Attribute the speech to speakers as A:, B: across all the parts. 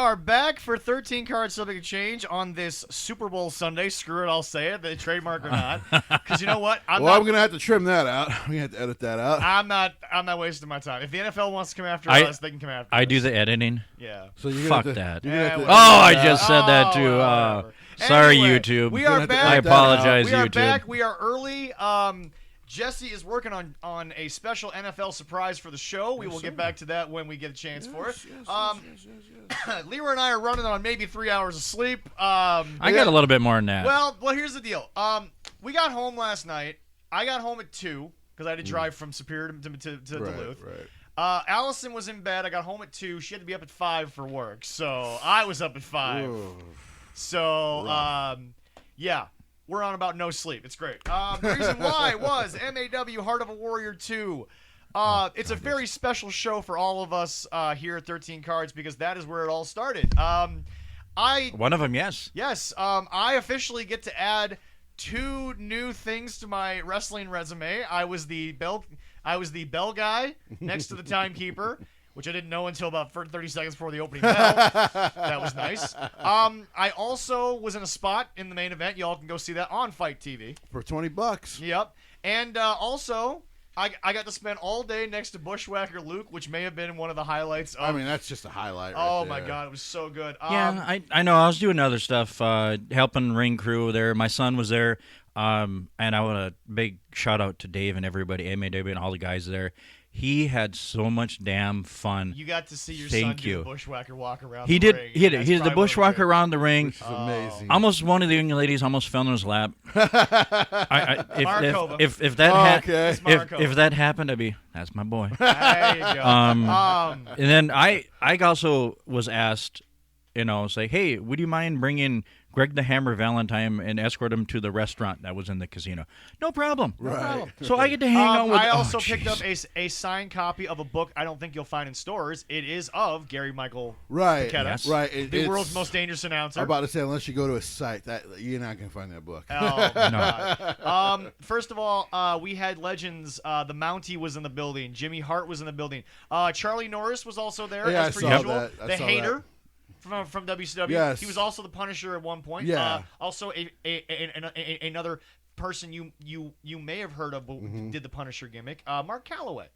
A: are back for 13 cards subject to change on this Super Bowl Sunday. Screw it, I'll say it, the trademark or not. Because you know what?
B: I'm going to have to trim that out. I'm going to have to edit that out.
A: I'm not wasting my time. If the NFL wants to come after us, they can come after us.
C: I do the editing.
A: Yeah.
C: So fuck that.
A: Yeah,
C: I just said that too. Sorry,
A: anyway,
C: YouTube.
A: We are back.
C: I apologize,
A: we are
C: YouTube.
A: back. We are early. Jesse is working on a special NFL surprise for the show. We will get back to that when we get a chance for it. Leroy and I are running on maybe 3 hours of sleep.
C: I got a little bit more than that.
A: Well, here's the deal. We got home last night. I got home at 2 because I had to drive from Superior to Duluth.
B: Right.
A: Allison was in bed. I got home at 2. She had to be up at 5 for work, so I was up at 5.
B: Ooh.
A: So, yeah. We're on about no sleep. It's great. The reason why was MAW Heart of a Warrior 2. It's a very special show for all of us here at 13 Cards because that is where it all started.
C: One of them, yes.
A: Yes. I officially get to add 2 new things to my wrestling resume. I was the bell guy next to the timekeeper, which I didn't know until about 30 seconds before the opening bell. That was nice. I also was in a spot in the main event. Y'all can go see that on Fight TV.
B: For $20.
A: Yep. And also, I got to spend all day next to Bushwhacker Luke, which may have been one of the highlights.
B: That's just a highlight right
A: Oh,
B: there.
A: my God. It was so good.
C: Yeah, I know. I was doing other stuff, helping ring crew there. My son was there. And I want a big shout-out to Dave and everybody, MAW and all the guys there. He had so much damn fun.
A: You got to see your son do the Bushwhacker walk around
C: the
A: ring.
C: He did the Bushwhacker around the ring.
B: Which is amazing.
C: Almost one of the young ladies almost fell in his lap. If that happened, that's my boy.
A: There you go.
C: And then I also was asked, say, hey, would you mind bringing Greg the Hammer Valentine and escort him to the restaurant that was in the casino? No problem.
B: Right.
A: No problem.
C: So I get to hang out with...
A: I also picked up a signed copy of a book I don't think you'll find in stores. It is of Gary Michael
B: Right.
A: Paquetta,
B: Yes. Right.
A: the world's most dangerous announcer.
B: I'm about to say, unless you go to a site, that you're not going to find that book.
A: Oh, no. First of all, we had legends. The Mountie was in the building. Jimmy Hart was in the building. Charlie Norris was also there, as per usual. The Hater. From WCW.
B: Yes.
A: He was also the Punisher at one point.
B: Yeah.
A: Also another person you may have heard of did the Punisher gimmick. Mark Calloway.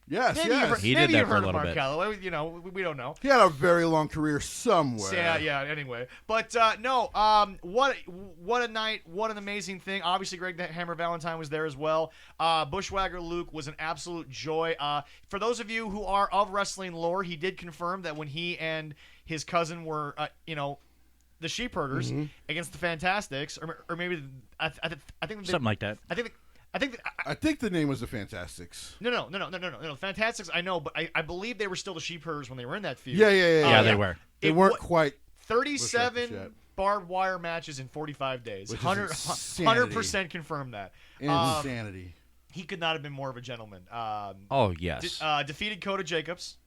B: Yes,
C: He did that for a little
A: Mark
C: bit.
A: Calloway. We don't know.
B: He had a very long career somewhere.
A: Yeah. Anyway, but no. What a night! What an amazing thing. Obviously, Greg the Hammer Valentine was there as well. Bushwhacker Luke was an absolute joy. For those of you who are of wrestling lore, he did confirm that when he and his cousin were, the Sheepherders against the Fantastics, or maybe I think
C: something like that.
B: I think the name was the Fantastics.
A: No. Fantastics, I know, but I believe they were still the Sheepherders when they were in that feud.
B: Yeah,
C: they were.
B: They weren't quite
A: 37 barbed wire matches in 45 days. 100% confirmed that.
B: Insanity.
A: He could not have been more of a gentleman.
C: Oh yes.
A: Defeated Coda Jacobs.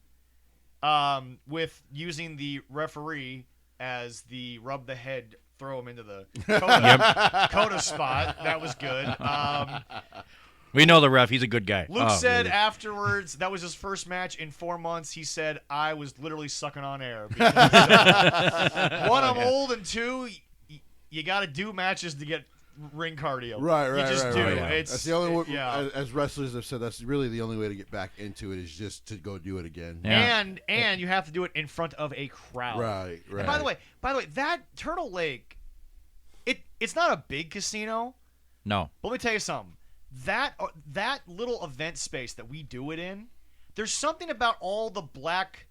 A: With using the referee as the rub the head, throw him into the Coda spot. That was good.
C: We know the ref. He's a good guy.
A: Luke said afterwards, that was his first match in 4 months. He said, I was literally sucking on air. Because, one, I'm old, and 2, you got to do matches to get ring cardio.
B: Right.
A: You just do.
B: Right.
A: It's,
B: that's the only way, as wrestlers have said, that's really the only way to get back into it is just to go do it again.
C: Yeah.
A: And you have to do it in front of a crowd.
B: Right.
A: And by the way, that Turtle Lake, it's not a big casino.
C: No.
A: But let me tell you something. That little event space that we do it in, there's something about all the black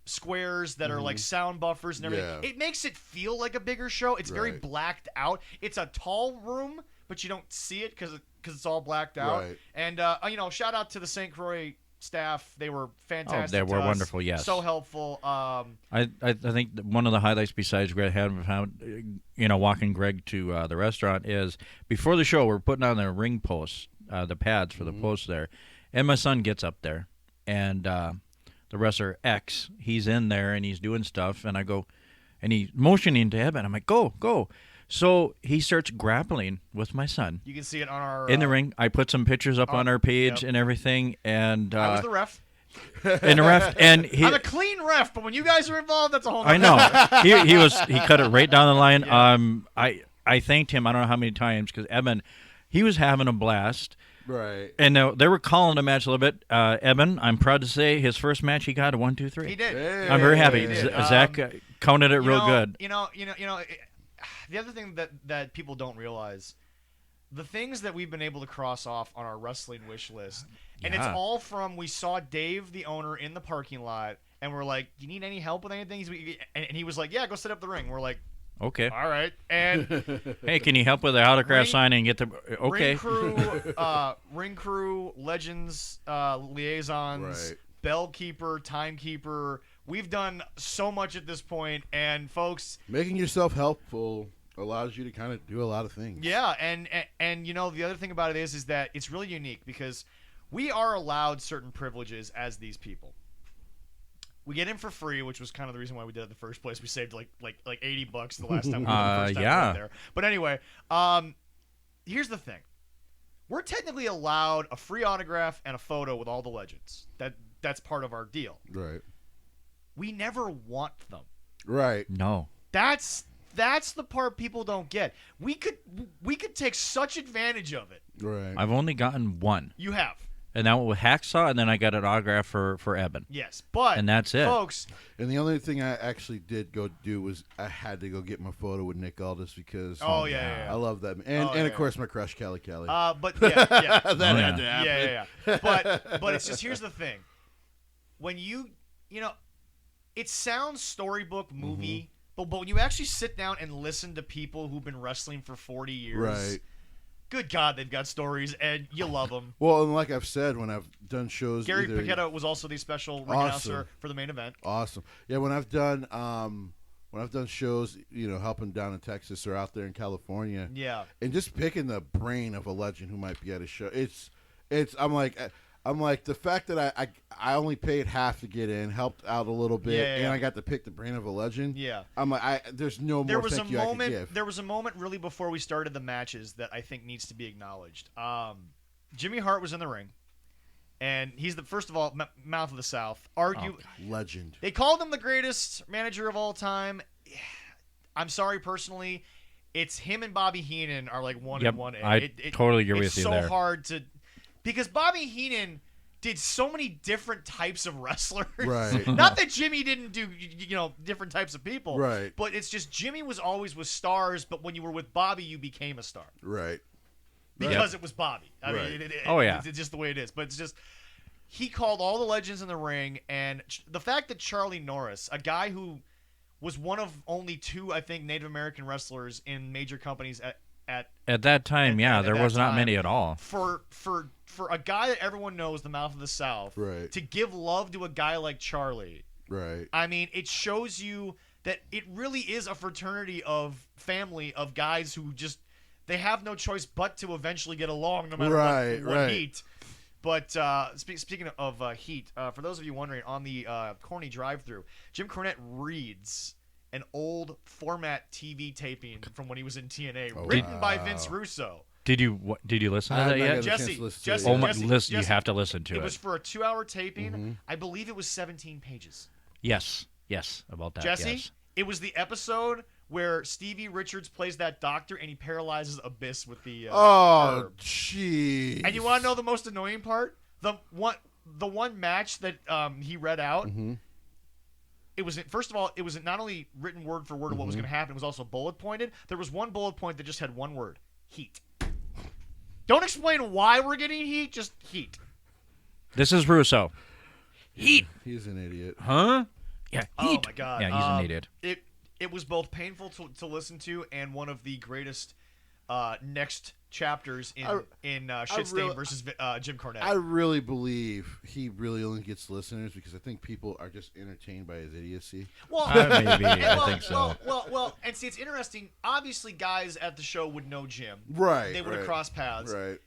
A: squares that are like sound buffers and everything.
B: Yeah.
A: It makes it feel like a bigger show. It's very blacked out. It's a tall room, but you don't see it because it's all blacked out.
B: Right.
A: And shout out to the St. Croix staff. They were fantastic.
C: They were
A: to us.
C: wonderful. Yes.
A: So helpful.
C: I think that one of the highlights besides Greg walking Greg to the restaurant is before the show we're putting on the ring posts, the pads for the posts there, and my son gets up there and the wrestler X, he's in there and he's doing stuff, and I go, and he's motioning to him, and I'm like, go. So he starts grappling with my son.
A: You can see it on our
C: in the ring. I put some pictures up on our page and everything, and
A: I was the ref.
C: And the ref, and he,
A: I'm a clean ref, but when you guys are involved, that's a whole.
C: I
A: nother
C: know he cut it right down the line.
A: Yeah.
C: I thanked him. I don't know how many times because Eben, he was having a blast.
B: Right.
C: And they were calling the match a little bit. Eben, I'm proud to say his first match he got a 1, 2, 3.
A: He did.
B: Hey.
C: I'm very happy.
A: He did.
C: Zach counted it real good.
A: The other thing that people don't realize, the things that we've been able to cross off on our wrestling wish list, and it's
C: Yeah.
A: all from we saw Dave, the owner, in the parking lot, and we're like, "Do you need any help with anything?" And he was like, "Yeah, go set up the ring." We're like,
C: Okay.
A: "All right." And
C: Hey, can you help with the autograph
A: Ring-
C: signing and get the okay?
A: ring crew, legends, liaisons,
B: Right.
A: bell keeper, timekeeper. We've done so much at this point, and folks.
B: Making yourself helpful allows you to kind of do a lot of things.
A: Yeah, and the other thing about it is that it's really unique because we are allowed certain privileges as these people. We get in for free, which was kind of the reason why we did it in the first place. We saved like $80 the last time we went
C: yeah.
A: there. But anyway, here's the thing: we're technically allowed a free autograph and a photo with all the legends. That's part of our deal.
B: Right.
A: We never want them.
B: Right.
C: No.
A: That's the part people don't get. We could take such advantage of it.
B: Right.
C: I've only gotten one,
A: You have.
C: and that was with Hacksaw, and then I got an autograph for Eben.
A: Yes, but
C: And that's it.
A: folks.
B: And the only thing I actually did go do was I had to go get my photo with Nick Aldis because
A: Oh, yeah.
B: I love that. And
A: Oh,
B: and
A: yeah.
B: of course my crush Kelly Kelly.
A: But yeah.
B: that
C: Oh, yeah.
B: had to happen.
A: Yeah. But it's just here's the thing. When it sounds storybook movie, but when you actually sit down and listen to people who've been wrestling for 40 years,
B: Right.
A: good God, they've got stories and you love them.
B: Well, and like I've said, when I've done shows,
A: Gary
B: either-
A: Paquetta was also the special ring
B: Awesome.
A: announcer for the main event.
B: Awesome. Yeah, when I've done shows, helping down in Texas or out there in California,
A: Yeah.
B: and just picking the brain of a legend who might be at a show, I'm like the fact that I only paid half to get in, helped out a little bit,
A: Yeah.
B: and I got to pick the brain of a legend.
A: Yeah.
B: I'm like, there's no
A: There
B: more
A: was a
B: thank you I could
A: moment.
B: give.
A: There was a moment really before we started the matches that I think needs to be acknowledged. Jimmy Hart was in the ring, and he's the first of all mouth of the South.
B: Legend.
A: They called him the greatest manager of all time. I'm sorry, personally, it's him and Bobby Heenan are like one
C: Yep,
A: and one.
C: I totally agree
A: it's
C: with you
A: so
C: there.
A: hard to because Bobby Heenan did so many different types of wrestlers.
B: Right.
A: Not that Jimmy didn't do different types of people.
B: Right.
A: But it's just Jimmy was always with stars, but when you were with Bobby, you became a star
B: Right.
A: because it was Bobby. I
B: Right.
A: mean,
C: Oh, yeah.
A: it's just the way it is. But it's just he called all the legends in the ring, and the fact that Charlie Norris, a guy who was one of only two, I think, Native American wrestlers in major companies
C: At that time,
A: at
C: there
A: that
C: was not
A: time,
C: many at all.
A: for a guy that everyone knows, the mouth of the South,
B: Right.
A: to give love to a guy like Charlie.
B: Right.
A: I mean, it shows you that it really is a fraternity of family of guys who just they have no choice but to eventually get along no matter what
B: Right.
A: heat. But speaking of heat, for those of you wondering, on the Corny drive-through, Jim Cornette reads an old format TV taping from when he was in TNA, written by Vince Russo.
C: Did you listen to
B: I
C: that
B: have not
C: yet?
B: got a chance
A: Jesse,
B: to listen to
A: Jesse,
B: it
C: Oh
B: yet.
C: my!
A: Jesse,
C: Listen, you
A: Jesse,
C: have to listen to
A: It
C: it.
A: was for a 2-hour taping. I believe it was 17 pages.
C: Yes, about that.
A: Jesse,
C: yes.
A: it was the episode where Stevie Richards plays that doctor and he paralyzes Abyss with the
B: Oh,
A: herb.
B: jeez.
A: And you want to know the most annoying part? The one match that he read out.
B: Mm-hmm.
A: It was first of all, it was not only written word for word of what was going to happen. It was also bullet pointed. There was one bullet point that just had one word: heat. Don't explain why we're getting heat. Just heat.
C: This is Russo. Heat,
B: He's an idiot.
C: huh? Yeah,
A: Oh
C: heat.
A: my god.
C: Yeah, he's an idiot.
A: It was both painful to listen to and one of the greatest next chapters in Shitstain versus Jim Cornette.
B: I really believe he really only gets listeners because I think people are just entertained by his idiocy.
A: well,
C: Maybe, I think so.
A: Well, and see, it's interesting. Obviously, guys at the show would know Jim.
B: Right.
A: They would have
B: right,
A: crossed paths.
B: Right.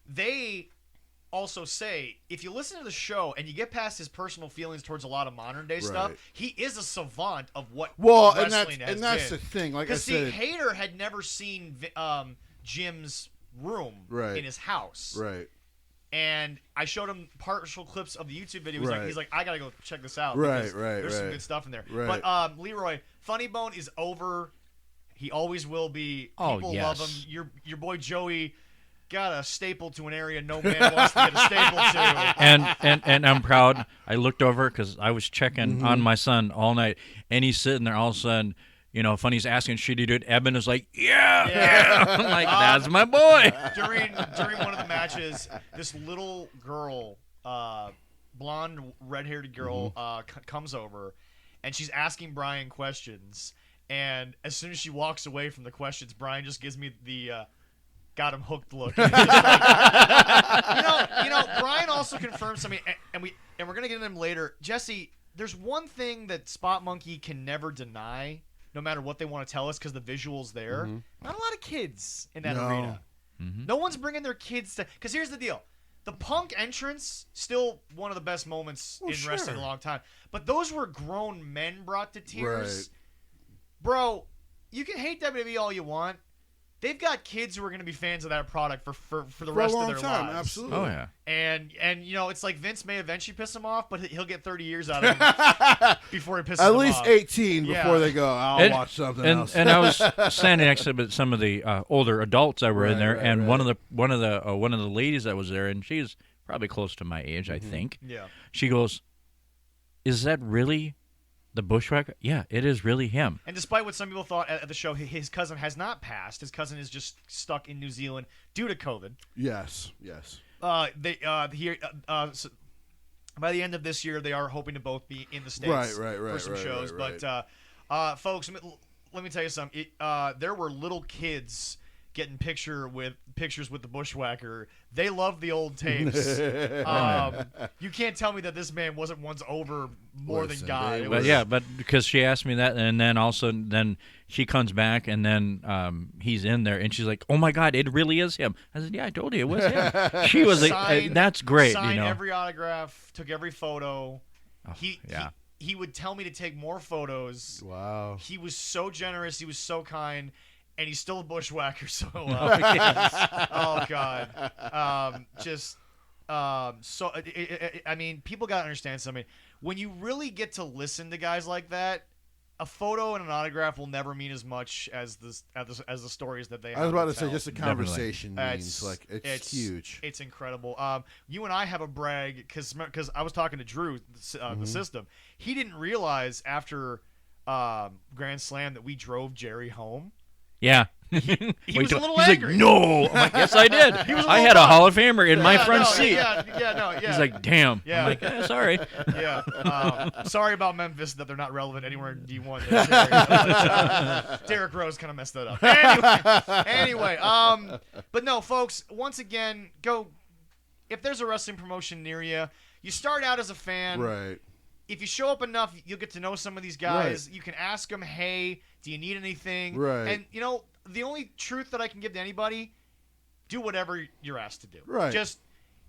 A: They also say if you listen to the show and you get past his personal feelings towards a lot of modern day stuff,
B: Right.
A: he is a savant of what
B: Well,
A: wrestling
B: and
A: has
B: that's
A: been.
B: the thing. Like I
A: Because see,
B: said,
A: Hader had never seen Jim's room
B: Right.
A: in his house.
B: right.
A: And I showed him partial clips of the YouTube video.
B: Right.
A: He's like, I gotta go check this out.
B: Right,
A: because
B: right,
A: There's some
B: right.
A: good stuff in there.
B: Right.
A: But Leroy, Funny Bone is over. He always will be.
C: Oh,
A: People
C: yes.
A: love him. Your boy Joey got a staple to an area no man wants to get a staple to.
C: And I'm proud. I looked over because I was checking on my son all night, and he's sitting there all of a sudden. Funny's asking, should he do it? Eben is like, yeah. I'm like, that's my boy.
A: During one of the matches, this little girl, blonde, red-haired girl, comes over, and she's asking Brian questions. And as soon as she walks away from the questions, Brian just gives me the got him hooked look. And it's just like, Brian also confirmed something, and we're gonna get into him later. Jesse, there's one thing that Spot Monkey can never deny. No matter what they want to tell us, because the visual's there. Not a lot of kids in that arena. No one's bringing their kids to. Because here's the deal: the Punk entrance, still one of the best moments in wrestling in a long time. But those were grown men brought to tears.
B: Right.
A: Bro, you can hate WWE all you want. They've got kids who are going to be fans of that product for the rest of their lives.
B: Absolutely.
C: Oh yeah.
A: And it's like Vince may eventually piss him off, but he'll get 30 years out of him before he pisses him off.
B: At least 18 before they go, I'll watch something else.
C: And I was standing next to some of the older adults that were in there, and one of the ladies that was there, and she's probably close to my age, I think.
A: Yeah.
C: She goes, "Is that really the Bushwhacker?" Yeah, it is really him.
A: And despite what some people thought at the show, his cousin has not passed. His cousin is just stuck in New Zealand due to COVID.
B: Yes.
A: So by the end of this year, they are hoping to both be in the States for some shows.
B: Right.
A: But folks, let me tell you something. There were little kids getting pictures with the Bushwhacker. They love the old tapes. You can't tell me that this man wasn't once over more than God.
C: But because she asked me that, and then also then she comes back, and then he's in there, and she's like, "Oh my God, it really is him." I said, "Yeah, I told you it was him." She was like, "That's great."
A: Signed every autograph, took every photo.
C: Oh,
A: He would tell me to take more photos.
B: Wow.
A: He was so generous. He was so kind. And he's still a Bushwhacker, so oh God, I mean, people gotta understand something. When you really get to listen to guys like that, a photo and an autograph will never mean as much as the stories that they have.
B: I was about to
A: tell.
B: say, just a conversation means it's huge.
A: It's incredible. You and I have a brag because I was talking to Drew, the system. He didn't realize after Grand Slam that we drove Jerry home.
C: Yeah.
A: He was a little
C: he's
A: angry.
C: Like, no. I'm like, yes, I did. I had a Hall of Famer in my front seat.
A: Yeah.
C: He's like, damn.
A: Yeah.
C: I'm like, sorry.
A: Yeah. Sorry about Memphis that they're not relevant anywhere in D1. There, Derek Rose kind of messed that up. Anyway, but no, folks, once again, go. If there's a wrestling promotion near you, you start out as a fan.
B: Right.
A: If you show up enough, you'll get to know some of these guys. Right. You can ask them, hey, do you need anything?
B: Right.
A: And, the only truth that I can give to anybody, do whatever you're asked to do.
B: Right.
A: Just,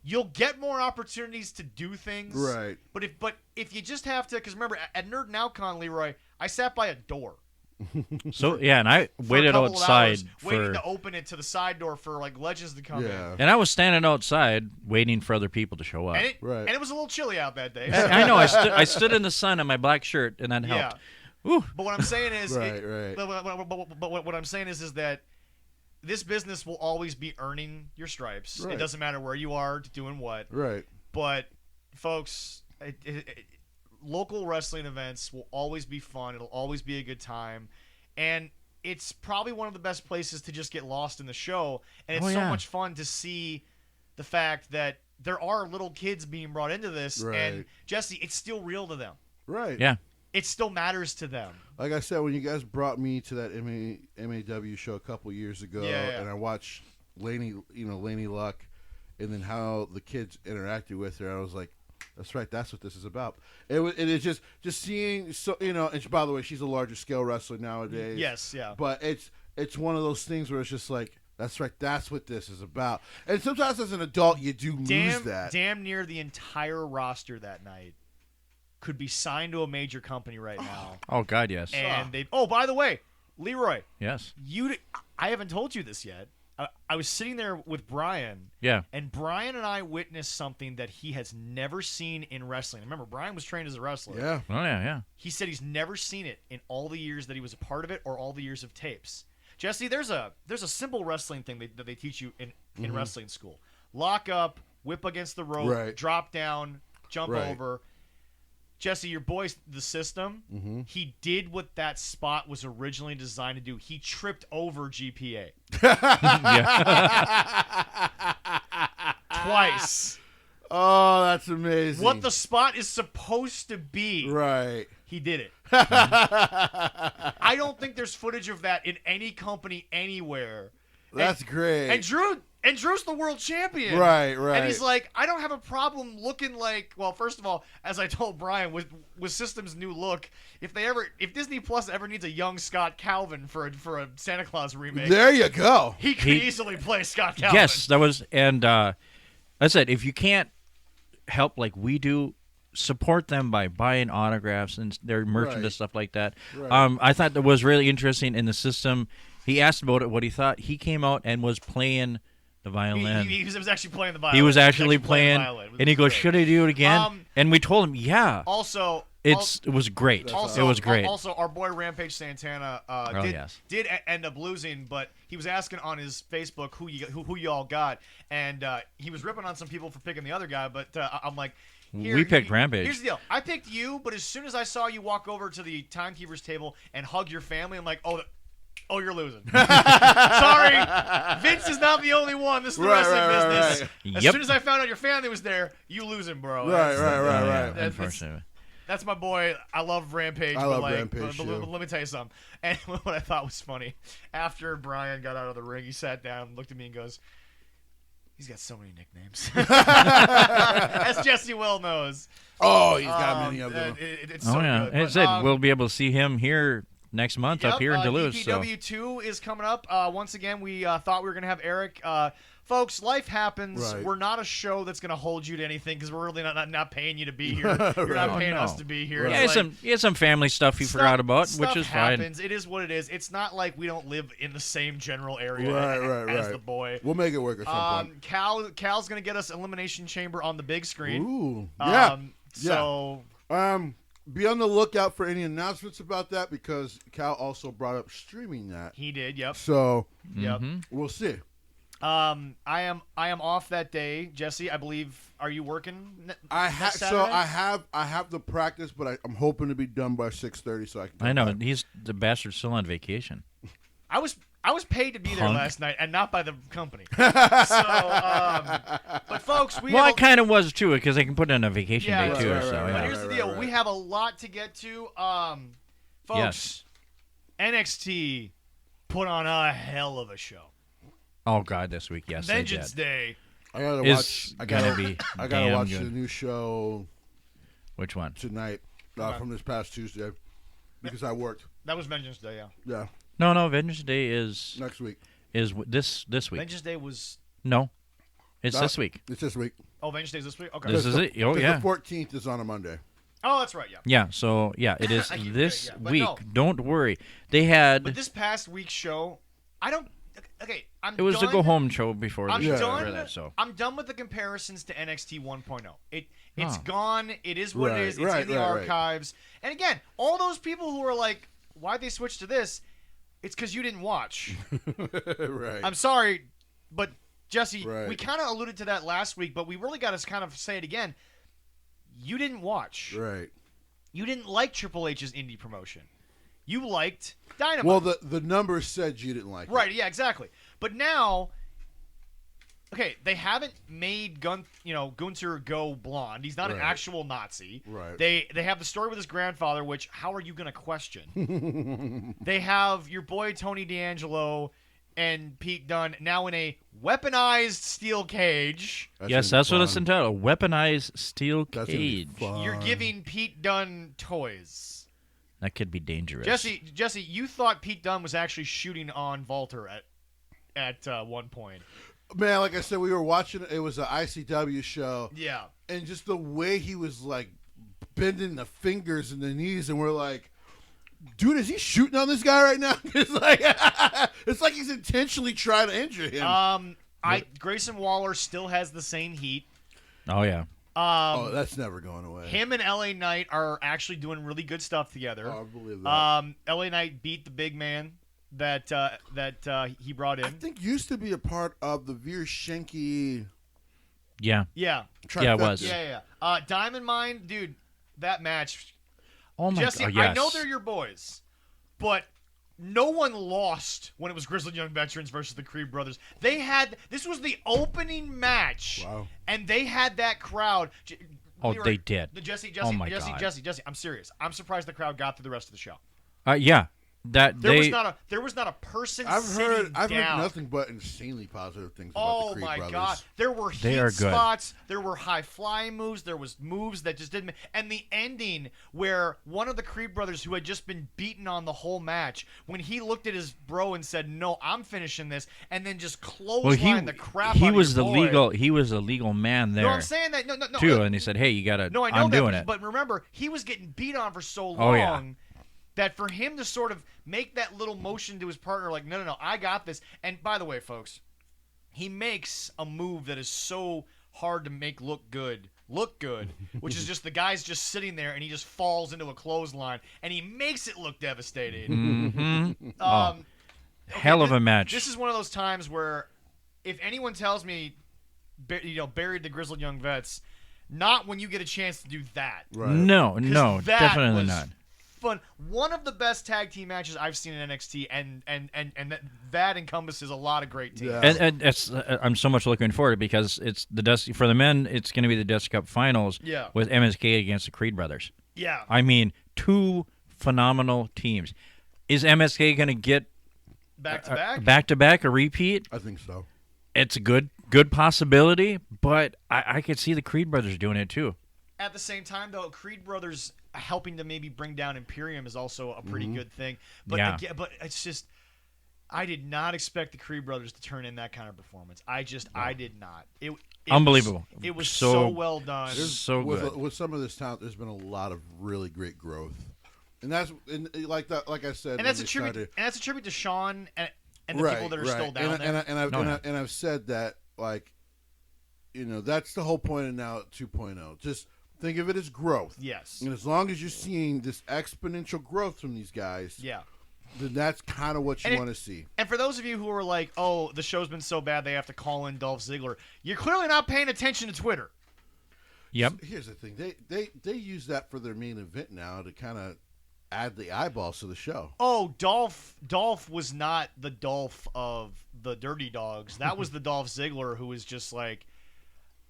A: you'll get more opportunities to do things.
B: Right.
A: But if you just have to, because remember, at Nerd Now Con, Leroy, I sat by a door.
C: So, yeah, and I waited outside
A: waiting to open it to the side door for, Legends to come in.
C: And I was standing outside waiting for other people to show up.
A: And it was a little chilly out that day.
C: I know. I stood in the sun in my black shirt, and that helped.
A: But what I'm saying is,
B: right.
A: But what I'm saying is that this business will always be earning your stripes.
B: Right.
A: It doesn't matter where you are doing what.
B: Right.
A: But folks, local wrestling events will always be fun. It'll always be a good time, and it's probably one of the best places to just get lost in the show. And it's so much fun to see the fact that there are little kids being brought into this, and Jesse, it's still real to them.
B: Right.
C: Yeah.
A: It still matters to them.
B: Like I said, when you guys brought me to that MAW show a couple years ago, and I watched Laney Luck, and then how the kids interacted with her, I was like, "That's right, that's what this is about." It is just seeing And by the way, she's a larger scale wrestler nowadays.
A: Yes, yeah.
B: But it's one of those things where it's just like, that's right, that's what this is about. And sometimes as an adult, you do lose that.
A: Damn near the entire roster that night could be signed to a major company right now.
C: Oh God, yes.
A: And by the way, Leroy.
C: Yes.
A: I haven't told you this yet. I was sitting there with Brian.
C: Yeah.
A: And Brian and I witnessed something that he has never seen in wrestling. Remember, Brian was trained as a wrestler.
B: Yeah.
C: Oh yeah.
A: He said he's never seen it in all the years that he was a part of it or all the years of tapes. Jesse, there's a simple wrestling thing that they teach you in wrestling school. Lock up, whip against the rope,
B: Right.
A: drop down, jump
B: Right.
A: over. Jesse, your boy's the system. He did what that spot was originally designed to do. He tripped over GPA. Twice.
B: Oh, that's amazing.
A: What the spot is supposed to be.
B: Right.
A: He did it. I don't think there's footage of that in any company anywhere.
B: That's great.
A: And Drew's the world champion.
B: Right.
A: And he's like, I don't have a problem looking like, well, first of all, as I told Brian, with System's new look, if Disney Plus ever needs a young Scott Calvin for a Santa Claus remake,
B: there you go.
A: he could easily play Scott Calvin.
C: Yes, that was, and I said, if you can't help like we do, support them by buying autographs and their merchandise,
B: Right.
C: stuff like that.
B: Right.
C: I thought that was really interesting in the system. He asked about it, what he thought. He came out and was playing the violin.
A: He was actually playing the violin.
C: He was actually
A: the
C: playing,
A: violin.
C: and he goes,
A: Great.
C: should I do it again? And we told him, yeah.
A: Also,
C: It was great.
A: Also,
C: it was great.
A: Also, our boy Rampage Santana
C: yes.
A: did end up losing, but he was asking on his Facebook who you all got, and he was ripping on some people for picking the other guy. But I'm like,
C: we picked Rampage.
A: Here's the deal: I picked you, but as soon as I saw you walk over to the timekeeper's table and hug your family, I'm like, oh, you're losing. Sorry, Vince is not the only one. This is the wrestling business.
B: Right.
A: As soon as I found out your family was there, you losing, bro.
B: Right.
C: Yeah,
A: That's-
C: unfortunately.
A: That's my boy. I love Rampage.
B: I
A: but
B: love
A: like,
B: Rampage,
A: but
B: too.
A: let me tell you something. And what I thought was funny, after Brian got out of the ring, he sat down, looked at me, and goes, "He's got so many nicknames." As Jesse well knows.
B: Oh, he's got many of them.
A: It's so
C: yeah.
A: good.
C: And I
A: But,
C: said, we'll be able to see him here next month up here in Duluth.
A: EPW 2 is coming up. Once again, we thought we were going to have Eric. Folks, life happens.
B: Right.
A: We're not a show that's going to hold you to anything because we're really not paying you to be here. You're not paying us to be here.
B: Right.
C: Yeah, he had some family stuff he forgot about, which is
A: happens.
C: fine.
A: It is what it is. It's not like we don't live in the same general area as the boy.
B: We'll make it work at some point.
A: Cal's going to get us Elimination Chamber on the big screen.
B: Ooh. Yeah.
A: So
B: Be on the lookout for any announcements about that because Cal also brought up streaming that.
A: he did. Yep.
B: So
A: Yep.
B: we'll see.
A: I am off that day, Jesse. I believe. Are you working?
B: I
A: Saturday?
B: have the practice, but I'm hoping to be done by 6:30 so I can.
C: I know. He's the bastard still on vacation.
A: I was paid to be there
C: Punk.
A: last night and not by the company. But folks,
C: I kind of was too, because I can put in a vacation day
A: right,
C: too.
B: right,
C: so
B: right,
A: But
C: yeah.
A: here's the deal: we have a lot to get to. Folks, NXT put on a hell of a show.
C: Oh God, this week, yes,
A: Vengeance
C: they did.
A: Day.
B: I gotta
C: It's
B: watch. I
C: gonna
B: gotta
C: be
B: I gotta
C: damn
B: watch
C: good.
B: the new show
C: Which one?
B: tonight from this past Tuesday because I worked.
A: That was Vengeance Day, yeah.
B: Yeah,
C: No, Vengeance Day is
B: next week.
C: this week.
A: Vengeance Day was.
C: No, it's this week.
B: It's this week.
A: Oh, Vengeance Day is this week. Okay.
C: This is it. Oh yeah.
B: The 14th is on a Monday.
A: Oh, that's right. Yeah.
C: Yeah. So yeah, it is
A: I keep
C: this
A: forgetting, yeah, but
C: week.
A: no.
C: Don't worry. They had.
A: But this past week's show, I don't. Okay, I'm.
C: It was
A: done.
C: the go home show before the
A: I'm
C: show.
A: done.
C: for that, so.
A: I'm done with the comparisons to NXT 1.0. It's
C: Oh.
A: gone. It is what it is. It's in the archives. And again, all those people who are like, "Why'd they switch to this?" It's because you didn't watch.
B: Right.
A: I'm sorry, but Jesse,
B: Right.
A: we kind of alluded to that last week, but we really got to kind of say it again. You didn't watch.
B: Right.
A: You didn't like Triple H's indie promotion. You liked Dynamite.
B: Well, the numbers said you didn't like
A: right, yeah, exactly. But now, okay, they haven't made Gunther go blonde. He's not an
B: Right.
A: actual Nazi.
B: Right.
A: They have the story with his grandfather, which how are you going to question? They have your boy Tony D'Angelo and Pete Dunne now in a weaponized steel cage.
C: Yes, that's what it's entitled. A weaponized steel
B: That's gonna be
C: cage.
B: fun.
A: You're giving Pete Dunne toys.
C: That could be dangerous.
A: Jesse, you thought Pete Dunne was actually shooting on Walter at one point.
B: Man, like I said, we were watching. It was an ICW show.
A: Yeah.
B: And just the way he was like bending the fingers and the knees, and we're like, dude, is he shooting on this guy right now? It's like he's intentionally trying to injure him.
A: Grayson Waller still has the same heat.
C: Oh yeah.
B: That's never going away.
A: Him and LA Knight are actually doing really good stuff together.
B: I believe that.
A: LA Knight beat the big man that he brought in.
B: I think used to be a part of the Veer Shenki.
C: Yeah.
A: Yeah.
C: Yeah, it was.
A: Yeah. Diamond Mine, dude, that match.
C: Oh my
A: Jesse,
C: God! Yes.
A: I know they're your boys, but no one lost when it was Grizzled Young Veterans versus the Creed Brothers. This was the opening match, and they had that crowd.
C: They did.
A: Jesse,
C: oh my God.
A: Jesse, I'm serious. I'm surprised the crowd got through the rest of the show.
C: Yeah. There
A: was not a person
B: I've
A: sitting
B: heard
A: down.
B: nothing but insanely positive things about the Creed Brothers.
A: Oh my God! There were heat spots. There were high flying moves. There was moves that just didn't. And the ending where one of the Creed Brothers, who had just been beaten on the whole match, when he looked at his bro and said, "No, I'm finishing this," and then just clotheslined the crap.
C: He
A: out
C: was
A: of your boy.
C: He was the legal man there.
A: No, I'm saying that. No.
C: Too, and he said, "Hey, you gotta."
A: No, I know
C: I'm
A: that,
C: doing it.
A: But remember, he was getting beat on for so long.
C: Oh, yeah.
A: That for him to sort of make that little motion to his partner, like, no, I got this. And by the way, folks, he makes a move that is so hard to make look good, which is just the guy's just sitting there and he just falls into a clothesline and he makes it look devastating.
C: Hell of a match.
A: This is one of those times where if anyone tells me, buried the Grizzled Young Vets, not when you get a chance to do that.
B: Right.
C: No, definitely not.
A: Fun. One of the best tag team matches I've seen in NXT, and that encompasses a lot of great teams.
B: Yeah.
C: And it's I'm so much looking forward because it's for the men. It's going to be the Dusty Cup Finals.
A: Yeah.
C: With MSK against the Creed Brothers.
A: Yeah.
C: I mean, two phenomenal teams. Is MSK going to get
A: back to
C: back, a repeat?
B: I think so.
C: It's a good possibility, but I could see the Creed Brothers doing it too.
A: At the same time, though, Creed Brothers helping to maybe bring down Imperium is also a pretty good thing. But again, but it's just, I did not expect the Creed Brothers to turn in that kind of performance. I did not. It
C: Unbelievable.
A: It was so well done.
C: So good.
B: With some of this talent, there's been a lot of really great growth, and that's like I said.
A: And that's a tribute. And that's a tribute to Sean and the people that are still down
B: there.
A: And
B: I've said that, like, that's the whole point of now 2.0. Just think of it as growth.
A: Yes.
B: And as long as you're seeing this exponential growth from these guys, then that's kind of what you want to see.
A: And for those of you who are like, oh, the show's been so bad they have to call in Dolph Ziggler, you're clearly not paying attention to Twitter.
C: Yep.
B: So here's the thing. They use that for their main event now to kind of add the eyeballs to the show.
A: Oh, Dolph was not the Dolph of the Dirty Dogs. That was the Dolph Ziggler who was just like,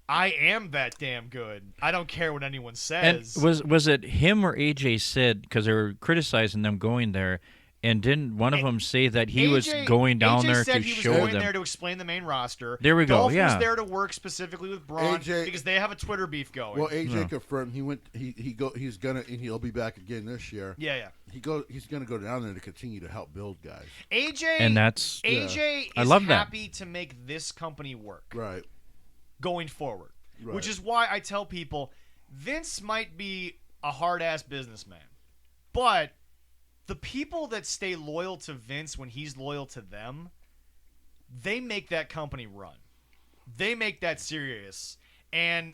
A: I am that damn good. I don't care what anyone says.
C: And was it him or AJ said, because they were criticizing them going there, and didn't one of them say that he was going down there to show them?
A: AJ said he was going there to explain the main roster.
C: There we go.
A: Dolph was there to work specifically with Braun because they have a Twitter beef going.
B: Well, AJ confirmed he'll be back again this year.
A: Yeah.
B: He's gonna go down there to continue to help build guys.
A: AJ is happy to make this company work.
B: Right.
A: Going forward, which is why I tell people Vince might be a hard-ass businessman, but the people that stay loyal to Vince when he's loyal to them, they make that company run. They make that serious. And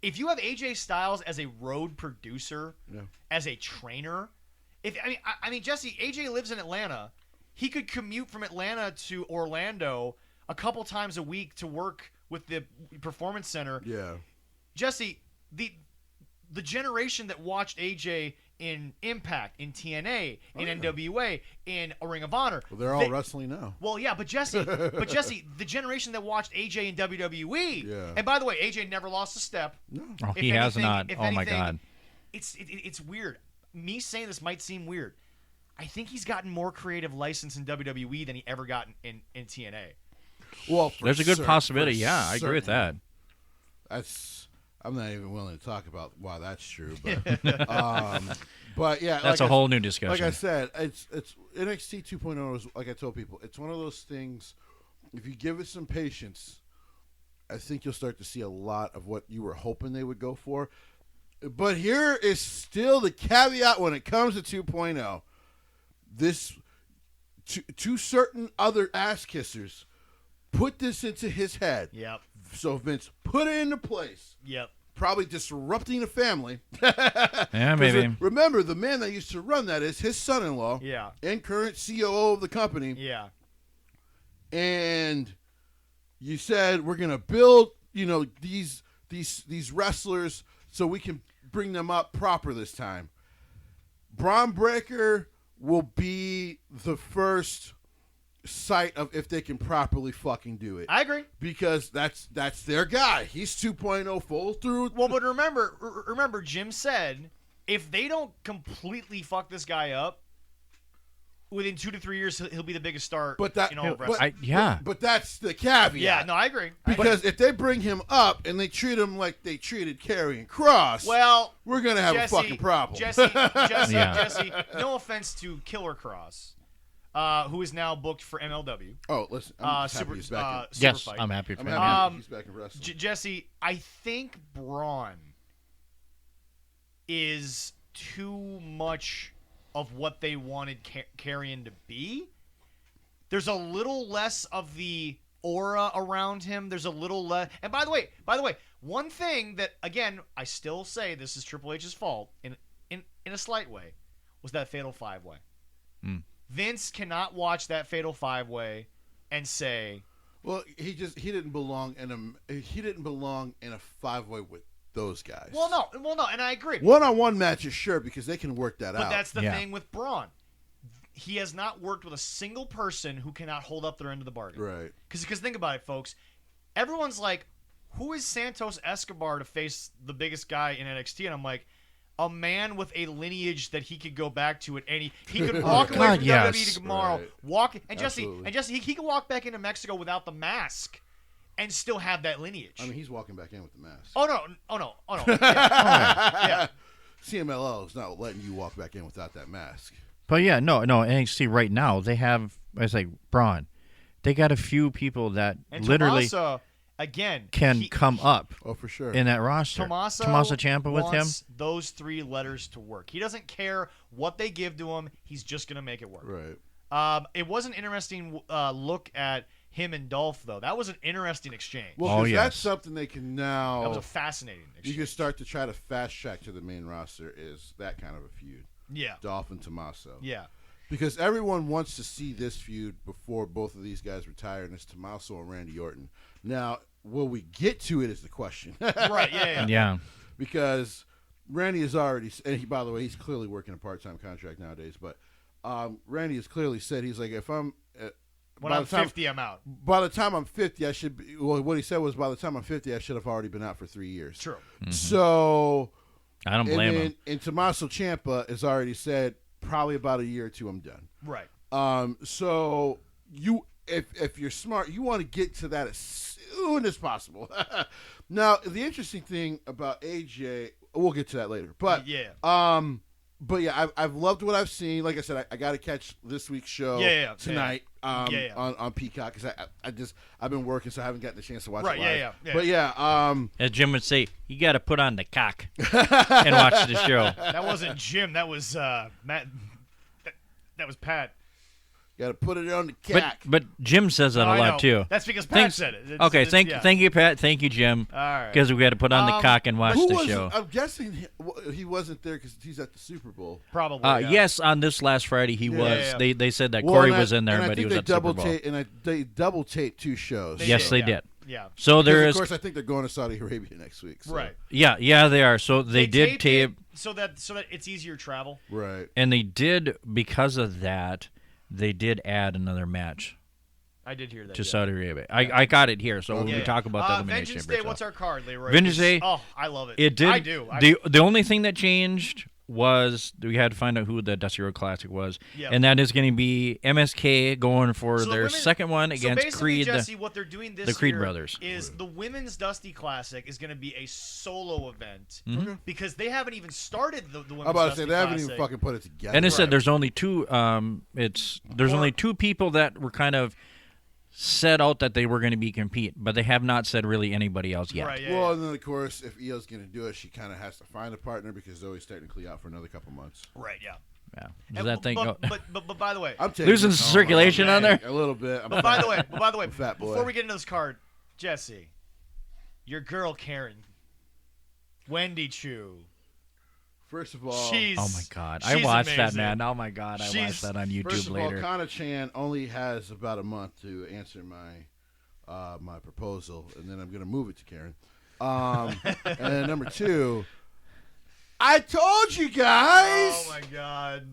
A: if you have AJ Styles as a road producer, as a trainer, I mean, Jesse, AJ lives in Atlanta. He could commute from Atlanta to Orlando a couple times a week to work with the Performance Center.
B: Yeah.
A: Jesse, the generation that watched AJ in Impact, in TNA, in NWA, in a Ring of Honor.
B: Well, they're all wrestling now.
A: Well, yeah, but Jesse, the generation that watched AJ in WWE.
B: Yeah.
A: And by the way, AJ never lost a step.
B: No.
C: Oh, he has not. Oh my God.
A: It's weird. Me saying this might seem weird. I think he's gotten more creative license in WWE than he ever got in TNA.
B: Well,
C: there's a good possibility. Yeah, I agree with that.
B: I'm not even willing to talk about why that's true, but but yeah,
C: that's a whole new discussion.
B: Like I said, it's NXT 2.0 is, like I told people, it's one of those things. If you give it some patience, I think you'll start to see a lot of what you were hoping they would go for. But here is still the caveat when it comes to 2.0. this to certain other ass kissers, put this into his head.
A: Yep.
B: So Vince put it into place.
A: Yep.
B: Probably disrupting the family.
C: Yeah, maybe.
B: Remember, the man that used to run that is his son-in-law.
A: Yeah.
B: And current COO of the company.
A: Yeah.
B: And you said we're gonna build, these wrestlers so we can bring them up proper this time. Braun Breaker will be the first site of if they can properly fucking do it.
A: I agree.
B: Because that's their guy. He's 2.0 full through.
A: Well, but remember, Jim said if they don't completely fuck this guy up, within 2 to 3 years he'll be the biggest star in all of wrestling.
B: But that's the caveat.
A: Yeah, no, I agree.
B: Because if they bring him up and they treat him like they treated Karrion Kross,
A: well,
B: we're gonna have a fucking problem.
A: Jesse, no offense to Killer Kross, who is now booked for MLW.
B: Oh, listen, I'm happy he's back in.
C: Yes,
A: Fight.
C: I'm happy for
B: I'm
C: him.
B: happy he's back in wrestling.
A: Jesse, I think Braun is too much of what they wanted Karrion to be. There's a little less of the aura around him. There's a little less. And by the way, one thing that, again, I still say this is Triple H's fault in a slight way, was that Fatal 5-Way. Vince cannot watch that Fatal 5-Way and say,
B: well, he didn't belong in a 5-way with those guys.
A: Well, no, and I agree.
B: One-on-one matches, sure, because they can work that out.
A: But that's the thing with Braun. He has not worked with a single person who cannot hold up their end of the bargain.
B: Right.
A: Because think about it, folks. Everyone's like, who is Santos Escobar to face the biggest guy in NXT? And I'm like, a man with a lineage that he could go back to at any. He could walk away from WWE tomorrow.
B: Right.
A: Jesse, he could walk back into Mexico without the mask and still have that lineage.
B: I mean, he's walking back in with the mask.
A: Oh no. Yeah.
B: CMLL is not letting you walk back in without that mask.
C: But yeah, no. NXT right now they have, I was like, Braun. They got a few people that
A: and
C: literally
A: Tommaso, again
C: can come up.
B: Oh, for sure.
C: In that roster.
A: Tommaso
C: Ciampa with him.
A: Those 3 letters to work. He doesn't care what they give to him. He's just gonna make it work.
B: Right.
A: It was an interesting look at him and Dolph, though. That was an interesting exchange.
B: Well, that's something they can now.
A: That was a fascinating exchange.
B: You can start to try to fast track to the main roster is that kind of a feud.
A: Yeah.
B: Dolph and Tommaso.
A: Yeah.
B: Because everyone wants to see this feud before both of these guys retire, and it's Tommaso and Randy Orton. Now, will we get to it is the question.
A: Right, yeah.
B: Because Randy is already, and by the way, he's clearly working a part-time contract nowadays, but Randy has clearly said, he's like, if I'm...
A: when I'm 50, I'm out.
B: By the time I'm 50, I should be... Well, what he said was, by the time I'm 50, I should have already been out for 3 years.
A: True.
C: Mm-hmm.
B: So...
C: I don't blame him.
B: And Tommaso Ciampa has already said, probably about a year or 2, I'm done.
A: Right.
B: So if you're smart, you want to get to that as soon as possible. Now, the interesting thing about AJ, we'll get to that later. But I've loved what I've seen. Like I said, I got to catch this week's show tonight on Peacock because I've been working, so I haven't gotten the chance to watch it live. But
C: as Jim would say, you got to put on the cock and watch the show.
A: That wasn't Jim. That was Matt. That was Pat.
B: Got to put it on the cack.
C: But Jim says that a lot too.
A: That's because Pat said it.
C: Thank you, Pat. Thank you, Jim.
A: All right.
C: Because we got to put on the cock and watch the show.
B: I'm guessing he wasn't there because he's at the Super Bowl.
A: Probably.
C: Yes, on this last Friday he was.
A: Yeah.
C: They said that Corey was in there,
B: and
C: but he was at the Super Bowl.
B: They double taped 2 shows.
C: Yes, they did.
A: Yeah.
C: So there is.
B: Of course, I think they're going to Saudi Arabia next week. So.
A: Right.
C: Yeah, they are. So they did tape
A: so that it's easier travel.
B: Right.
C: And they did, because of that, they did add another match.
A: I did hear that.
C: To Saudi Arabia. I got it here, so when we talk about the Elimination
A: Vengeance
C: Chamber.
A: Day, what's our card, Leroy?
C: Vengeance Day.
A: Oh, I love it.
C: It did.
A: I do.
C: The only thing that changed was we had to find out who the Dusty Road Classic was, and that is going to be MSK going for their second one against Creed.
A: Jesse, what they're doing this
C: the Creed
A: year
C: brothers
A: is the Women's Dusty Classic is going to be a solo event because they haven't even started the Women's Dusty Classic.
B: I'm about to say they haven't even fucking put it together.
C: And it said there's only 2. There's only 2 people that were kind of set out that they were going to be compete, but they have not said really anybody else yet.
A: Right,
B: and then of course, if Io's going to do it, she kind of has to find a partner because Zoe's technically out for another couple months.
A: Right. Yeah.
C: Yeah. Does that thing go?
A: But by the way,
B: I'm taking
C: losing
B: this home.
C: circulation on there?
B: A little bit.
A: but by the way,
B: fat boy.
A: before we get into this card, Jesse, your girl Karen, Wendy Chu.
B: First of all,
C: Oh my God! I
A: she's
C: watched that,
A: amazing.
C: man. Oh my God! I watched that on YouTube
B: first of
C: later.
B: all, Kana-chan only has about a month to answer my proposal, and then I'm going to move it to Karen. And then number 2, I told you guys.
A: Oh my God!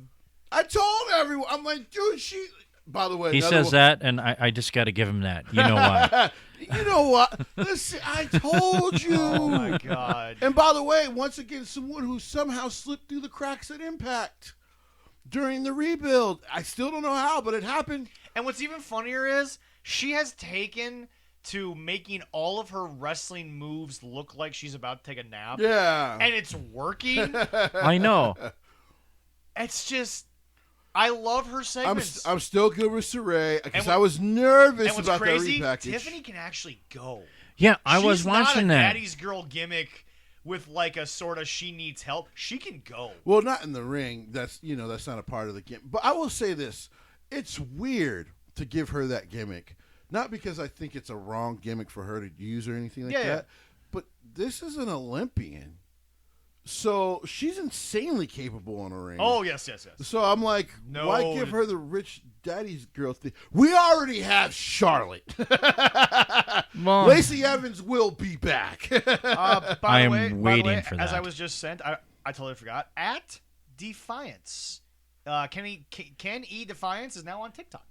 B: I told everyone. I'm like, dude, she. By the way,
C: He says that, and I just got to give him that. You know why?
B: You know what? Listen, I told you.
A: Oh my God!
B: And by the way, once again, someone who somehow slipped through the cracks at Impact during the rebuild. I still don't know how, but it happened.
A: And what's even funnier is she has taken to making all of her wrestling moves look like she's about to take a nap.
B: Yeah.
A: And it's working.
C: I know.
A: It's just, I love her segments.
B: I'm still good with Saray because
A: And
B: I was nervous
A: and what's
B: about
A: crazy,
B: that repackage.
A: Tiffany can actually go.
C: Yeah, I was
A: She's
C: watching
A: not a
C: that.
A: daddy's girl gimmick with like a sort of she needs help. She can go.
B: Well, not in the ring. That's not a part of the game. But I will say this: it's weird to give her that gimmick. Not because I think it's a wrong gimmick for her to use or anything like that, but this is an Olympian. So she's insanely capable in a ring.
A: Oh, yes.
B: So I'm like,
A: No.
B: why give her the rich daddy's girl thing? We already have Charlotte.
C: Well,
B: Lacey Evans will be back.
C: I am waiting for
A: As
C: that.
A: I was just sent, I totally forgot. At Defiance. Ken E. Defiance is now on TikTok.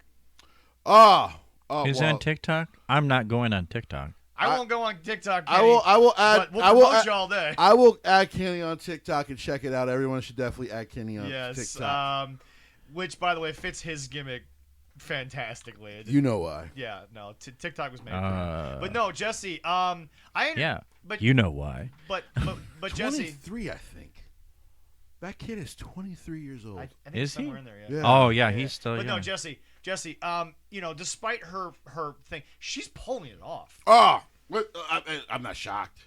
C: Is that on TikTok? I'm not going on TikTok.
A: I won't go on TikTok,
B: I
A: Kenny,
B: will add.
A: but we'll
B: I will
A: promote
B: add,
A: you all day.
B: I will add Kenny on TikTok and check it out. Everyone should definitely add Kenny on
A: Yes.
B: TikTok.
A: Which, by the way, fits his gimmick fantastically. It just-
B: You know why?
A: Yeah, no, TikTok was made for him. But no, Jesse,
C: Yeah,
A: but
C: you know why.
A: but Jesse,
B: 23, I think. That kid is 23 years old.
A: I think
C: Is
A: it's somewhere
C: he?
A: in there, yeah.
B: Yeah.
C: Oh yeah, he's still
A: But
C: young.
A: no, Jesse, despite her thing, she's pulling it off.
B: I'm not shocked.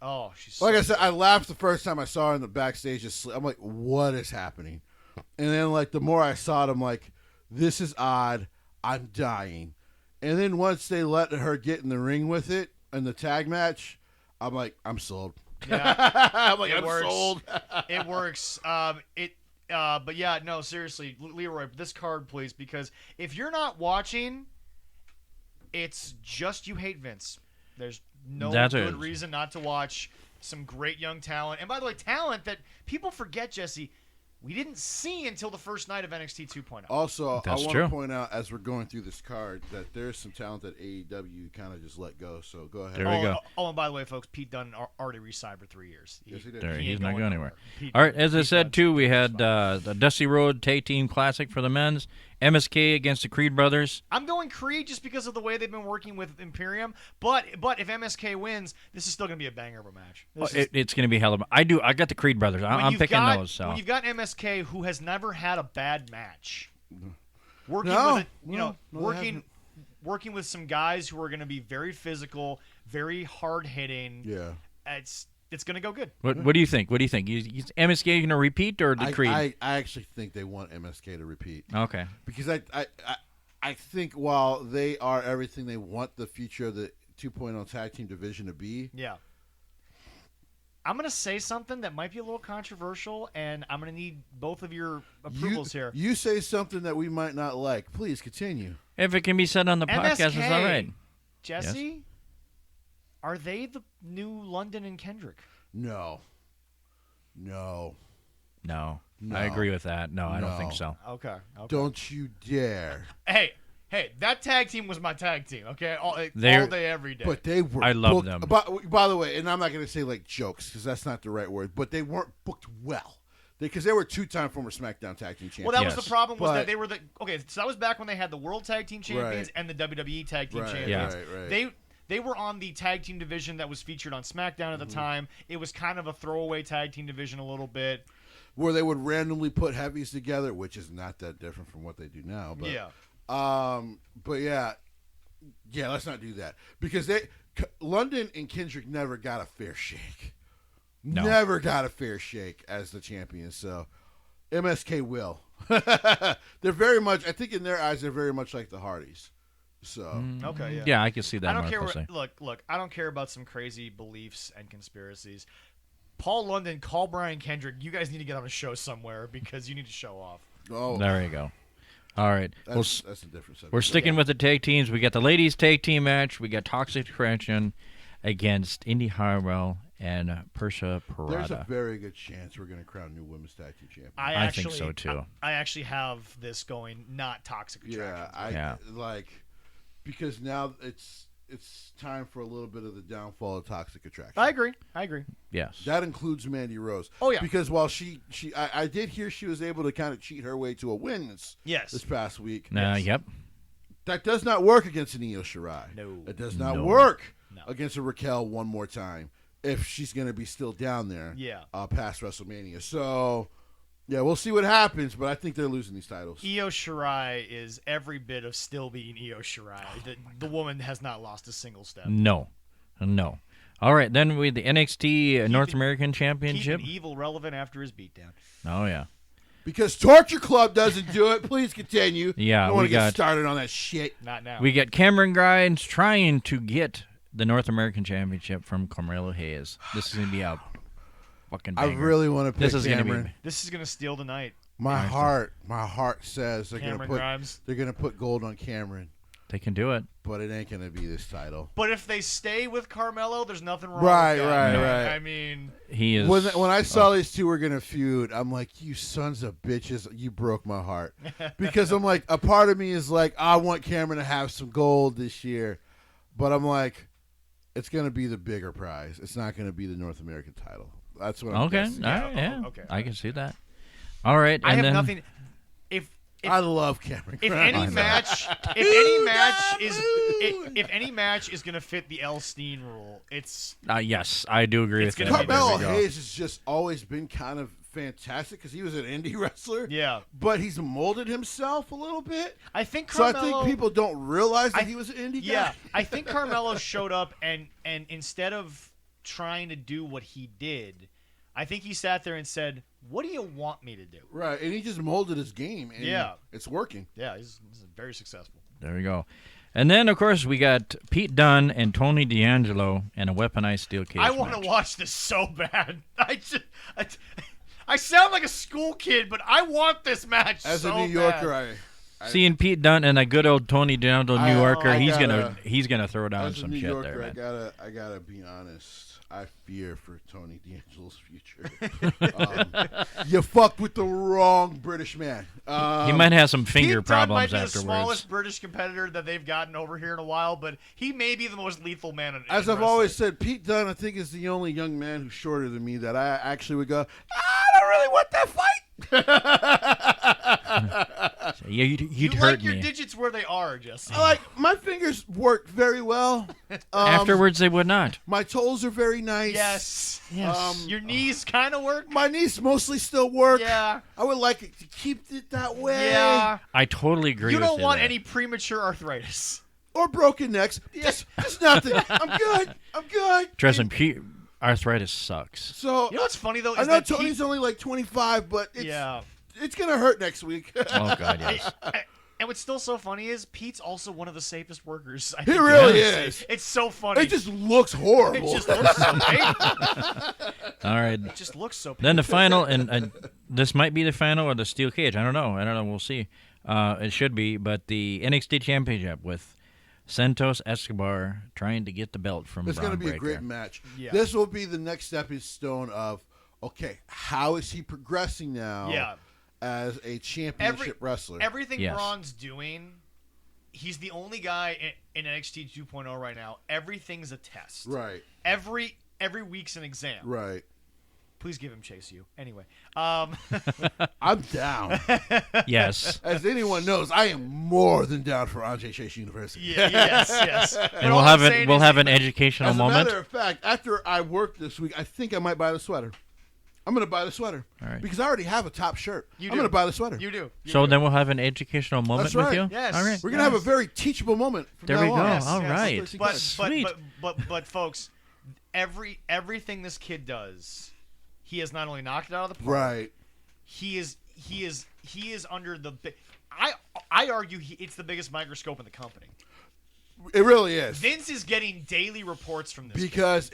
A: Oh, she's
B: Like
A: so
B: I said, I laughed the first time I saw her in the backstage. I'm like, what is happening? And then, like, the more I saw it, I'm like, this is odd. I'm dying. And then once they let her get in the ring with it in the tag match, I'm like, I'm sold.
A: Yeah,
B: I'm like,
A: it
B: I'm
A: works.
B: sold.
A: It works. But yeah, no, seriously, Leroy, this card, please, because if you're not watching, it's just you hate Vince. There's no good reason not to watch some great young talent. And by the way, talent that people forget, Jesse, we didn't see until the first night of NXT 2.0.
B: Also,
C: That's
B: I want
C: true.
B: to point out as we're going through this card that there's some talent that AEW kind of just let go. So go ahead.
C: There we go.
A: Oh, and by the way, folks, Pete Dunne already re-signed for 3 years.
B: Yes, he did.
C: There,
A: He
C: he's
A: ain't
C: not
A: going
C: going anywhere.
A: Pete-
C: All right, as I
A: Pete
C: said
A: Dunne's
C: too, we
A: the
C: had
A: spot.
C: the Dusty Road Tag Team Classic for the men's. MSK against the Creed brothers.
A: I'm going Creed just because of the way they've been working with Imperium. But if MSK wins, this is still going to be a banger of a match. This is-
C: It's going to be hell of a. I got the Creed brothers.
A: when
C: I'm
A: you've
C: picking
A: got-
C: those. So
A: When you've got MSK who has never had a bad match, working
B: No,
A: with
B: no, they haven't.
A: working with some guys who are going to be very physical, very hard hitting.
B: Yeah.
A: It's going to go good.
C: what do you think? What do you think? Is MSK going to repeat or the Creed?
B: I actually think they want MSK to repeat.
C: Okay.
B: Because I think while they are everything they want the future of the 2.0 tag team division to be,
A: Yeah. I'm going to say something that might be a little controversial, and I'm going to need both of your approvals here.
B: you say something that we might not like. Please continue.
C: If it can be said on the podcast, it's all right.
A: Jesse, are they the new London and Kendrick?
B: No.
C: No, I agree with that. No, I don't think so.
A: Okay.
B: Don't you dare.
A: Hey, that tag team was my tag team, okay? All day, every day.
B: But they were
C: I love
B: booked,
C: them.
B: By the way, and I'm not going to say like jokes because that's not the right word, but they weren't booked well. Because they were 2-time former SmackDown Tag Team champions.
A: Well, that was
C: Yes.
A: the problem was
B: But-
A: that they were so that was back when they had the World Tag Team Champions
B: Right.
A: and the WWE Tag Team
B: Right,
A: Champions.
B: right.
A: They were on the tag team division that was featured on SmackDown at the time. It was kind of a throwaway tag team division a little bit.
B: Where they would randomly put heavies together, which is not that different from what they do now. But,
A: Yeah.
B: But yeah, let's not do that because London and Kendrick never got a fair shake.
C: No.
B: Never got a fair shake as the champions. So MSK will. They're very much. I think in their eyes, they're very much like the Hardys. So
A: Okay, yeah.
C: Yeah, I can see that.
A: I don't care.
C: Martha say.
A: Look. I don't care about some crazy beliefs and conspiracies. Paul London, call Brian Kendrick. You guys need to get on a show somewhere because you need to show off.
B: oh,
C: There you go. All right.
B: that's a different subject.
C: We're sticking with the tag teams. We got the ladies' tag team match. We got Toxic Attraction against Indy Hartwell and Persha Parada.
B: There's a very good chance we're going to crown new women's tag team champion.
C: I think so, too.
A: I actually have this going. Not Toxic Attraction.
B: Like because now it's time for a little bit of the downfall of Toxic Attraction.
A: I agree.
C: Yes.
B: That includes Mandy Rose.
A: Oh, yeah.
B: Because while I did hear she was able to kind of cheat her way to a win this past week.
C: Yep.
B: That does not work against an Io Shirai.
A: No.
B: It does not
C: No.
B: work
A: No.
B: against a Raquel one more time if she's going to be still down there
A: Yeah.
B: Past WrestleMania. So, yeah, we'll see what happens, but I think they're losing these titles.
A: Io Shirai is every bit of still being Io Shirai. The woman has not lost a single step.
C: No. All right, then with the NXT North American Championship.
A: Keeping Evil relevant after his beatdown.
C: Oh, yeah.
B: Because Torture Club doesn't do it. Please continue.
C: Yeah,
B: I don't want
C: we
B: to get
C: got-
B: started on that shit.
A: Not now.
C: We got Cameron Grimes trying to get the North American Championship from Carmelo Hayes. This is going to be a fucking
B: I
C: banger.
B: really want to pick
C: This is gonna be-
B: Cameron.
A: This is gonna steal the night.
B: My heart says they're
A: Cameron
B: gonna
A: Grimes.
B: they're gonna put gold on Cameron,
C: They can do it.
B: but it ain't gonna be this title.
A: But if they stay with Carmelo, there's nothing wrong
B: Right,
A: with that.
B: right.
A: I mean,
C: He is.
B: When I saw these two were gonna feud, I'm like, you sons of bitches, you broke my heart. Because I'm like, a part of me is like, I want Cameron to have some gold this year, but I'm like, it's gonna be the bigger prize. It's not gonna be the North American title. That's what I'm
C: Okay.
B: guessing.
C: All right, yeah.
A: Okay.
C: I can see that. All right.
A: I
C: and
A: have
C: then,
A: nothing. If
B: I love Cameron.
A: if
B: Grimes.
A: any match, if any match is gonna fit the L Steen rule, it's
C: Yes, I do agree
A: It's
C: with
A: gonna
C: that.
A: be
B: Carmelo
C: There we go.
B: Hayes has just always been kind of fantastic because he was an indie wrestler.
A: yeah.
B: But he's molded himself a little bit.
A: I think
B: So
A: Carmelo.
B: I think people don't realize that he was an indie guy.
A: Yeah, I think Carmelo showed up and instead of trying to do what he did, I think he sat there and said, "What do you want me to do?"
B: Right, and he just molded his game, and
A: Yeah.
B: it's working.
A: Yeah, he's very successful.
C: There we go. And then, of course, we got Pete Dunne and Tony D'Angelo and a weaponized steel cage
A: I want to
C: match.
A: watch this so bad. I sound like a school kid, but I want this match
B: As
A: so
B: a New Yorker,
A: bad.
C: Seeing Pete Dunne and a good old Tony D'Angelo New Yorker, he's
B: gotta-
C: gonna throw down
B: as a
C: some
B: New
C: shit
B: Yorker,
C: there, man.
B: I gotta be honest. I fear for Tony D'Angelo's future. You fucked with the wrong British man.
C: He might have some finger
A: Pete Dunne
C: problems
A: might be
C: afterwards.
A: the smallest British competitor that they've gotten over here in a while, but he may be the most lethal man in
B: As
A: in
B: I've always
A: wrestling.
B: said, Pete Dunne, I think, is the only young man who's shorter than me that I actually would go, I don't really want that fight.
C: Yeah, you'd
A: You
C: hurt
A: like your
C: me.
A: digits where they are, Jesse.
B: Like, my fingers work very well.
C: Afterwards, they would not.
B: My toes are very nice.
A: Yes.
C: Yes.
A: Your knees kind of work.
B: My knees mostly still work.
A: Yeah.
B: I would like it to keep it that way.
A: Yeah.
C: I totally agree
A: You
C: with
A: don't want
C: there.
A: any premature arthritis.
B: Or broken necks. Just nothing. I'm good. I'm good.
C: Trust me, arthritis sucks.
B: So,
A: You know what's funny though?
B: I
A: Is
B: know
A: that
B: Tony's only like 25, but it's
A: Yeah.
B: going to hurt next week.
C: Oh, God, yes.
A: And what's still so funny is Pete's also one of the safest workers. I
B: He
A: think
B: really
A: you can
B: is.
A: say. It's so funny.
B: It just looks horrible.
A: It just looks so painful.
C: All right.
A: It just looks so painful.
C: Then the final, and this might be the final or the steel cage. I don't know. We'll see. It should be, but the NXT Championship with Santos Escobar trying to get the belt from
B: It's
C: Braun
B: going to be a
C: Breaker.
B: great match.
A: Yeah.
B: This will be the next stepping stone of, okay, how is he progressing now
A: Yeah.
B: as a championship wrestler?
A: Everything
C: Yes.
A: Braun's doing, he's the only guy in NXT 2.0 right now. Everything's a test.
B: Right,
A: Every week's an exam.
B: right.
A: Please give him Chase U. Anyway.
B: I'm down.
C: Yes.
B: As anyone knows, I am more than down for Andre Chase University.
A: yes. But
C: And
A: all
C: we'll
A: I'm
C: have
A: saying
C: it. We'll
A: is-
C: have an educational
B: As a
C: moment.
B: matter of fact, after I work this week, I think I might buy the sweater. I'm going to buy the sweater.
C: All right.
B: Because I already have a top shirt.
A: You
B: I'm
A: do.
B: going to buy the sweater.
A: You do. You
C: So
A: do.
C: then we'll have an educational moment
B: That's
C: with
B: right.
C: you.
A: Yes.
C: All right.
B: We're going to have a very teachable moment from
C: There
B: now
C: we go.
B: on.
A: Yes,
C: All
A: yes.
C: right.
A: But
C: Sweet.
A: but folks, everything this kid does, he has not only knocked it out of the park.
B: Right.
A: He he is under the. I argue it's the biggest microscope in the company.
B: It really is.
A: Vince is getting daily reports from this
B: because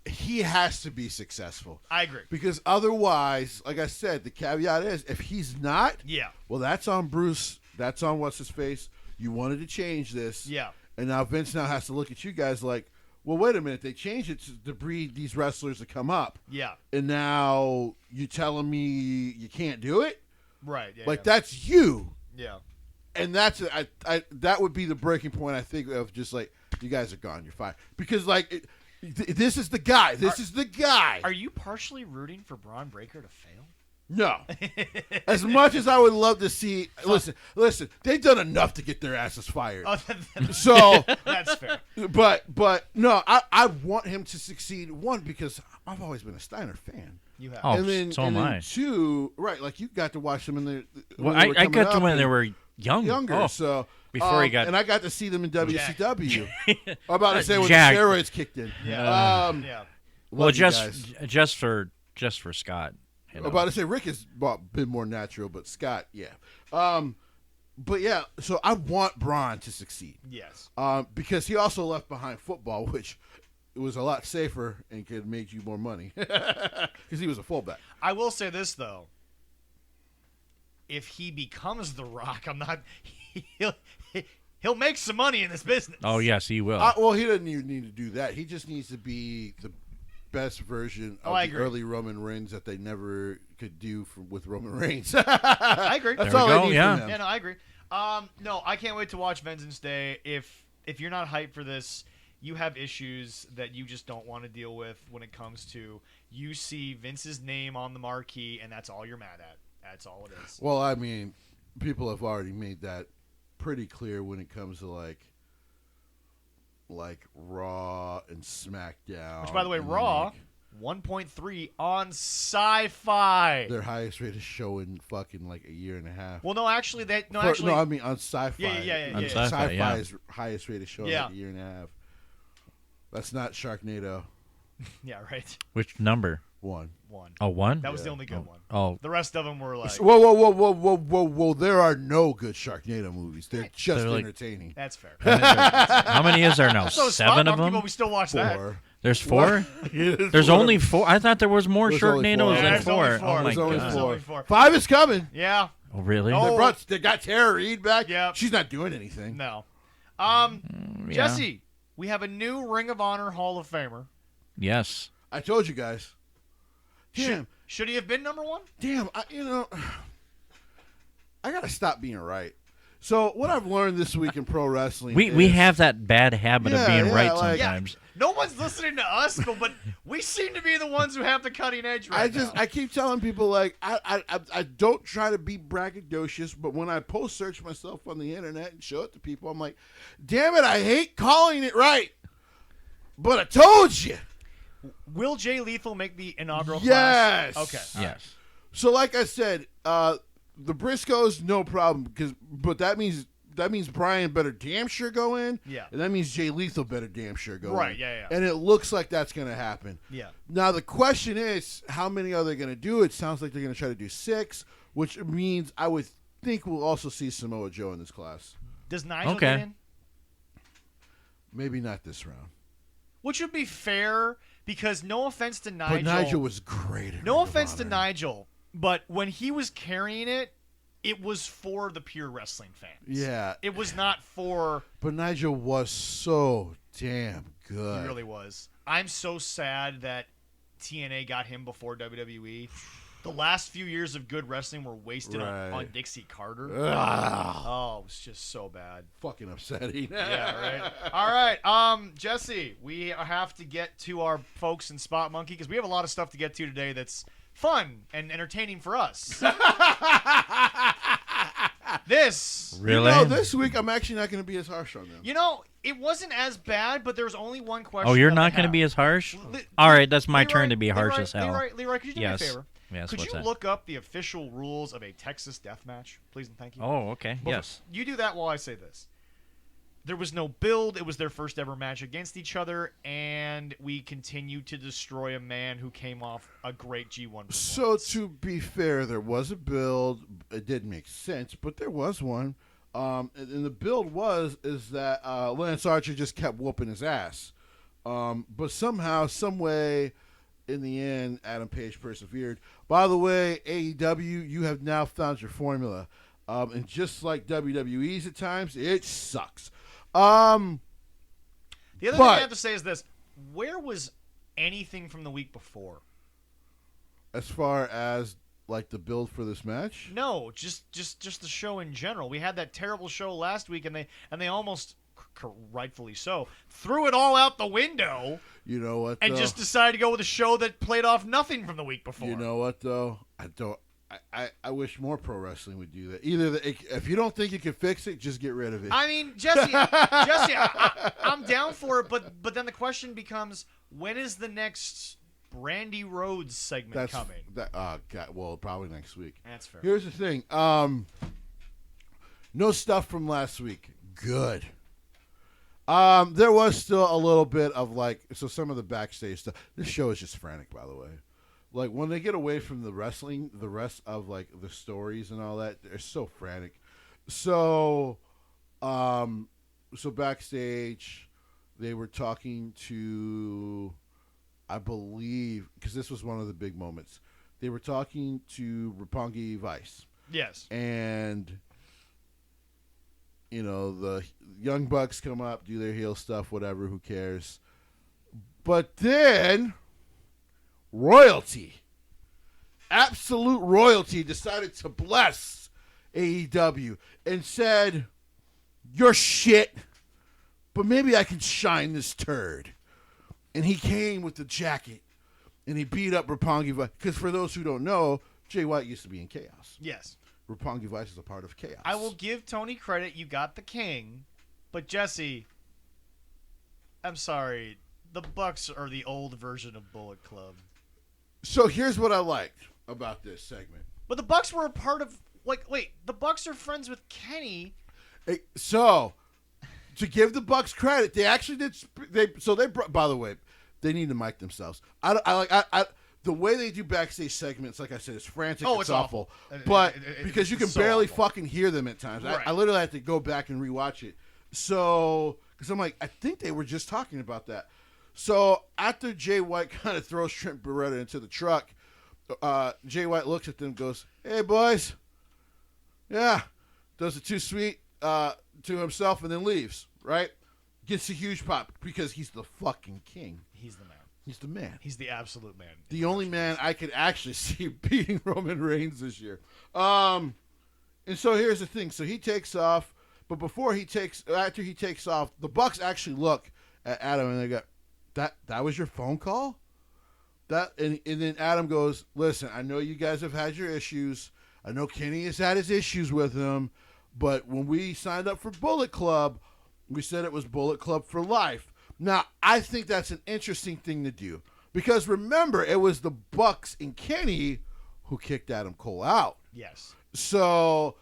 B: he has to be successful.
A: I agree.
B: Because otherwise, like I said, the caveat is if he's not, well, that's on Bruce. That's on what's his face. You wanted to change this, and now Vince now has to look at you guys like, well, wait a minute. They changed it to breed these wrestlers to come up, and now you telling me you can't do it,
A: right?
B: That's you, and that's that would be the breaking point. I think of just like you guys are gone. You're fine because like. This is the guy. This is the guy.
A: Are you partially rooting for Braun Breaker to fail?
B: No. As much as I would love to see, listen. They've done enough to get their asses fired. So
A: that's fair.
B: But no, I want him to succeed. One, because I've always been a Steiner fan.
A: You have.
C: Oh,
B: and then,
C: so am I.
B: Two, right? Like you got to watch them in the.
C: Well, I got to when they were younger.
B: Oh. So.
C: Before he got,
B: and I got to see them in WCW. I'm about to say when the steroids kicked in.
C: Well, just for Scott.
B: I'm about to say Rick has been more natural, but Scott, but yeah. So I want Braun to succeed.
A: Yes.
B: Because he also left behind football, which it was a lot safer and could have made you more money because he was a fullback.
A: I will say this though: if he becomes The Rock, He'll make some money in this business.
C: Oh, yes, he will.
B: Well, he doesn't even need to do that. He just needs to be the best version of the early Roman Reigns that they never could do with Roman Reigns.
A: I agree.
B: That's all they need from him.
A: Yeah, no, I agree. No, I can't wait to watch Vengeance Day. If you're not hyped for this, you have issues that you just don't want to deal with when it comes to you see Vince's name on the marquee, and that's all you're mad at. That's all it is.
B: Well, I mean, people have already made that pretty clear when it comes to like Raw and SmackDown.
A: Which, by the way, Raw 1.3 on Sci-Fi.
B: Their highest rated show in fucking like a year and a half.
A: Well, no, actually,
B: I mean on Sci-Fi.
A: Yeah.
C: On Sci-Fi,
B: Sci-Fi's highest rated show in like a year and a half. That's not Sharknado.
A: Yeah, right.
C: Which number?
B: One.
C: Oh, one?
A: That was the only good one.
C: Oh.
A: The rest of them were like...
B: Whoa. There are no good Sharknado movies. They're just entertaining.
A: That's fair.
C: How many is there now?
A: So
C: 7 of them?
A: People, we still watch
B: 4.
A: that.
C: There's 4? There's only 4? I thought there was more Sharknadoes than 4.
A: Oh, my God.
B: There's only 4. 5 is coming.
A: Yeah.
C: Oh, really?
B: They got Tara Reid back.
A: Yeah.
B: She's not doing anything.
A: No. Jesse, we have a new Ring of Honor Hall of Famer.
C: Yes.
B: I told you guys. Damn.
A: Should he have been number 1?
B: Damn, I got to stop being right. So what I've learned this week in pro wrestling
C: we have that bad habit of being right sometimes.
A: Yeah, no one's listening to us, but we seem to be the ones who have the cutting edge right now.
B: I keep telling people, like, I don't try to be braggadocious, but when I post search myself on the internet and show it to people, I'm like, damn it, I hate calling it right. But I told you.
A: Will Jay Lethal make the inaugural
B: class?
A: Yes. Okay.
C: Yes.
B: So, like I said, the Briscoes, no problem, but that means Brian better damn sure go in.
A: Yeah.
B: And that means Jay Lethal better damn sure go in.
A: Right. Yeah.
B: And it looks like that's going to happen.
A: Yeah.
B: Now the question is, how many are they going to do? It sounds like they're going to try to do 6, which means I would think we'll also see Samoa Joe in this class.
A: Does Nigel get in?
B: Maybe not this round.
A: Which would be fair. Because no offense to Nigel.
B: But Nigel was great.
A: No offense to Nigel, but when he was carrying it, it was for the pure wrestling fans.
B: Yeah.
A: It was not for...
B: But Nigel was so damn good.
A: He really was. I'm so sad that TNA got him before WWE. The last few years of good wrestling were wasted on Dixie Carter. Oh, it was just so bad.
B: Fucking upsetting.
A: Yeah, right. All right, Jesse, we have to get to our folks in Spot Monkey because we have a lot of stuff to get to today that's fun and entertaining for us. This
C: really?
B: This week I'm actually not going to be as harsh on them.
A: It wasn't as bad, but there's only one question.
C: Oh, you're not going to be as harsh? All right, that's my turn to be harsh as hell.
A: Leroy, could you do me a favor?
C: Yes,
A: could you look up the official rules of a Texas death match, please and thank you?
C: Oh, okay. Yes.
A: You do that while I say this. There was no build. It was their first ever match against each other, and we continued to destroy a man who came off a great G1 performance.
B: So to be fair, there was a build. It didn't make sense, but there was one. And the build is that Lance Archer just kept whooping his ass. But somehow, some way, in the end, Adam Page persevered. By the way, AEW, you have now found your formula. And just like WWE's at times, it sucks.
A: The other thing I have to say is this. Where was anything from the week before?
B: As far as like the build for this match?
A: No, just the show in general. We had that terrible show last week, and they almost, rightfully so, threw it all out the window.
B: You know what?
A: And just decided to go with a show that played off nothing from the week before.
B: You know what though? I wish more pro wrestling would do that. Either if you don't think you can fix it, just get rid of it.
A: I mean, Jesse, I'm down for it, but then the question becomes, when is the next Brandy Rhodes segment coming?
B: Well, probably next week.
A: That's fair.
B: Here's the thing. No stuff from last week. Good. There was still a little bit of some of the backstage stuff. This show is just frantic, by the way. Like, when they get away from the wrestling, the rest of, the stories and all that, they're so frantic. So backstage, they were talking to, I believe, because this was one of the big moments, they were talking to Roppongi Vice.
A: Yes.
B: And, the Young Bucks come up, do their heel stuff, whatever, who cares. But then royalty, absolute royalty, decided to bless AEW and said, "You're shit, but maybe I can shine this turd." And he came with the jacket and he beat up Roppongi Vice. Because for those who don't know, Jay White used to be in Chaos.
A: Yes.
B: Roppongi Vice is a part of Chaos.
A: I will give Tony credit. You got the king. But Jesse, I'm sorry. The Bucks are the old version of Bullet Club.
B: So here's what I liked about this segment.
A: But the Bucks were a part of, the Bucks are friends with Kenny.
B: So, to give the Bucks credit, they actually did. By the way, they need to mic themselves. The way they do backstage segments, like I said, is frantic.
A: Oh, it's
B: awful. But because you can
A: so
B: barely
A: awful.
B: fucking hear them at times.
A: Right.
B: I literally had to go back and rewatch it. So, because I'm like, I think they were just talking about that. So after Jay White kind of throws Trent Beretta into the truck, Jay White looks at them and goes, "Hey, boys." Yeah. Does it too sweet to himself and then leaves, right? Gets a huge pop because he's the fucking king.
A: He's the man.
B: He's the man.
A: He's the absolute man.
B: The only man I could actually see beating Roman Reigns this year. And so here's the thing. So he takes off, but after he takes off, the Bucks actually look at Adam and they go, That was your phone call? And then Adam goes, "Listen, I know you guys have had your issues. I know Kenny has had his issues with him, but when we signed up for Bullet Club, we said it was Bullet Club for life." Now, I think that's an interesting thing to do because remember, it was the Bucks and Kenny who kicked Adam Cole out.
A: Yes.
B: So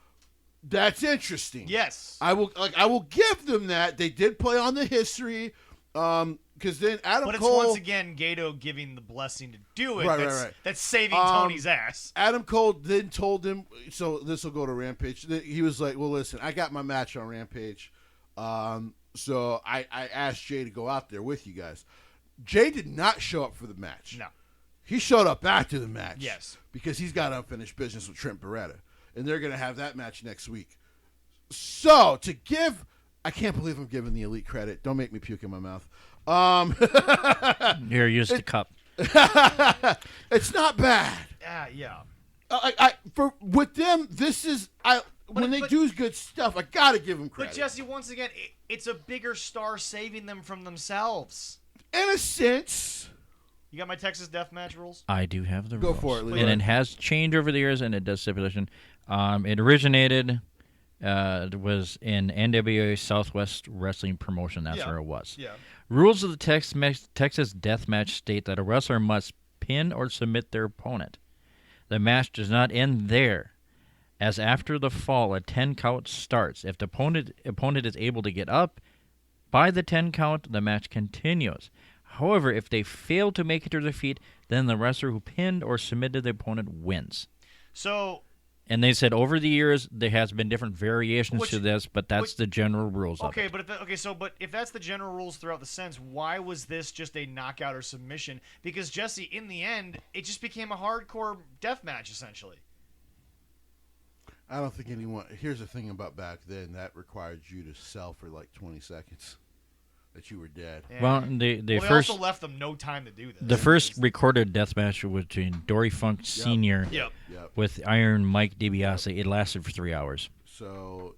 B: that's interesting.
A: Yes.
B: I will give them that. They did play on the history. Because then Adam
A: But it's
B: Cole,
A: once again Gato giving the blessing to do it.
B: Right.
A: That's saving Tony's ass.
B: Adam Cole then told him, so this will go to Rampage. He was like, "Well, listen, I got my match on Rampage. So I asked Jay to go out there with you guys." Jay did not show up for the match.
A: No.
B: He showed up after the match.
A: Yes.
B: Because he's got unfinished business with Trent Beretta. And they're going to have that match next week. So, I can't believe I'm giving the Elite credit. Don't make me puke in my mouth.
C: Here, use the cup.
B: It's not bad.
A: Yeah.
B: With them, this is when they do good stuff. I gotta give them credit.
A: But Jesse, once again, it's a bigger star saving them from themselves.
B: In a sense.
A: You got my Texas Deathmatch rules?
C: I do have the
B: Go
C: rules.
B: for it, Leroy.
C: And it has changed over the years, and it does stipulation. It originated. It was in NWA Southwest Wrestling Promotion. That's where it was.
A: Yeah.
C: Rules of the Texas Deathmatch state that a wrestler must pin or submit their opponent. The match does not end there, as after the fall, a 10 count starts. If the opponent is able to get up, by the 10 count, the match continues. However, if they fail to make it to their feet, then the wrestler who pinned or submitted the opponent wins.
A: So...
C: And they said over the years there has been different variations to this, but that's the general rules of it.
A: But if that's the general rules throughout the sense, why was this just a knockout or submission? Because Jesse, in the end, it just became a hardcore death match essentially.
B: I don't think anyone. Here's the thing about back then: that required you to sell for like 20 seconds. That you were dead.
C: Yeah. Well, they first
A: also left them no time to do this.
C: The first recorded death match was between Dory Funk Sr. with Iron Mike DiBiase. It lasted for 3 hours.
B: So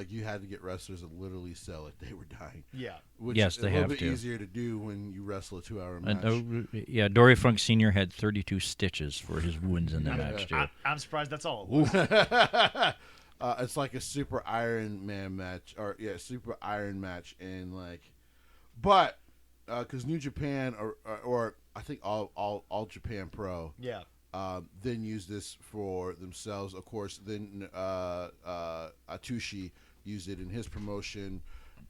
B: you had to get wrestlers to literally sell it. They were dying.
A: Yeah.
B: Which
C: yes,
B: is
C: they
B: a
C: have
B: little bit
C: to.
B: easier to do when you wrestle a 2-hour match.
C: Yeah, Dory Funk Sr. had 32 stitches for his wounds in the match too.
A: I'm surprised that's all it was.
B: It's like a Super Iron Man match, Super Iron match, and like. But because New Japan or I think all Japan Pro, then use this for themselves. Of course, then Atushi used it in his promotion.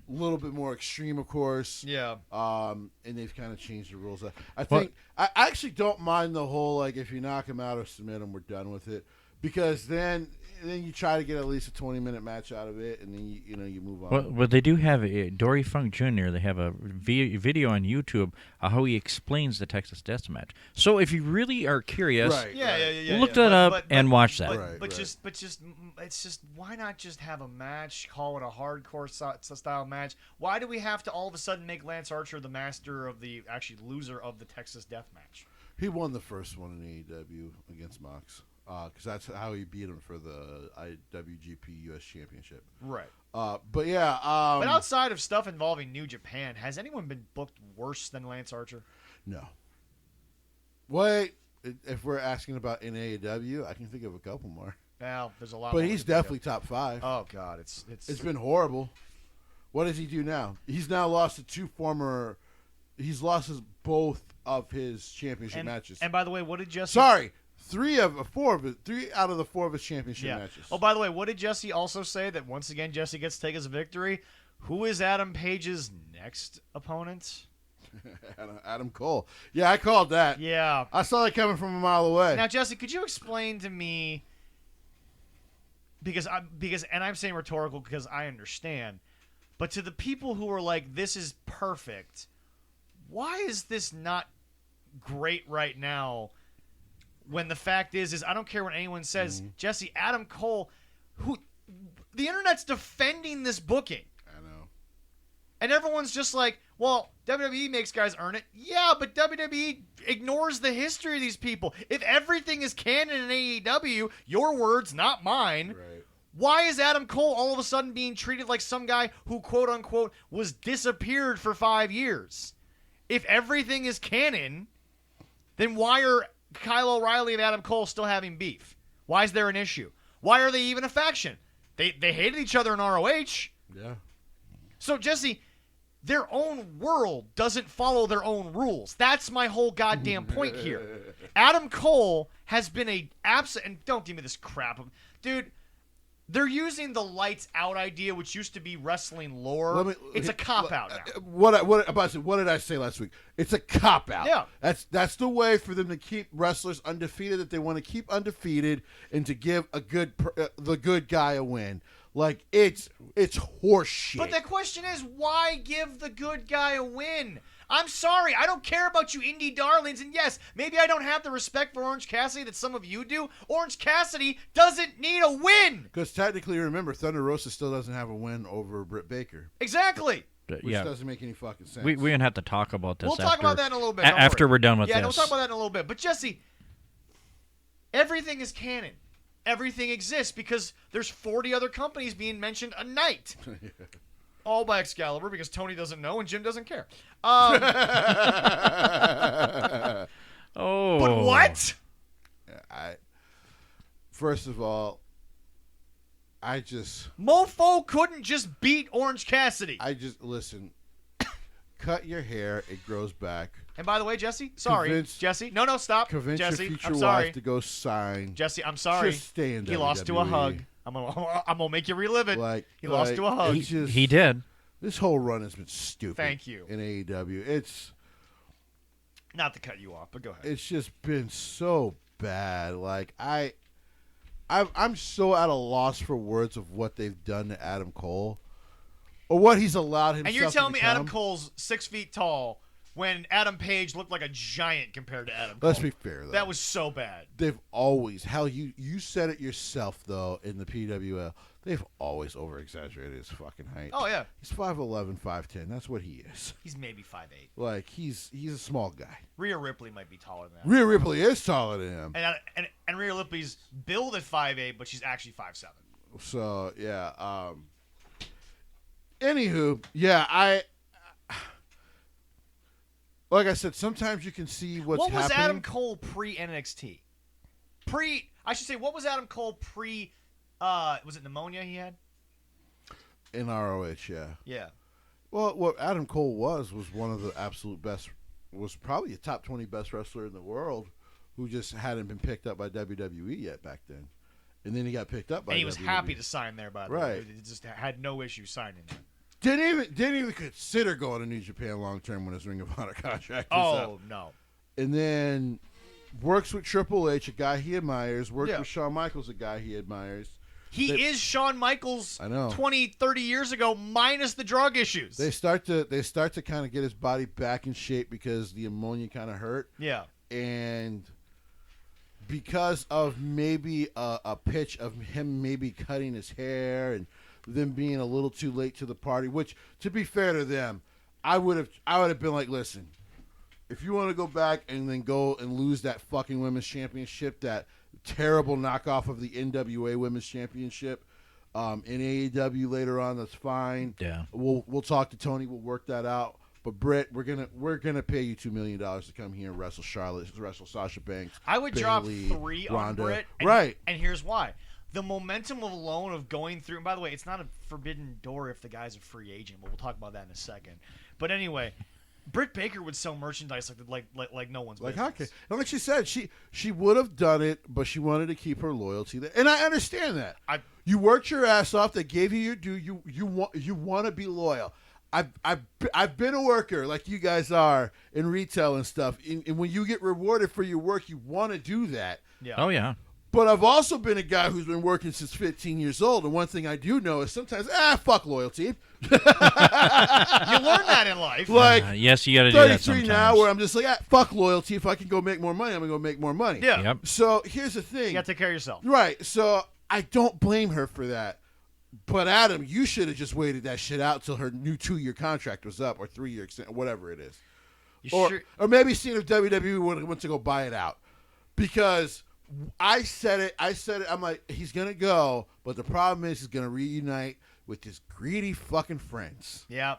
B: A little bit more extreme, of course.
A: Yeah.
B: And they've kind of changed the rules. I actually don't mind the whole like if you knock him out or submit him, we're done with it. Because then you try to get at least a 20-minute match out of it, and then you move on.
C: Well, they do have Dory Funk Jr. They have a video on YouTube how he explains the Texas Death Match. So if you really are curious, look that up and watch that.
A: But it's just why not just have a match, call it a hardcore style match? Why do we have to all of a sudden make Lance Archer the master of the loser of the Texas Death Match?
B: He won the first one in AEW against Mox. Because that's how he beat him for the IWGP US Championship.
A: Right.
B: But yeah.
A: But outside of stuff involving New Japan, has anyone been booked worse than Lance Archer?
B: No. Wait. If we're asking about in AEW, I can think of a couple more.
A: Well, there's a lot.
B: But he's definitely top 5.
A: Oh God, it's
B: been horrible. What does he do now? He's now lost to He's lost both of his championship matches.
A: And by the way, what did Jesse?
B: Sorry. 3 out of the 4 of his championship matches.
A: Oh, by the way, what did Jesse also say? That once again Jesse gets to take his victory. Who is Adam Page's next opponent?
B: Adam Cole. Yeah, I called that.
A: Yeah,
B: I saw that coming from a mile away.
A: Now, Jesse, could you explain to me? Because I'm saying rhetorical because I understand, but to the people who are like, this is perfect. Why is this not great right now? When the fact is I don't care what anyone says, Jesse, Adam Cole, who the internet's defending this booking.
B: I know.
A: And everyone's just like, well, WWE makes guys earn it. Yeah, but WWE ignores the history of these people. If everything is canon in AEW, your words, not mine.
B: Right.
A: Why is Adam Cole all of a sudden being treated like some guy who, quote unquote, was disappeared for 5 years? If everything is canon, then why are Kyle O'Reilly and Adam Cole still having beef? Why is there an issue? Why are they even a faction? They hated each other in ROH.
B: Yeah.
A: So, Jesse, their own world doesn't follow their own rules. That's my whole goddamn point here. Adam Cole has been and don't give me this crap. Dude, they're using the lights out idea, which used to be wrestling lore. It's a cop-out now.
B: What did I say last week? It's a cop-out.
A: Yeah.
B: That's the way for them to keep wrestlers undefeated, that they want to keep undefeated and to give the good guy a win. Like, it's horseshit.
A: But the question is, why give the good guy a win? I'm sorry, I don't care about you indie darlings, and yes, maybe I don't have the respect for Orange Cassidy that some of you do. Orange Cassidy doesn't need a win!
B: Because technically, remember, Thunder Rosa still doesn't have a win over Britt Baker.
A: Exactly!
B: Which doesn't make any fucking sense.
C: We didn't have to talk about this.
A: We'll talk about that in a little bit.
C: After we're done with this.
A: Yeah, we'll talk about that in a little bit. But Jesse, everything is canon. Everything exists because there's 40 other companies being mentioned a night. All by Excalibur because Tony doesn't know and Jim doesn't care.
C: Oh.
A: But what?
B: First of all,
A: Mofo couldn't just beat Orange Cassidy.
B: Listen. Cut your hair, it grows back.
A: And by the way, Jesse, sorry. Jesse, no, stop.
B: Convince
A: Jesse,
B: your future
A: I'm sorry.
B: wife to go sign.
A: Jesse, I'm sorry.
B: Just stay in
A: He lost to a hug. I'm gonna make you relive it. He lost to a hug.
C: He did.
B: This whole run has been stupid.
A: Thank you.
B: In AEW. It's
A: not to cut you off, but go ahead.
B: It's just been so bad. Like I'm so at a loss for words of what they've done to Adam Cole, or what he's allowed himself.
A: And you're telling
B: to
A: me
B: become.
A: Adam Cole's 6 feet tall when Adam Page looked like a giant compared to Adam Cole.
B: Let's be fair, though.
A: That was so bad.
B: They've always you said it yourself though in the PWL. They've always over-exaggerated his fucking height.
A: Oh, yeah.
B: He's 5'11", 5'10". That's what he is.
A: He's maybe 5'8".
B: Like, he's a small guy.
A: Rhea Ripley might be taller than that.
B: Rhea Ripley is taller than him.
A: And Rhea Ripley's billed at 5'8", but she's actually 5'7".
B: So, yeah. Anywho, yeah, like I said, sometimes you can see what's happening.
A: What was Adam Cole pre-NXT? What was Adam Cole pre... was it pneumonia he had?
B: In ROH, yeah.
A: Yeah.
B: Well, what Adam Cole was one of the absolute best, was probably a top 20 best wrestler in the world who just hadn't been picked up by WWE yet back then. And then he got picked up by WWE.
A: And he was happy to sign there, by the way.
B: Right.
A: He just had no issue signing there.
B: Didn't even consider going to New Japan long term when his Ring of Honor contract was up.
A: Oh, no.
B: And then works with Triple H, a guy he admires. Works
A: Yeah.
B: with Shawn Michaels, a guy he admires.
A: He is Shawn Michaels
B: I know.
A: 20, 30 years ago, minus the drug issues.
B: They start to kind of get his body back in shape because the ammonia kind of hurt.
A: Yeah.
B: And because of maybe a pitch of him maybe cutting his hair and them being a little too late to the party, which, to be fair to them, I would have been like, listen, if you want to go back and then go and lose that fucking women's championship, that terrible knockoff of the NWA Women's Championship in AEW later on, that's fine.
C: Yeah.
B: We'll talk to Tony. We'll work that out. But Britt, we're gonna pay you $2 million to come here and wrestle Charlotte, wrestle Sasha Banks.
A: I would
B: Bayley,
A: drop 3 on
B: Ronda.
A: Britt.
B: Right.
A: And here's why. The momentum alone of going through, and by the way, it's not a forbidden door if the guy's a free agent, but we'll talk about that in a second. But anyway, Britt Baker would sell merchandise like no one's
B: Like
A: business.
B: hockey. And like she said, she would have done it, but she wanted to keep her loyalty there. And I understand that. You worked your ass off. They gave you your due. You want to be loyal. I've been a worker like you guys are in retail and stuff. And when you get rewarded for your work, you want to do that.
A: Yeah.
C: Oh, yeah.
B: But I've also been a guy who's been working since 15 years old, and one thing I do know is sometimes, fuck loyalty.
A: You learn that in life.
B: Like,
C: yes, you got to do that
B: 33
C: sometimes.
B: now, where I'm just like, fuck loyalty. If I can go make more money, I'm gonna go make more money.
A: Yeah.
C: Yep.
B: So here's the thing.
A: You got to take care of yourself.
B: Right. So I don't blame her for that. But Adam, you should have just waited that shit out till her new 2-year contract was up, or 3-year extension, whatever it is. Or maybe seeing if WWE went to go buy it out, because I said it. I'm like, he's gonna go, but the problem is he's gonna reunite with his greedy fucking friends.
A: Yeah.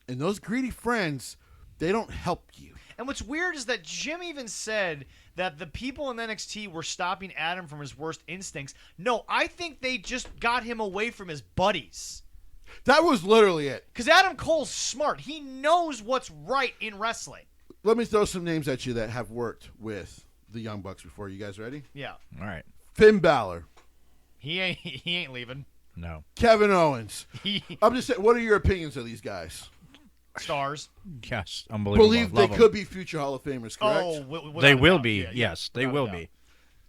B: And those greedy friends, they don't help you.
A: And what's weird is that Jim even said that the people in NXT were stopping Adam from his worst instincts. No, I think they just got him away from his buddies.
B: That was literally it.
A: Because Adam Cole's smart. He knows what's right in wrestling.
B: Let me throw some names at you that have worked with the Young Bucks before. You guys ready?
A: Yeah.
C: All right.
B: Finn Balor.
A: He ain't leaving.
C: No.
B: Kevin Owens. I'm just saying, what are your opinions of these guys?
A: Stars.
C: Yes, unbelievable.
B: Believe they could be future Hall of Famers, correct?
A: Oh,
C: They will be. Yes, they will be.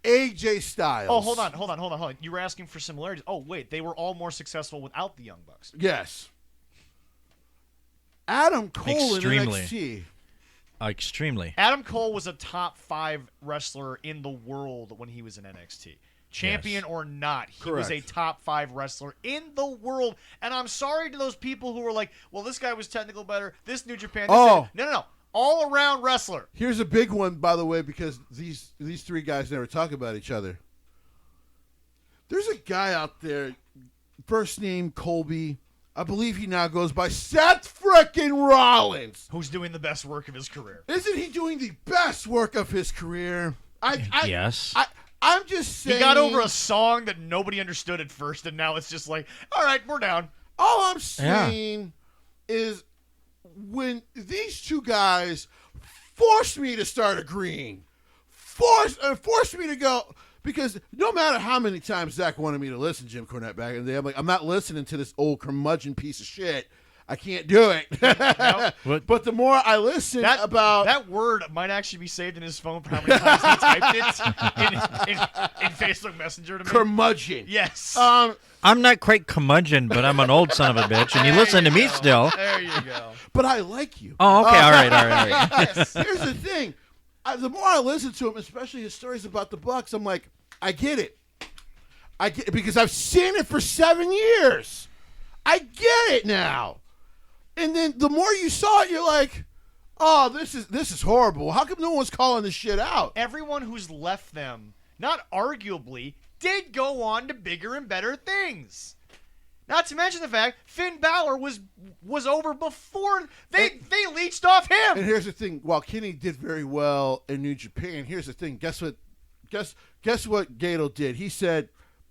B: AJ Styles.
A: Oh, hold on. You were asking for similarities. Oh, wait. They were all more successful without the Young Bucks.
B: Yes. Adam Cole
C: Extremely.
B: in NXT.
C: Extremely.
A: Adam Cole was a top 5 wrestler in the world when he was in NXT. Champion or not, he was a top 5 wrestler in the world. And I'm sorry to those people who were like, well, this guy was technical better, this New Japan. No. All around wrestler.
B: Here's a big one, by the way, because these 3 guys never talk about each other. There's a guy out there, first name Colby. I believe he now goes by Seth frickin' Rollins.
A: Who's doing the best work of his career.
B: Isn't he doing the best work of his career?
C: Yes.
B: I'm just saying.
A: He got over a song that nobody understood at first, and now it's just like, all right, we're down.
B: All I'm saying is when these 2 guys forced me to start agreeing, forced me to go, because no matter how many times Zach wanted me to listen to Jim Cornette back in the day, I'm like, I'm not listening to this old curmudgeon piece of shit. I can't do it.
C: What?
B: But the more I listen about
A: that word might actually be saved in his phone for how many times he typed it in Facebook Messenger to me.
B: curmudgeon.
A: Yes.
C: I'm not quite curmudgeon, but I'm an old son of a bitch, and you listen to me still.
A: There you go.
B: But I like you.
C: Oh, okay, all right.
A: Yes.
B: Here's the thing. The more I listen to him, especially his stories about the Bucks, I'm like, I get it. I get it because I've seen it for 7 years. I get it now. And then the more you saw it, you're like, oh, this is horrible. How come no one's calling this shit out?
A: Everyone who's left them, not arguably, did go on to bigger and better things. Not to mention the fact Finn Balor was over before they leached off him.
B: And here's the thing: while Kenny did very well in New Japan, here's the thing. Guess what Gato did? He said,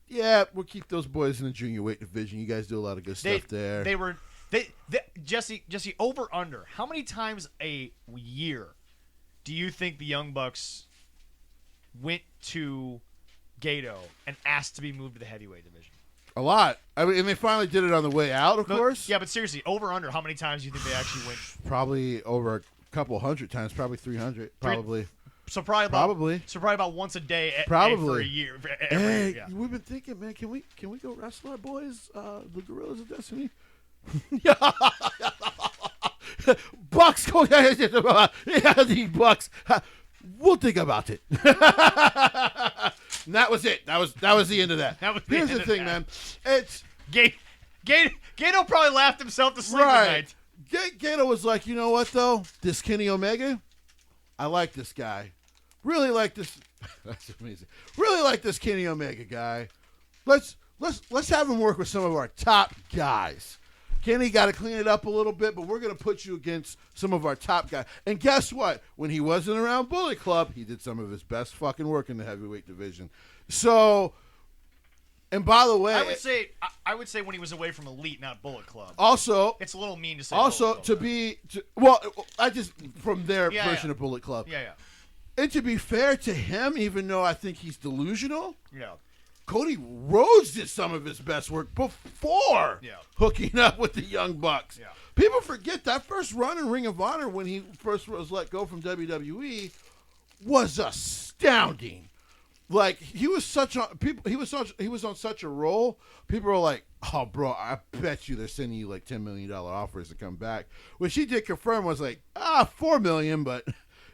B: "Yeah, we'll keep those boys in the junior weight division. You guys do a lot of good stuff there."
A: Jesse, over under. How many times a year do you think the Young Bucks went to Gato and asked to be moved to the heavyweight division?
B: A lot. I mean, and they finally did it on the way out, of course.
A: Yeah, but seriously, over under, how many times do you think they actually went?
B: Probably over a couple hundred times, probably 300, probably.
A: So probably about once a day for a year.
B: Hey,
A: yeah.
B: we've been thinking, man, can we go wrestle our boys, the Gorillas of Destiny? Bucks, go ahead. Yeah, the Bucks. We'll think about it. And that was it. That was the end of that. Here's the thing, man. It's
A: Gato probably laughed himself to sleep
B: right.
A: at night.
B: Gato was like, you know what though? This Kenny Omega, I like this guy. Really like this. That's amazing. Really like this Kenny Omega guy. Let's have him work with some of our top guys. Kenny got to clean it up a little bit, but we're going to put you against some of our top guys. And guess what? When he wasn't around Bullet Club, he did some of his best fucking work in the heavyweight division. So, and by the way,
A: I would say when he was away from Elite, not Bullet Club.
B: Also,
A: it's a little mean to say.
B: Also, I just from their version of Bullet Club.
A: Yeah.
B: And to be fair to him, even though I think he's delusional.
A: Yeah.
B: Cody Rhodes did some of his best work before hooking up with the Young Bucks.
A: Yeah.
B: People forget that first run in Ring of Honor when he first was let go from WWE was astounding. Like he was on such a roll. People were like, "Oh, bro, I bet you they're sending you like $10 million offers to come back." Which he did confirm was like, $4 million, but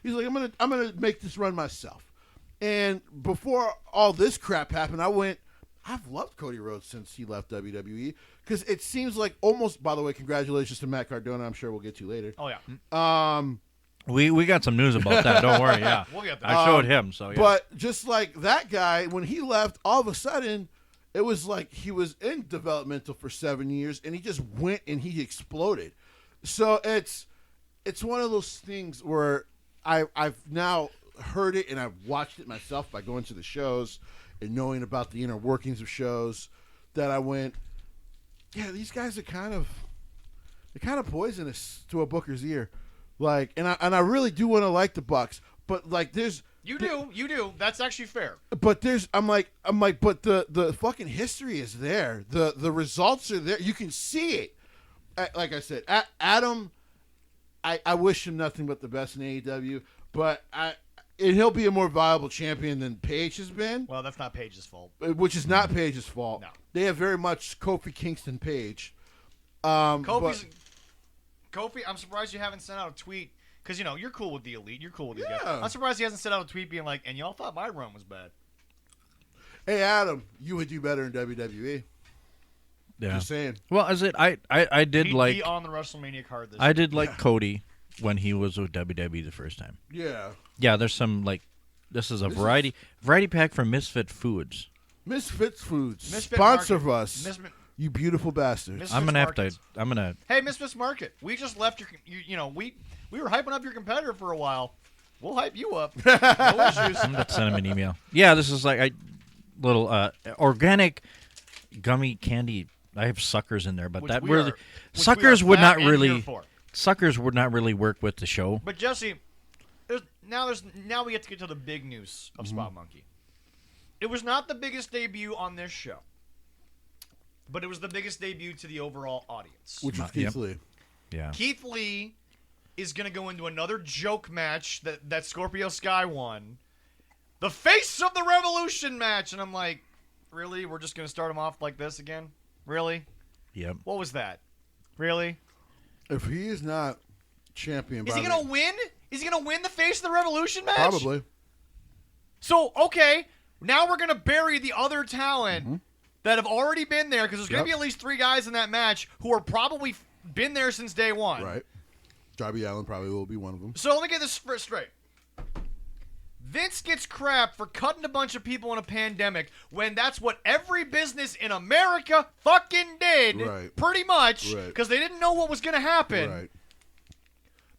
B: he's like, I'm gonna make this run myself. And before all this crap happened, I've loved Cody Rhodes since he left WWE because it seems like almost, by the way, congratulations to Matt Cardona. I'm sure we'll get to later.
A: Oh, yeah.
C: We got some news about that. Don't worry. Yeah.
A: We'll get that.
C: I showed him. So, yeah.
B: But just like that guy, when he left, all of a sudden, it was like he was in developmental for 7 years and he just went and he exploded. So it's one of those things where I've now heard it and I've watched it myself by going to the shows and knowing about the inner workings of shows that I went, yeah, these guys are kind of poisonous to a booker's ear. Like, and I really do want to like the Bucks, but like
A: you do. That's actually fair.
B: But I'm like, but the fucking history is there. The results are there. You can see it. Like I said, Adam, I wish him nothing but the best in AEW, but and he'll be a more viable champion than Paige has been.
A: Well, that's not Paige's fault.
B: Which is not Paige's fault.
A: No.
B: They have very much Kofi Kingston Paige.
A: Kofi, I'm surprised you haven't sent out a tweet because, you're cool with the Elite. You're cool with these guys. I'm surprised he hasn't sent out a tweet being like, and y'all thought my run was bad.
B: Hey, Adam, you would do better in WWE.
C: Yeah.
B: Just saying.
C: Well, I did
A: He'd
C: like
A: be on the WrestleMania card this
C: I
A: year.
C: did like Cody when he was with WWE the first time.
B: Yeah.
C: Yeah, there's some this is a variety pack from Misfit Foods.
B: Misfit Foods.
A: Misfit
B: Sponsor
A: Market.
B: us. You beautiful bastards.
A: Misfits
C: I'm gonna have
A: Markets.
C: to. I'm gonna.
A: Hey, Misfits Market. We just left we were hyping up your competitor for a while. We'll hype you up. No issues.
C: I'm gonna send him an email. Yeah, this is like little organic gummy candy. I have suckers in there, but suckers would not really. Suckers would not really work with the show.
A: But Jesse, now we get to the big news of Spot Monkey. It was not the biggest debut on this show. but it was the biggest debut to the overall audience.
B: Which was Keith Lee.
C: Yeah.
A: Keith Lee is going to go into another joke match that Scorpio Sky won. The Face of the Revolution match. And I'm like, really? We're just going to start him off like this again? Really?
C: Yep.
A: What was that? Really?
B: If he is not champion,
A: Is he going to win? Is he going to win the Face of the Revolution match?
B: Probably.
A: So, okay, now we're going to bury the other talent that have already been there, because there's going to be at least 3 guys in that match who are probably been there since day one.
B: Right. Darby Allin probably will be one of them.
A: So let me get this straight. Vince gets crap for cutting a bunch of people in a pandemic when that's what every business in America fucking did, pretty much, because they didn't know what was going to happen.
B: Right.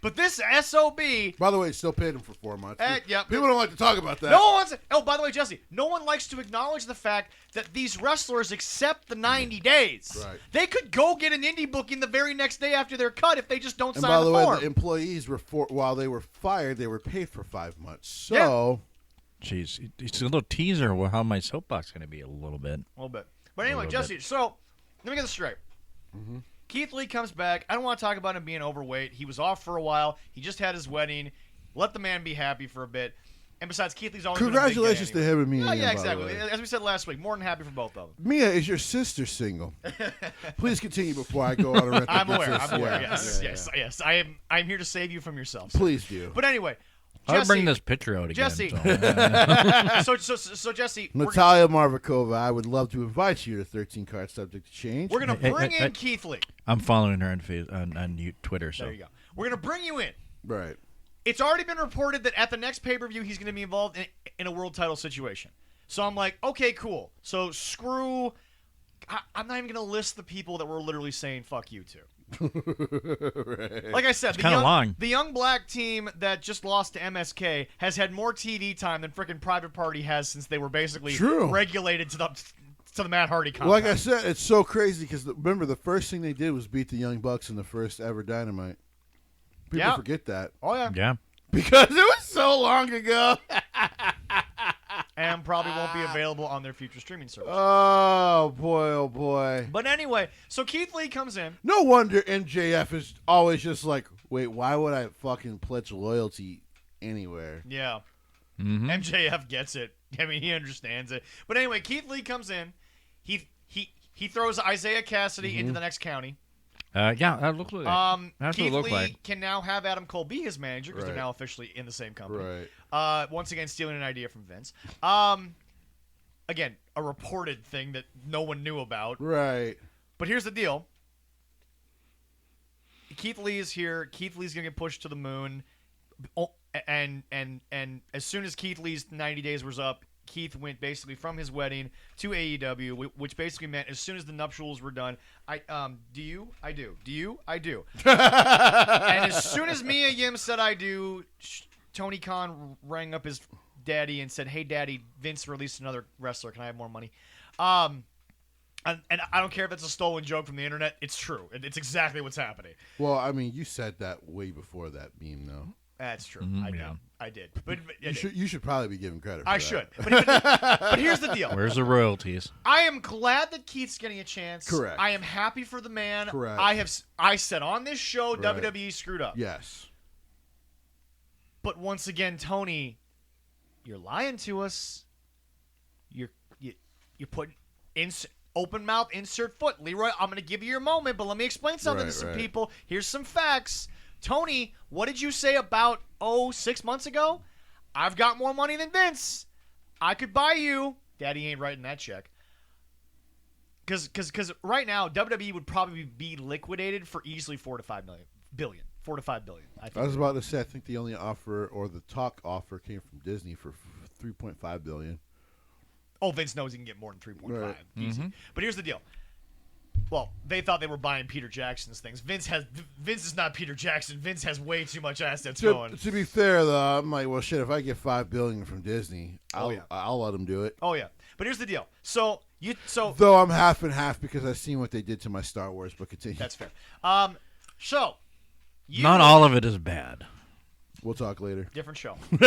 A: But this SOB...
B: By the way, still paid him for 4 months.
A: Yep.
B: People don't like to talk about that.
A: No one wants... Oh, by the way, Jesse, no one likes to acknowledge the fact that these wrestlers accept the 90 days.
B: Right.
A: They could go get an indie booking the very next day after they're cut if they just don't
B: And
A: sign
B: by the way,
A: form.
B: the employees were while they were fired, they were paid for 5 months. So,
C: Jeez, it's a little teaser of how my soapbox is going to be a little bit.
A: A little bit. But anyway, Jesse, so let me get this straight. Keith Lee comes back. I don't want to talk about him being overweight. He was off for a while. He just had his wedding. Let the man be happy for a bit. And besides, Keith Lee's always
B: congratulations
A: been a big guy
B: to him and Mia.
A: Oh, yeah,
B: by the
A: exactly.
B: way.
A: As we said last week, more than happy for both of them.
B: Mia, is your sister single? Please continue before I go on a rant.
A: I'm aware.
B: Yeah,
A: Yes. I'm here to save you from yourself.
B: Please do.
A: But anyway,
C: I'll
A: Jesse,
C: bring this picture out again.
A: Jesse. So Jesse,
B: Natalia Marvikova, I would love to invite you to 13 Cards Subject to Change.
A: we're gonna bring in Keith Lee.
C: I'm following her on Twitter. So
A: There you go. We're gonna bring you in.
B: Right.
A: It's already been reported that at the next pay-per-view, he's going to be involved in a world title situation. So I'm like, okay, cool. So screw... I'm not even going to list the people that were literally saying, fuck you to.
B: Right.
A: Like I said,
C: long.
A: The young black team that just lost to MSK has had more TV time than frickin' Private Party has since they were basically regulated to the Matt Hardy compound.
B: Like I said, it's so crazy because remember, the first thing they did was beat the Young Bucks in the first ever Dynamite. People forget that.
A: Oh, yeah.
C: Yeah.
B: Because it was so long ago.
A: And probably won't be available on their future streaming service.
B: Oh, boy.
A: But anyway, so Keith Lee comes in.
B: No wonder MJF is always just like, wait, why would I fucking pledge loyalty anywhere?
A: Yeah. MJF gets it. I mean, he understands it. But anyway, Keith Lee comes in. He throws Isaiah Cassidy into the next county.
C: That looks like that's
A: Keith
C: what it looked
A: Lee
C: like.
A: can now have Adam Cole be his manager because they're now officially in the same company.
B: Right.
A: Once again, stealing an idea from Vince. Again, a reported thing that no one knew about.
B: Right.
A: But here's the deal. Keith Lee is here. Keith Lee's going to get pushed to the moon. Oh, and as soon as Keith Lee's 90 days was up, Keith went basically from his wedding to AEW, which basically meant as soon as the nuptials were done, I do. And as soon as Mia Yim said I do, Tony Khan rang up his daddy and said, "Hey, Daddy, Vince released another wrestler. Can I have more money?" And I don't care if it's a stolen joke from the internet. It's true. It's exactly what's happening.
B: Well, I mean, you said that way before that meme, though.
A: That's true. I did. But
B: you should probably be given credit for
A: I
B: that.
A: should. But here's the deal.
C: Where's the royalties?
A: I am glad that Keith's getting a chance.
B: Correct.
A: I am happy for the man.
B: Correct.
A: I said on this show,
B: Right.
A: WWE screwed up.
B: Yes.
A: But once again, Tony, you're lying to us. You're putting open mouth, insert foot. Leroy, I'm going to give you your moment, but let me explain something to some people. Here's some facts. Tony, what did you say about 6 months ago? I've got more money than Vince. I could buy you. Daddy ain't writing that check. Because right now, WWE would probably be liquidated for easily $4 to $5 billion. $4 to $5 billion.
B: I was about to say, I think the only offer or the talk offer came from Disney for $3.5 billion.
A: Oh, Vince knows he can get more than 3.5.
B: Right.
A: Easy. But here's the deal. Well, they thought they were buying Peter Jackson's things. Vince is not Peter Jackson. Vince has way too much assets going.
B: To be fair, though, I'm like, well, shit. If I get $5 billion from Disney, I'll let them do it.
A: Oh yeah. But here's the deal. So
B: though I'm half and half because I've seen what they did to my Star Wars. But continue.
A: That's fair.
C: Not all of it is bad.
B: We'll talk later.
A: Different show.
C: We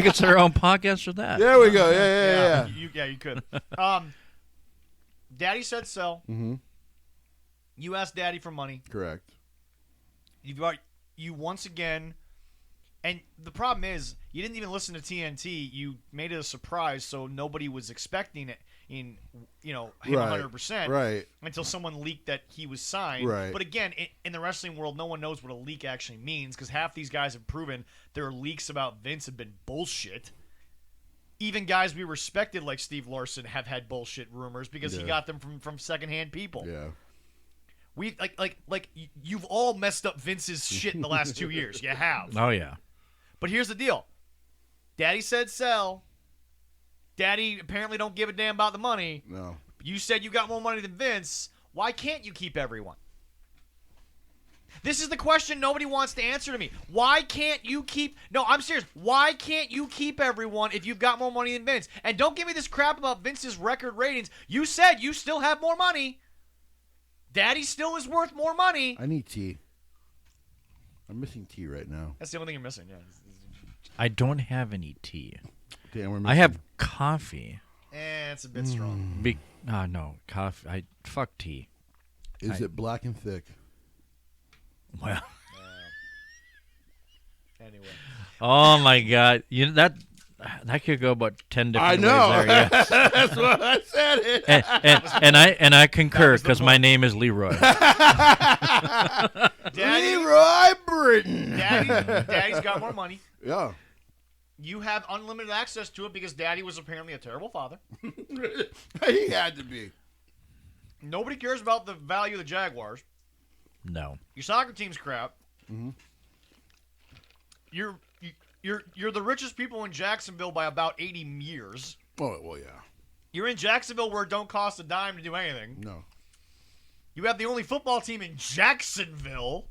C: could start our own podcast for that.
B: There we go. Yeah.
A: You could. Daddy said sell.
B: Mm-hmm.
A: You asked Daddy for money.
B: Correct.
A: You once again, and the problem is you didn't even listen to TNT. You made it a surprise, so nobody was expecting it him 100%.
B: Right.
A: Until someone leaked that he was signed.
B: Right.
A: But again, in the wrestling world, no one knows what a leak actually means because half these guys have proven their leaks about Vince have been bullshit. Even guys we respected like Steve Larson have had bullshit rumors because he got them from secondhand people.
B: Yeah.
A: We you've all messed up Vince's shit in the last 2 years. You have.
C: Oh yeah.
A: But here's the deal. Daddy said sell. Daddy apparently don't give a damn about the money.
B: No.
A: You said you got more money than Vince. Why can't you keep everyone? This is the question nobody wants to answer to me. Why can't you keep... No, I'm serious. Why can't you keep everyone if you've got more money than Vince? And don't give me this crap about Vince's record ratings. You said you still have more money. Daddy still is worth more money.
B: I need tea. I'm missing tea right now.
A: That's the only thing you're missing, yeah.
C: I don't have any tea.
B: Damn, we're missing.
C: I have coffee.
A: It's a bit strong.
C: No, coffee. Fuck tea.
B: Is it black and thick?
C: Well.
A: Anyway.
C: Oh my God! That could go about 10 different
B: I know.
C: ways there. Yes.
B: That's what I said.
C: and I concur because my name is Leroy.
B: Leroy Britain.
A: Daddy's got more money.
B: Yeah.
A: You have unlimited access to it because Daddy was apparently a terrible father.
B: He had to be.
A: Nobody cares about the value of the Jaguars.
C: No.
A: Your soccer team's crap.
B: Mm-hmm.
A: You're the richest people in Jacksonville by about 80 years.
B: Oh, well, yeah.
A: You're in Jacksonville where it don't cost a dime to do anything.
B: No.
A: You have the only football team in Jacksonville,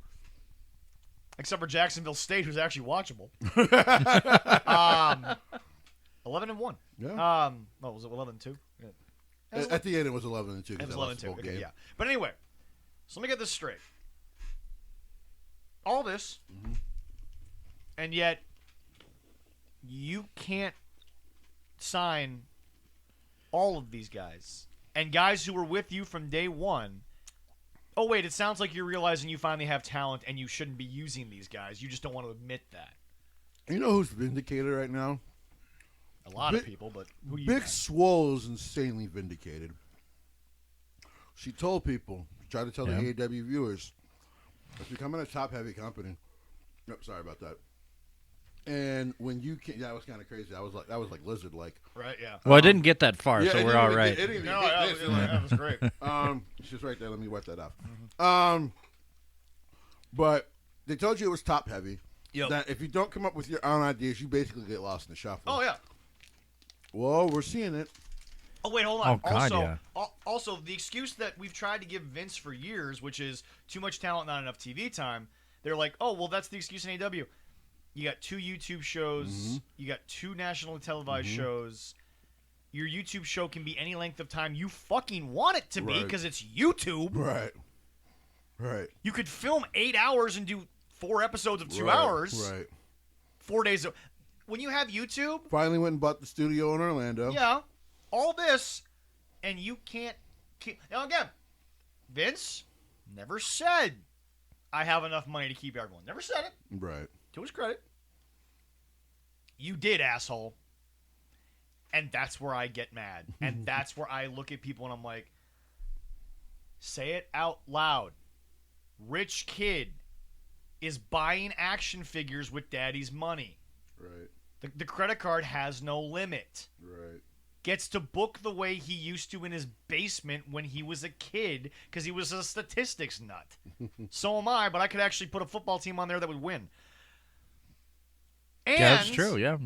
A: except for Jacksonville State, who's actually watchable. 11-1.
B: Yeah.
A: Was it 11-2? Yeah.
B: At the end, it was 11-2.
A: It was 11-2. Okay, yeah. But anyway, so let me get this straight. All this, and yet you can't sign all of these guys. And guys who were with you from day one. Oh, wait, it sounds like you're realizing you finally have talent and you shouldn't be using these guys. You just don't want to admit that.
B: You know who's vindicated right now?
A: A lot of people, but who do you
B: Big
A: got?
B: Swole is insanely vindicated. She told people, tried to tell the AEW viewers, it's becoming a top-heavy company. Nope, sorry about that. And when you can, that was kind of crazy. That was like lizard-like.
A: Right, yeah.
C: Well, I didn't get that far, so we're all right.
A: That was great.
B: She's right there. Let me wipe that off. But they told you it was top-heavy.
A: Yep.
B: That if you don't come up with your own ideas, you basically get lost in the shuffle.
A: Oh, yeah.
B: Well, we're seeing it.
A: Oh, wait, hold on.
C: Oh, God,
A: Also, the excuse that we've tried to give Vince for years, which is too much talent, not enough TV time, they're like, oh, well, that's the excuse in AEW. You got 2 YouTube shows. You got 2 nationally televised shows. Your YouTube show can be any length of time you fucking want it to be because it's YouTube.
B: Right.
A: You could film 8 hours and do 4 episodes of 2 hours.
B: Right.
A: 4 days. When you have YouTube.
B: Finally went and bought the studio in Orlando.
A: Yeah. All this, and you can't keep... Now, again, Vince never said, I have enough money to keep everyone. Never said it.
B: Right.
A: To his credit. You did, asshole. And that's where I get mad. And that's where I look at people and I'm like, say it out loud. Rich kid is buying action figures with daddy's money.
B: Right.
A: The credit card has no limit.
B: Right.
A: Gets to book the way he used to in his basement when he was a kid because he was a statistics nut. So am I, but I could actually put a football team on there that would win. And
C: Yeah, that's true. Yeah.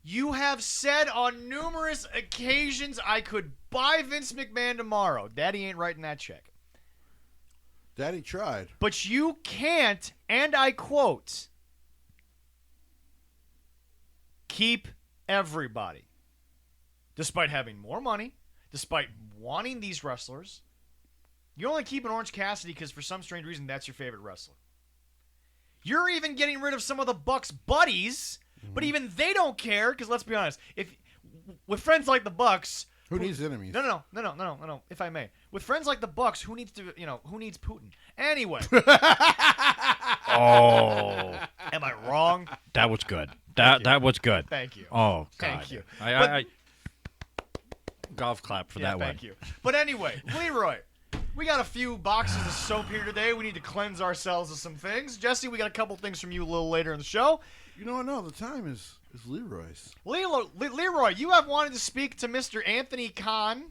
A: you have said on numerous occasions I could buy Vince McMahon tomorrow. Daddy ain't writing that check.
B: Daddy tried.
A: But you can't, and I quote, keep everybody. Despite having more money, despite wanting these wrestlers, you're only keeping Orange Cassidy because for some strange reason that's your favorite wrestler. You're even getting rid of some of the Bucks' buddies, but even they don't care because let's be honest, if with friends like the Bucks,
B: Who needs enemies?
A: No. If I may, with friends like the Bucks, who needs Putin? Anyway.
C: Oh,
A: am I wrong?
C: That was good. That was good.
A: Thank you.
C: Oh, God.
A: Thank you.
C: I golf clap for that one.
A: Thank you. But anyway, Leroy, we got a few boxes of soap here today. We need to cleanse ourselves of some things. Jesse, we got a couple things from you a little later in the show.
B: You know what? No, the time is Leroy's.
A: Leroy, you have wanted to speak to Mr. Anthony Khan.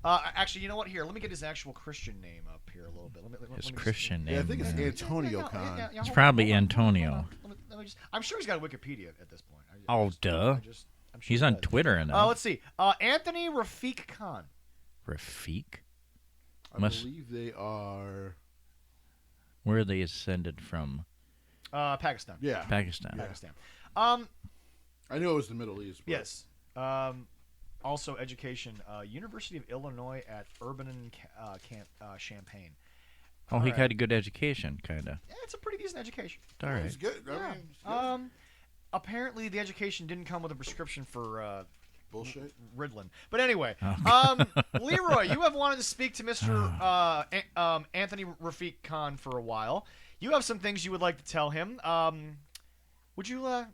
A: Actually, you know what? Here, let me get his actual Christian name up here a little bit.
C: His Christian name.
B: Yeah, I think it's Antonio Khan.
C: It's probably Antonio.
A: Let me just, I'm sure he's got a Wikipedia at this point.
C: Duh.
A: I'm sure
C: He's on Twitter and
A: let's see. Anthony Rafiq Khan.
C: Rafiq?
B: I believe they are.
C: Where are they ascended from?
A: Pakistan.
B: Yeah.
C: Pakistan.
A: Pakistan.
B: I knew it was the Middle East. But...
A: Yes. Also, education. University of Illinois at Urban Champaign.
C: Oh, he had a good education, kind of.
A: Yeah, it's a pretty decent education.
C: All right.
B: It's good.
A: Yeah.
B: I mean,
A: Apparently, the education didn't come with a prescription for
B: bullshit.
A: Ritalin. But anyway,
C: Oh.
A: Leroy, you have wanted to speak to Mr. Anthony Rafiq Khan for a while. You have some things you would like to tell him. Would you,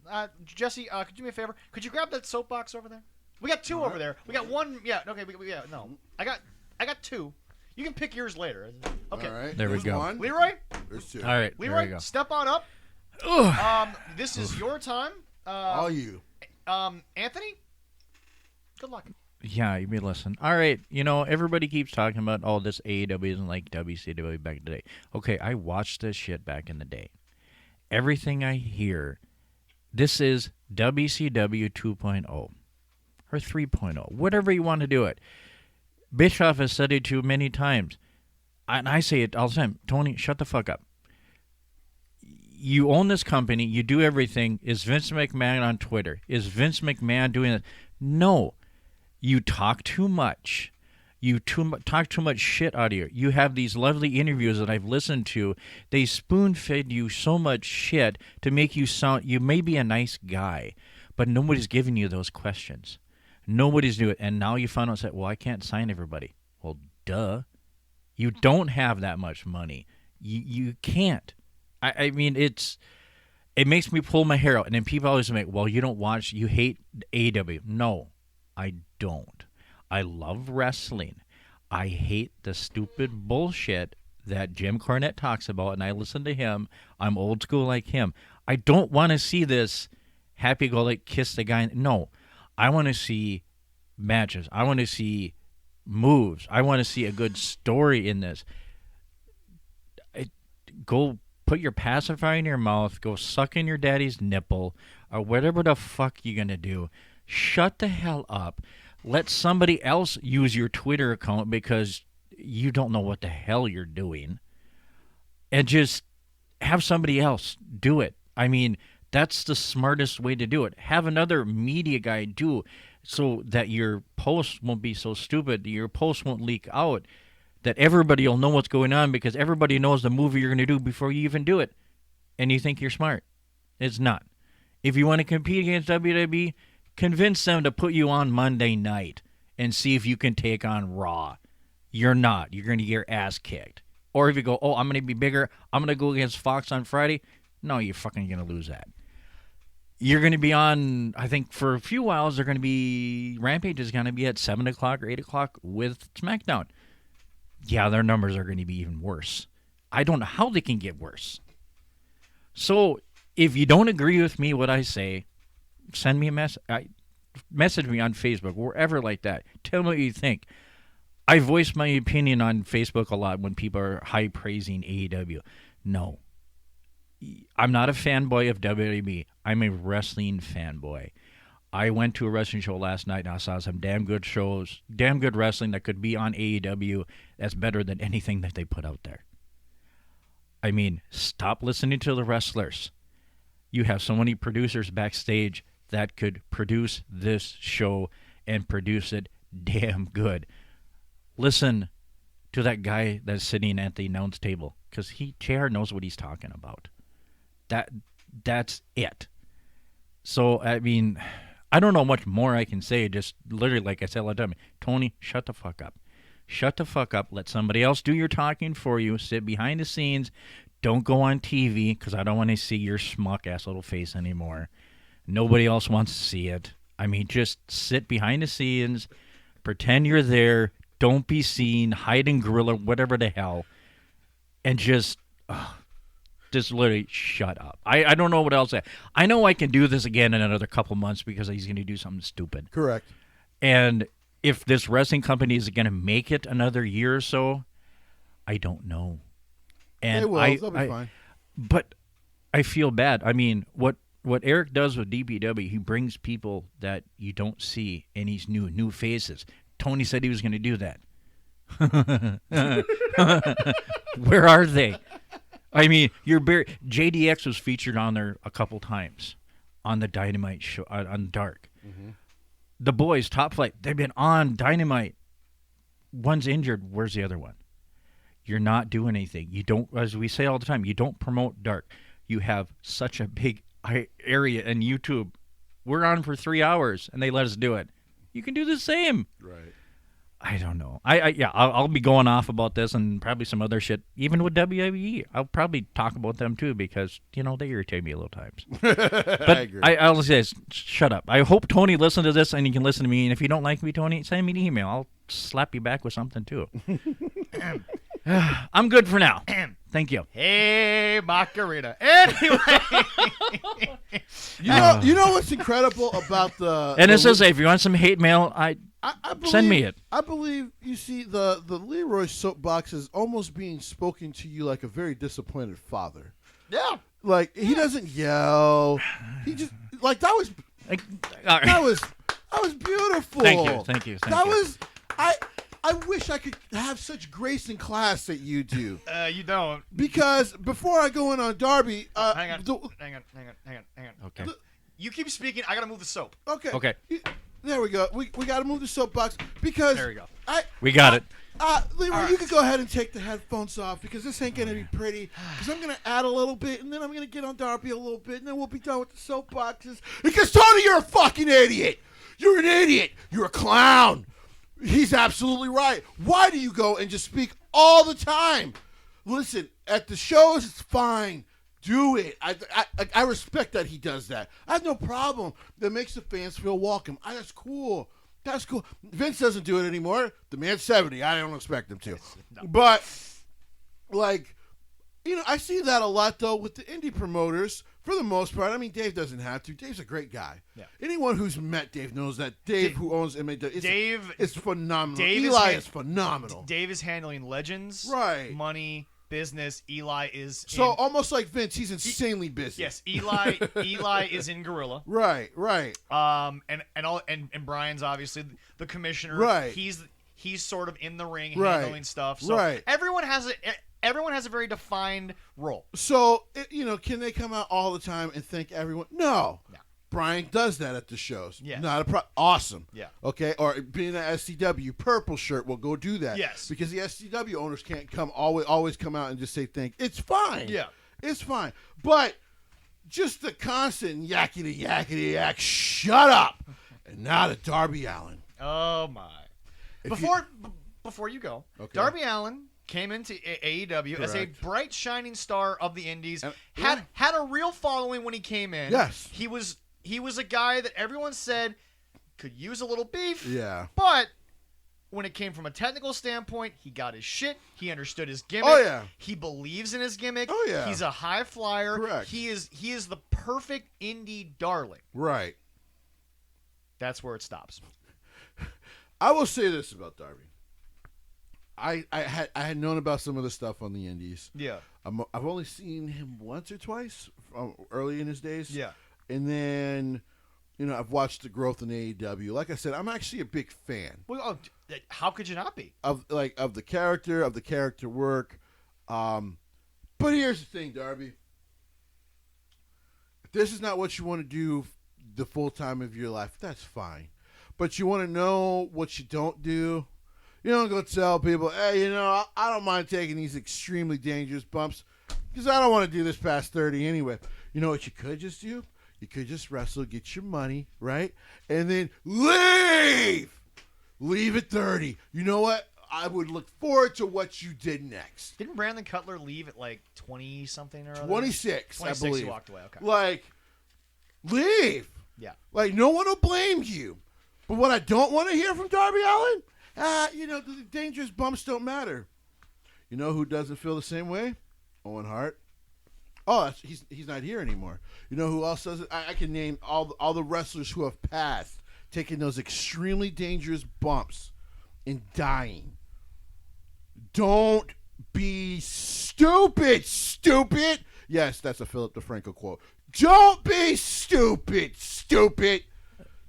A: Jesse? Could you do me a favor? Could you grab that soapbox over there? We got two over there. We got one. Yeah. Okay. No. I got two. You can pick yours later. Okay.
B: All right.
C: There we go.
B: One.
A: Leroy.
B: There's two.
C: All right.
A: Leroy,
C: there we go.
A: step on up. This is your time.
B: All you.
A: Anthony. Good luck.
C: Yeah, you may listen. All right, everybody keeps talking about, this AEW isn't like WCW back in the day. Okay, I watched this shit back in the day. Everything I hear, this is WCW 2.0 or 3.0, whatever you want to do it. Bischoff has said it to you many times, and I say it all the time. Tony, shut the fuck up. You own this company. You do everything. Is Vince McMahon on Twitter? Is Vince McMahon doing it? No. You talk too much. You talk too much shit out of you. You have these lovely interviews that I've listened to. They spoon-fed you so much shit to make you sound... You may be a nice guy, but nobody's giving you those questions. Nobody's doing it. And now you found out, I can't sign everybody. Well, duh. You don't have that much money. You can't. I mean, it makes me pull my hair out. And then people always make, you hate AEW. No, I don't. I love wrestling. I hate the stupid bullshit that Jim Cornette talks about, and I listen to him. I'm old school like him. I don't want to see this happy-go-lucky kiss the guy. No, I want to see matches. I want to see moves. I want to see a good story in this. Go put your pacifier in your mouth. Go suck in your daddy's nipple, or whatever the fuck you're going to do. Shut the hell up. Let somebody else use your Twitter account because you don't know what the hell you're doing. And just have somebody else do it. I mean, that's the smartest way to do it. Have another media guy do so that your post won't be so stupid, your post won't leak out, that everybody will know what's going on because everybody knows the movie you're going to do before you even do it. And you think you're smart. It's not. If you want to compete against WWE, convince them to put you on Monday night and see if you can take on Raw. You're not. You're going to get your ass kicked. Or if you go, I'm going to be bigger, I'm going to go against Fox on Friday. No, you're fucking going to lose that. You're going to be on, I think for a few whiles, they're going to be, Rampage is going to be at 7 o'clock or 8 o'clock with SmackDown. Yeah, their numbers are going to be even worse. I don't know how they can get worse. So if you don't agree with me, what I say, send me a message. Message me on Facebook, wherever like that. Tell me what you think. I voice my opinion on Facebook a lot when people are high praising AEW. No. I'm not a fanboy of WWE. I'm a wrestling fanboy. I went to a wrestling show last night and I saw some damn good shows, damn good wrestling that could be on AEW that's better than anything that they put out there. I mean, stop listening to the wrestlers. You have so many producers backstage that could produce this show and produce it damn good. Listen to that guy that's sitting at the announce table because JR knows what he's talking about. That's it. So, I mean, I don't know much more I can say. Just literally, like I said all the time, Tony, shut the fuck up. Shut the fuck up. Let somebody else do your talking for you. Sit behind the scenes. Don't go on TV because I don't want to see your smuck-ass little face anymore. Nobody else wants to see it. I mean, just sit behind the scenes. Pretend you're there. Don't be seen. Hide in gorilla, whatever the hell. And just literally shut up. I don't know what else. I know I can do this again in another couple months because he's going to do something stupid.
B: Correct.
C: And if this wrestling company is going to make it another year or so, I don't know. And
B: they will. They'll be fine.
C: But I feel bad. I mean, what Eric does with DPW, he brings people that you don't see, and he's new faces. Tony said he was going to do that. Where are they? I mean, JDX was featured on there a couple times on the Dynamite show on Dark. Mm-hmm. The boys, Top Flight, they've been on Dynamite. One's injured. Where's the other one? You're not doing anything. You don't, as we say all the time, you don't promote Dark. You have such a big area in YouTube. We're on for 3 hours, and they let us do it. You can do the same.
B: Right.
C: I don't know. I'll be going off about this and probably some other shit. Even with WWE, I'll probably talk about them too because they irritate me a little times. But
B: I agree.
C: I'll say, shut up. I hope Tony listened to this and you can listen to me. And if you don't like me, Tony, send me an email. I'll slap you back with something too. I'm good for now. Thank you.
A: Hey, Macarena. Anyway.
B: You know what's incredible about the...
C: And it says, if you want some hate mail,
B: I believe,
C: send me it.
B: I believe you see the Leroy soapbox is almost being spoken to you like a very disappointed father.
A: Yeah.
B: Like he doesn't yell. He just like that was beautiful.
C: Thank you.
B: I wish I could have such grace and class that you do.
A: You don't.
B: Because before I go in on Darby,
A: hang on.
C: Okay.
A: You keep speaking. I gotta move the soap.
C: Okay.
B: There we go. We got to move the soapbox because
A: there we go.
C: We got it.
B: Leroy,
A: right.
B: you can go ahead and take the headphones off because this ain't gonna be pretty. Because I'm gonna add a little bit, and then I'm gonna get on Darby a little bit, and then we'll be done with the soapboxes. Because Tony, you're a fucking idiot. You're an idiot. You're a clown. He's absolutely right. Why do you go and just speak all the time? Listen, at the shows, it's fine. Do it. I respect that he does that. I have no problem. That makes the fans feel welcome. That's cool. That's cool. Vince doesn't do it anymore. The man's 70. I don't expect him to. No. But, I see that a lot, though, with the indie promoters. For the most part, I mean, Dave doesn't have to. Dave's a great guy. Yeah. Anyone who's met Dave knows that Dave who owns MAW, is phenomenal. Eli is phenomenal.
A: Dave is handling Legends,
B: right?
A: Money, business. Eli is
B: almost like Vince. He's insanely busy.
A: Yes, Eli is in Gorilla.
B: Right.
A: And Brian's obviously the commissioner.
B: Right.
A: He's sort of in the ring handling stuff. So everyone has a very defined role. So,
B: can they come out all the time and thank everyone? No. Brian does that at the shows.
A: Yeah.
B: Not a awesome.
A: Yeah.
B: Okay. Or being an SCW purple shirt will go do that.
A: Yes.
B: Because the SCW owners can't always come out and just say thank. It's fine.
A: Yeah.
B: It's fine. But just the constant yakety yak. Shut up. And now to Darby Allin.
A: Oh my. Before you go, okay. Darby Allin came into AEW as a bright, shining star of the Indies. Had a real following when he came in.
B: Yes,
A: he was a guy that everyone said could use a little beef.
B: Yeah,
A: but when it came from a technical standpoint, he got his shit. He understood his gimmick.
B: Oh yeah,
A: he believes in his gimmick.
B: Oh yeah,
A: he's a high flyer.
B: Correct.
A: He is the perfect indie darling.
B: Right.
A: That's where it stops.
B: I will say this about Darby. I had known about some of the stuff on the Indies.
A: Yeah.
B: I've only seen him once or twice early in his days.
A: Yeah.
B: And then, I've watched the growth in AEW. Like I said, I'm actually a big fan.
A: Well, how could you not be?
B: Of the character work. But here's the thing, Darby. If this is not what you want to do the full time of your life, that's fine. But you want to know what you don't do. You don't go tell people, hey, I don't mind taking these extremely dangerous bumps because I don't want to do this past 30 anyway. You know what you could just do? You could just wrestle, get your money, right? And then leave! Leave at 30. You know what? I would look forward to what you did next.
A: Didn't Brandon Cutler leave at like 20-something or other?
B: 26, I believe.
A: He walked away, okay.
B: Like, leave.
A: Yeah.
B: Like, no one will blame you. But what I don't want to hear from Darby Allin, the dangerous bumps don't matter. You know who doesn't feel the same way? Owen Hart. Oh, he's not here anymore. You know who else doesn't? I can name all the wrestlers who have passed, taking those extremely dangerous bumps and dying. Don't be stupid, stupid. Yes, that's a Philip DeFranco quote. Don't be stupid, stupid.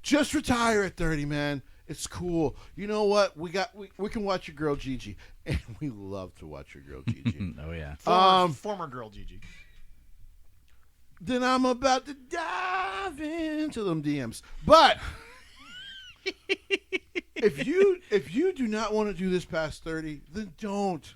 B: Just retire at 30, man. It's cool. You know what? We can watch your girl Gigi, and we love to watch your girl Gigi.
C: Oh yeah.
A: Former girl Gigi.
B: Then I'm about to dive into them DMs. But if you do not want to do this past 30, then don't.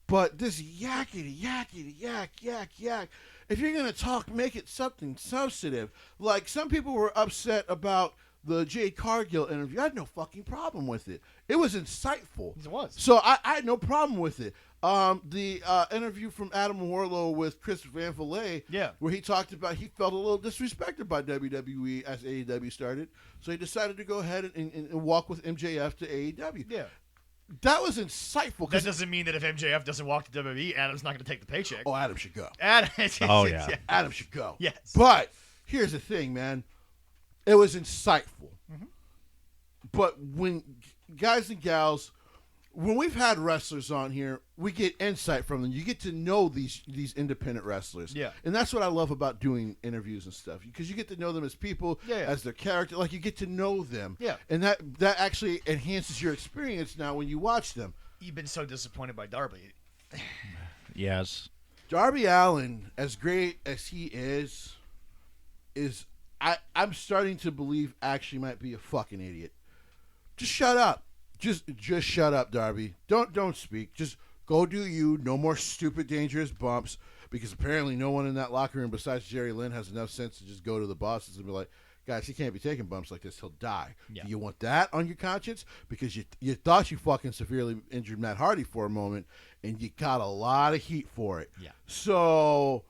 B: But this yakety yak. If you're gonna talk, make it something substantive. Like some people were upset about the Jade Cargill interview. I had no fucking problem with it. It was insightful.
A: It was.
B: So I had no problem with it. The interview from Adam Warlow with Chris Van Vliet, where he talked about he felt a little disrespected by WWE as AEW started, so he decided to go ahead and walk with MJF to AEW.
A: Yeah.
B: That was insightful.
A: That doesn't mean that if MJF doesn't walk to WWE, Adam's not going to take the paycheck.
B: Oh, Adam should go.
C: Oh, yeah.
B: Adam should go.
A: Yes.
B: But here's the thing, man. It was insightful. Mm-hmm. But when guys and gals, when we've had wrestlers on here, we get insight from them. You get to know these independent wrestlers.
A: Yeah.
B: And that's what I love about doing interviews and stuff. Because you get to know them as people, as their character. Like, you get to know them.
A: Yeah.
B: And that actually enhances your experience now when you watch them.
A: You've been so disappointed by Darby.
C: Yes.
B: Darby Allin, as great as he is I'm starting to believe actually might be a fucking idiot. Just shut up. Just shut up, Darby. Don't speak. Just go do you. No more stupid, dangerous bumps. Because apparently no one in that locker room besides Jerry Lynn has enough sense to just go to the bosses and be like, guys, he can't be taking bumps like this. He'll die. Yeah. Do you want that on your conscience? Because you thought you fucking severely injured Matt Hardy for a moment, and you got a lot of heat for it.
A: Yeah.
B: So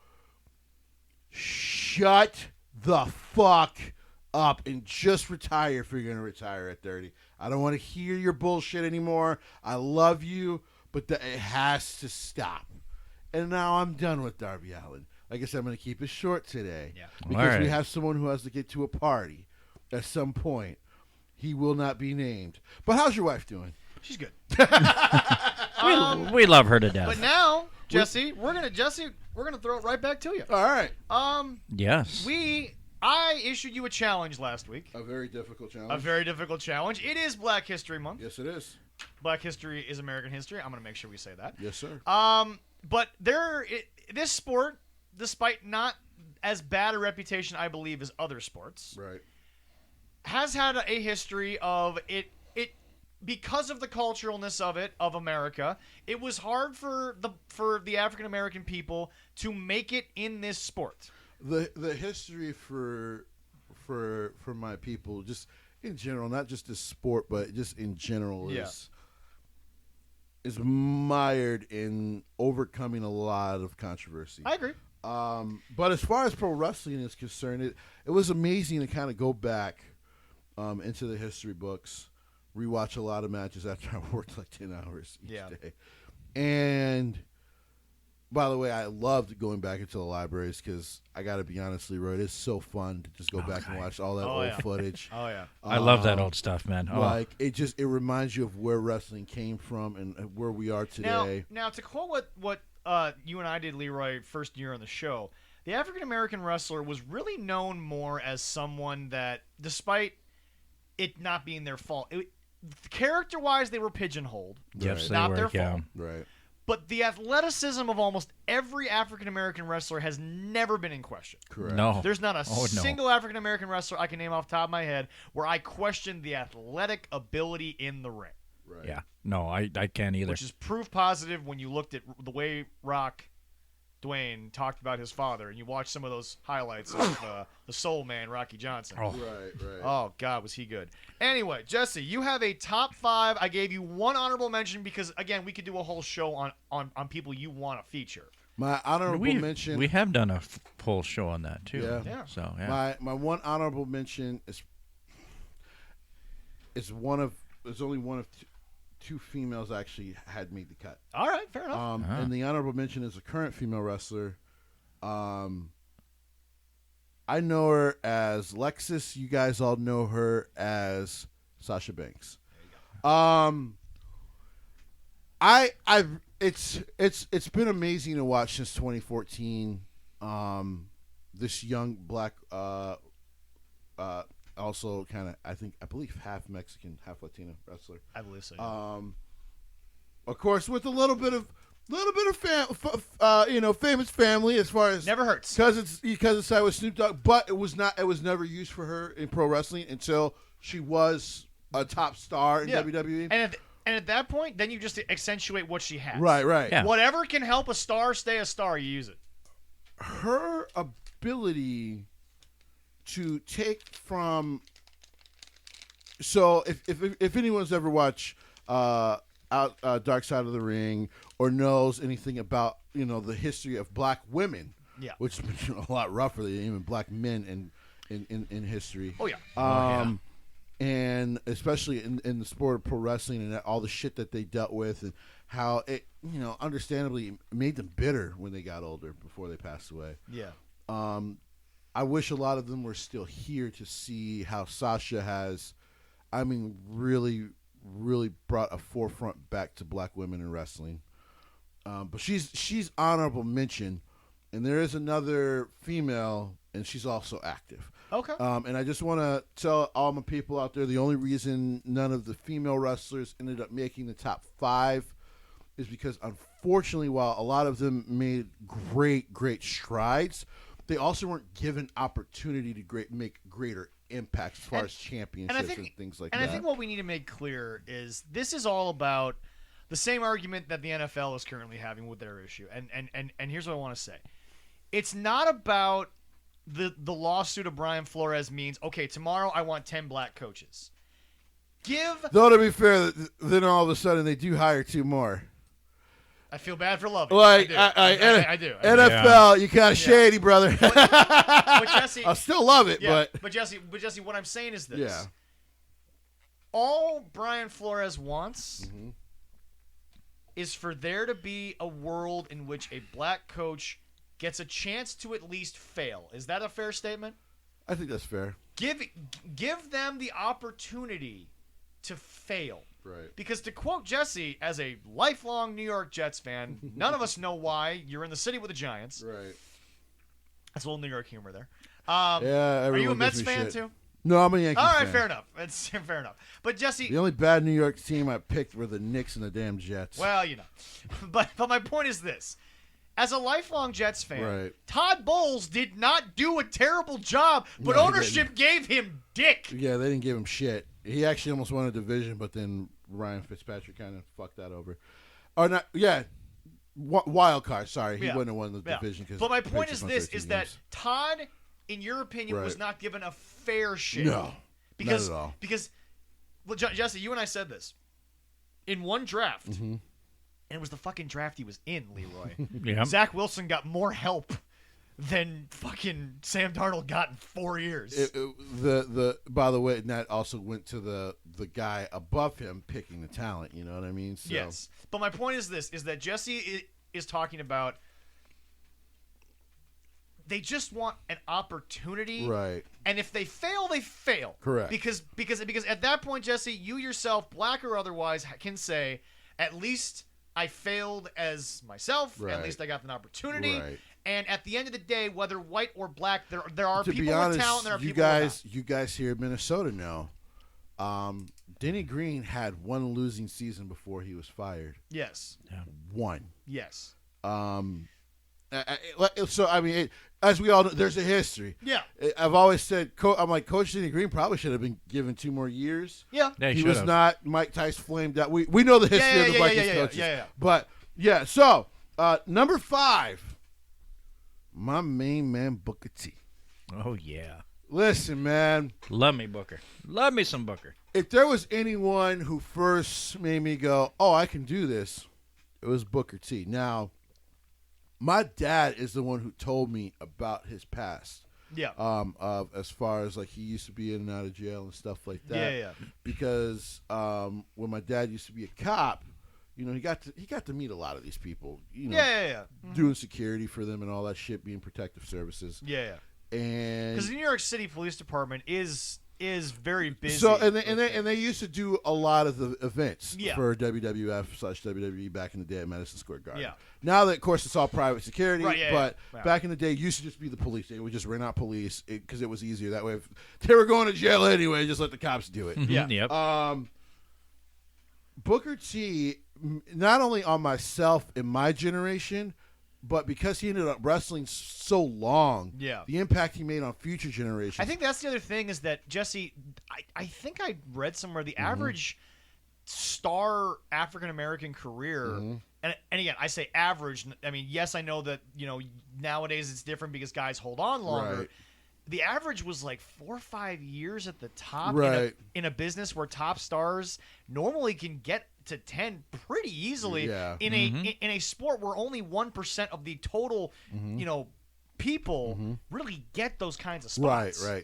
B: shut the fuck up and just retire if you're going to retire at 30. I don't want to hear your bullshit anymore. I love you, but it has to stop. And now I'm done with Darby Allin. Like I said, I'm going to keep it short today.
A: Yeah.
B: Because we have someone who has to get to a party at some point. He will not be named. But how's your wife doing?
A: She's good.
C: We love her to death.
A: But now, Jesse, we're gonna throw it right back to you.
B: All right.
C: Yes.
A: I issued you a challenge last week.
B: A very difficult challenge.
A: A very difficult challenge. It is Black History Month.
B: Yes, it is.
A: Black history is American history. I'm going to make sure we say that.
B: Yes, sir.
A: But this sport, despite not as bad a reputation, I believe, as other sports,
B: right,
A: has had a history of it because of the culturalness of America. It was hard for the African American people to make it in this sport.
B: The history for my people, just in general, not just this sport, but just in general, is mired in overcoming a lot of controversy.
A: I agree.
B: But as far as pro wrestling is concerned, it was amazing to kind of go back into the history books, rewatch a lot of matches after I worked like 10 hours each day. And by the way, I loved going back into the libraries because I got to be honest, Leroy, it is so fun to just go back and watch all that old footage.
A: Oh, yeah.
C: I love that old stuff, man.
B: Like, it reminds you of where wrestling came from and where we are today.
A: Now to quote what you and I did, Leroy, first year on the show, the African-American wrestler was really known more as someone that, despite it not being their fault, character-wise, they were pigeonholed.
C: Yes,
A: not
C: they were,
A: their fault.
B: Right.
A: But the athleticism of almost every African-American wrestler has never been in question.
B: Correct.
C: No.
A: There's not a single African-American wrestler I can name off the top of my head where I question the athletic ability in the ring.
B: Right.
C: Yeah. No, I can't either.
A: Which is proof positive when you looked at the way Rock Dwayne talked about his father, and you watch some of those highlights of the Soul Man, Rocky Johnson.
B: Oh. Right.
A: Oh, God, was he good. Anyway, Jesse, you have a top 5. I gave you one honorable mention because, again, we could do a whole show on people you want to feature.
B: My honorable mention.
C: We have done a whole show on that, too.
B: Yeah.
C: So, yeah.
B: My one honorable mention is there's only one of two females actually had made the cut.
A: All right, fair enough.
B: And the honorable mention is a current female wrestler. I know her as Lexus. You guys all know her as Sasha Banks. It's been amazing to watch since 2014. This young black, also kind of I believe half Mexican, half Latino wrestler.
A: I believe so. Yeah.
B: Of course, with a little bit of famous family as far as
A: never hurts
B: because it's side with Snoop Dogg, but it was never used for her in pro wrestling until she was a top star in WWE.
A: And at that point, then you just accentuate what she has.
B: Right.
C: Yeah.
A: Whatever can help a star stay a star, you use it.
B: Her ability to take from. So if anyone's ever watched Dark Side of the Ring or knows anything about the history of black women, which has been a lot rougher than even black men in history.
A: Oh yeah.
B: And especially in the sport of pro wrestling and all the shit that they dealt with and how it understandably made them bitter when they got older before they passed away.
A: Yeah.
B: I wish a lot of them were still here to see how Sasha has, really brought a forefront back to black women in wrestling. But she's honorable mention, and there is another female, and she's also active.
A: Okay.
B: And I just want to tell all my people out there, the only reason none of the female wrestlers ended up making the top 5 is because, unfortunately, while a lot of them made great strides, they also weren't given opportunity to make greater impacts as far as championships and things like that.
A: And I think what we need to make clear is this is all about the same argument that the NFL is currently having with their issue. And here's what I want to say. It's not about the lawsuit of Brian Flores means, okay, tomorrow I want 10 black coaches.
B: Though, to be fair, then all of a sudden they do hire 2 more.
A: I feel bad for loving.
B: Like
A: I do.
B: NFL, you kind of shady, brother.
A: But Jesse,
B: I still love it,
A: but Jesse, what I'm saying is this:
B: yeah.
A: All Brian Flores wants is for there to be a world in which a black coach gets a chance to at least fail. Is that a fair statement?
B: I think that's fair.
A: Give them the opportunity to fail.
B: Right.
A: Because to quote Jesse, as a lifelong New York Jets fan, none of us know why you're in the city with the Giants.
B: Right.
A: That's a little New York humor there.
B: Are
A: you a Mets fan too?
B: No, I'm a Yankees fan.
A: All right, fair enough. It's fair enough. But Jesse,
B: the only bad New York team I picked were the Knicks and the damn Jets.
A: Well, but my point is this: as a lifelong Jets fan,
B: right.
A: Todd Bowles did not do a terrible job, but ownership gave him dick.
B: Yeah, they didn't give him shit. He actually almost won a division, but then Ryan Fitzpatrick kind of fucked that over. Or not? Yeah, wild card. Sorry, he wouldn't have won the division.
A: But my point is this: is that Todd, in your opinion, was not given a fair shake.
B: No, not at all.
A: Because, well, Jesse, you and I said this in one draft, and it was the fucking draft he was in, Leroy.
C: Yeah.
A: Zach Wilson got more help than fucking Sam Darnold got in 4 years.
B: By the way, and that also went to the guy above him picking the talent. You know what I mean? So.
A: Yes. But my point is this: is that Jesse is talking about they just want an opportunity,
B: right?
A: And if they fail, they fail.
B: Correct.
A: Because at that point, Jesse, you yourself, black or otherwise, can say, at least I failed as myself.
B: Right.
A: At least I got an opportunity.
B: Right.
A: And at the end of the day, whether white or black, there are
B: to
A: people
B: be honest,
A: with talent. There are
B: you
A: people
B: guys,
A: without.
B: you guys here in Minnesota know, Denny Green had one losing season before he was fired.
A: Yes.
C: Yeah.
B: One.
A: Yes.
B: So I mean, as we all know, there's a history.
A: Yeah.
B: I've always said, Coach Denny Green probably should have been given 2 more years.
A: Yeah.
C: He
B: was not Mike Tice flamed out. We know the history of the Vikings coaches.
A: Yeah.
B: But yeah, so number 5. my main man Booker T.
C: Oh, yeah.
B: Listen, man.
C: Love me, Booker. Love me some Booker.
B: If there was anyone who first made me go, oh, I can do this, it was Booker T. Now, my dad is the one who told me about his past.
A: Yeah.
B: As far as like he used to be in and out of jail and stuff like that.
A: Yeah.
B: Because when my dad used to be a cop, you know, he got to meet a lot of these people. You know, doing security for them and all that shit, being protective services.
A: Yeah.
B: And
A: because the New York City Police Department is very busy.
B: So and they used to do a lot of the events for WWF/WWE back in the day at Madison Square Garden.
A: Yeah.
B: Now that of course it's all private security,
A: right,
B: back in the day it used to just be the police. They would just rent out police because it was easier that way. If they were going to jail anyway, just let the cops do it.
A: Yeah.
C: Yep.
B: Booker T, not only on myself in my generation, but because he ended up wrestling so long, the impact he made on future generations.
A: I think that's the other thing is that, Jesse, I think I read somewhere the average star African-American career, and again, I say average. I mean, yes, I know that, you know, nowadays it's different because guys hold on longer.
B: Right.
A: The average was like 4 or 5 years at the top in a business where top stars normally can get to 10 pretty easily in a sport where only 1% of the total you know people really get those kinds of spots.
B: Right.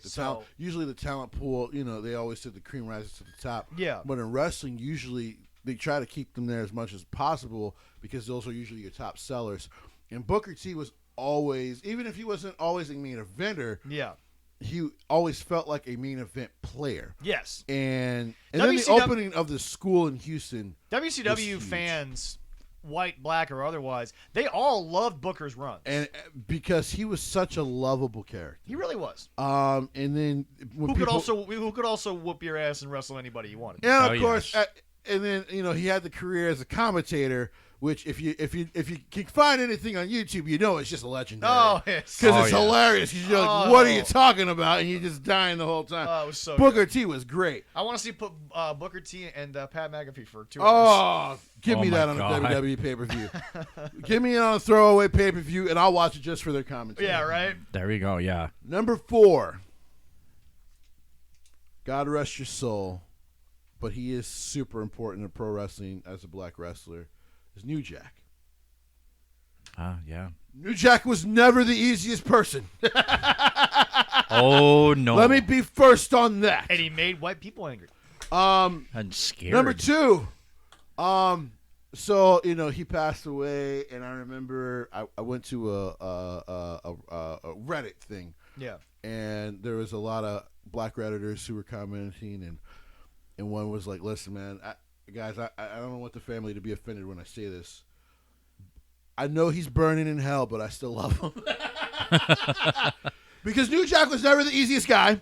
B: Usually the talent pool, you know, they always said the cream rises to the top.
A: Yeah.
B: But in wrestling, usually they try to keep them there as much as possible because those are usually your top sellers. And Booker T was always, even if he wasn't always a main eventer, he always felt like a main event player.
A: Yes.
B: And then the opening of the school in Houston.
A: WCW fans, white, black, or otherwise, they all loved Booker's runs.
B: And because he was such a lovable character.
A: He really was.
B: And then
A: who could also whoop your ass and wrestle anybody you wanted.
B: And of course, and then, you know, he had the career as a commentator, which if you can find anything on YouTube, you know it's just legendary.
A: Oh, yes.
B: Because it's hilarious. Because you're like, what are you talking about? And you're just dying the whole time.
A: Oh, it was so
B: Booker
A: good.
B: T was great.
A: I want to see Booker T and Pat McAfee for 2
B: Oh,
A: hours.
B: give me that on a WWE pay-per-view. Give me it on a throwaway pay-per-view, and I'll watch it just for their commentary.
A: Yeah, right?
C: There we go, yeah.
B: Number 4. God rest your soul, but he is super important in pro wrestling as a black wrestler, is New Jack.
C: Yeah.
B: New Jack was never the easiest person.
C: Oh, no.
B: Let me be first on that.
A: And he made white people angry.
C: I'm scared.
B: Number 2. So, you know, he passed away, and I remember I went to a Reddit thing.
A: Yeah.
B: And there was a lot of black Redditors who were commenting, and one was like, listen, man, guys, I don't want the family to be offended when I say this. I know he's burning in hell, but I still love him. Because New Jack was never the easiest guy.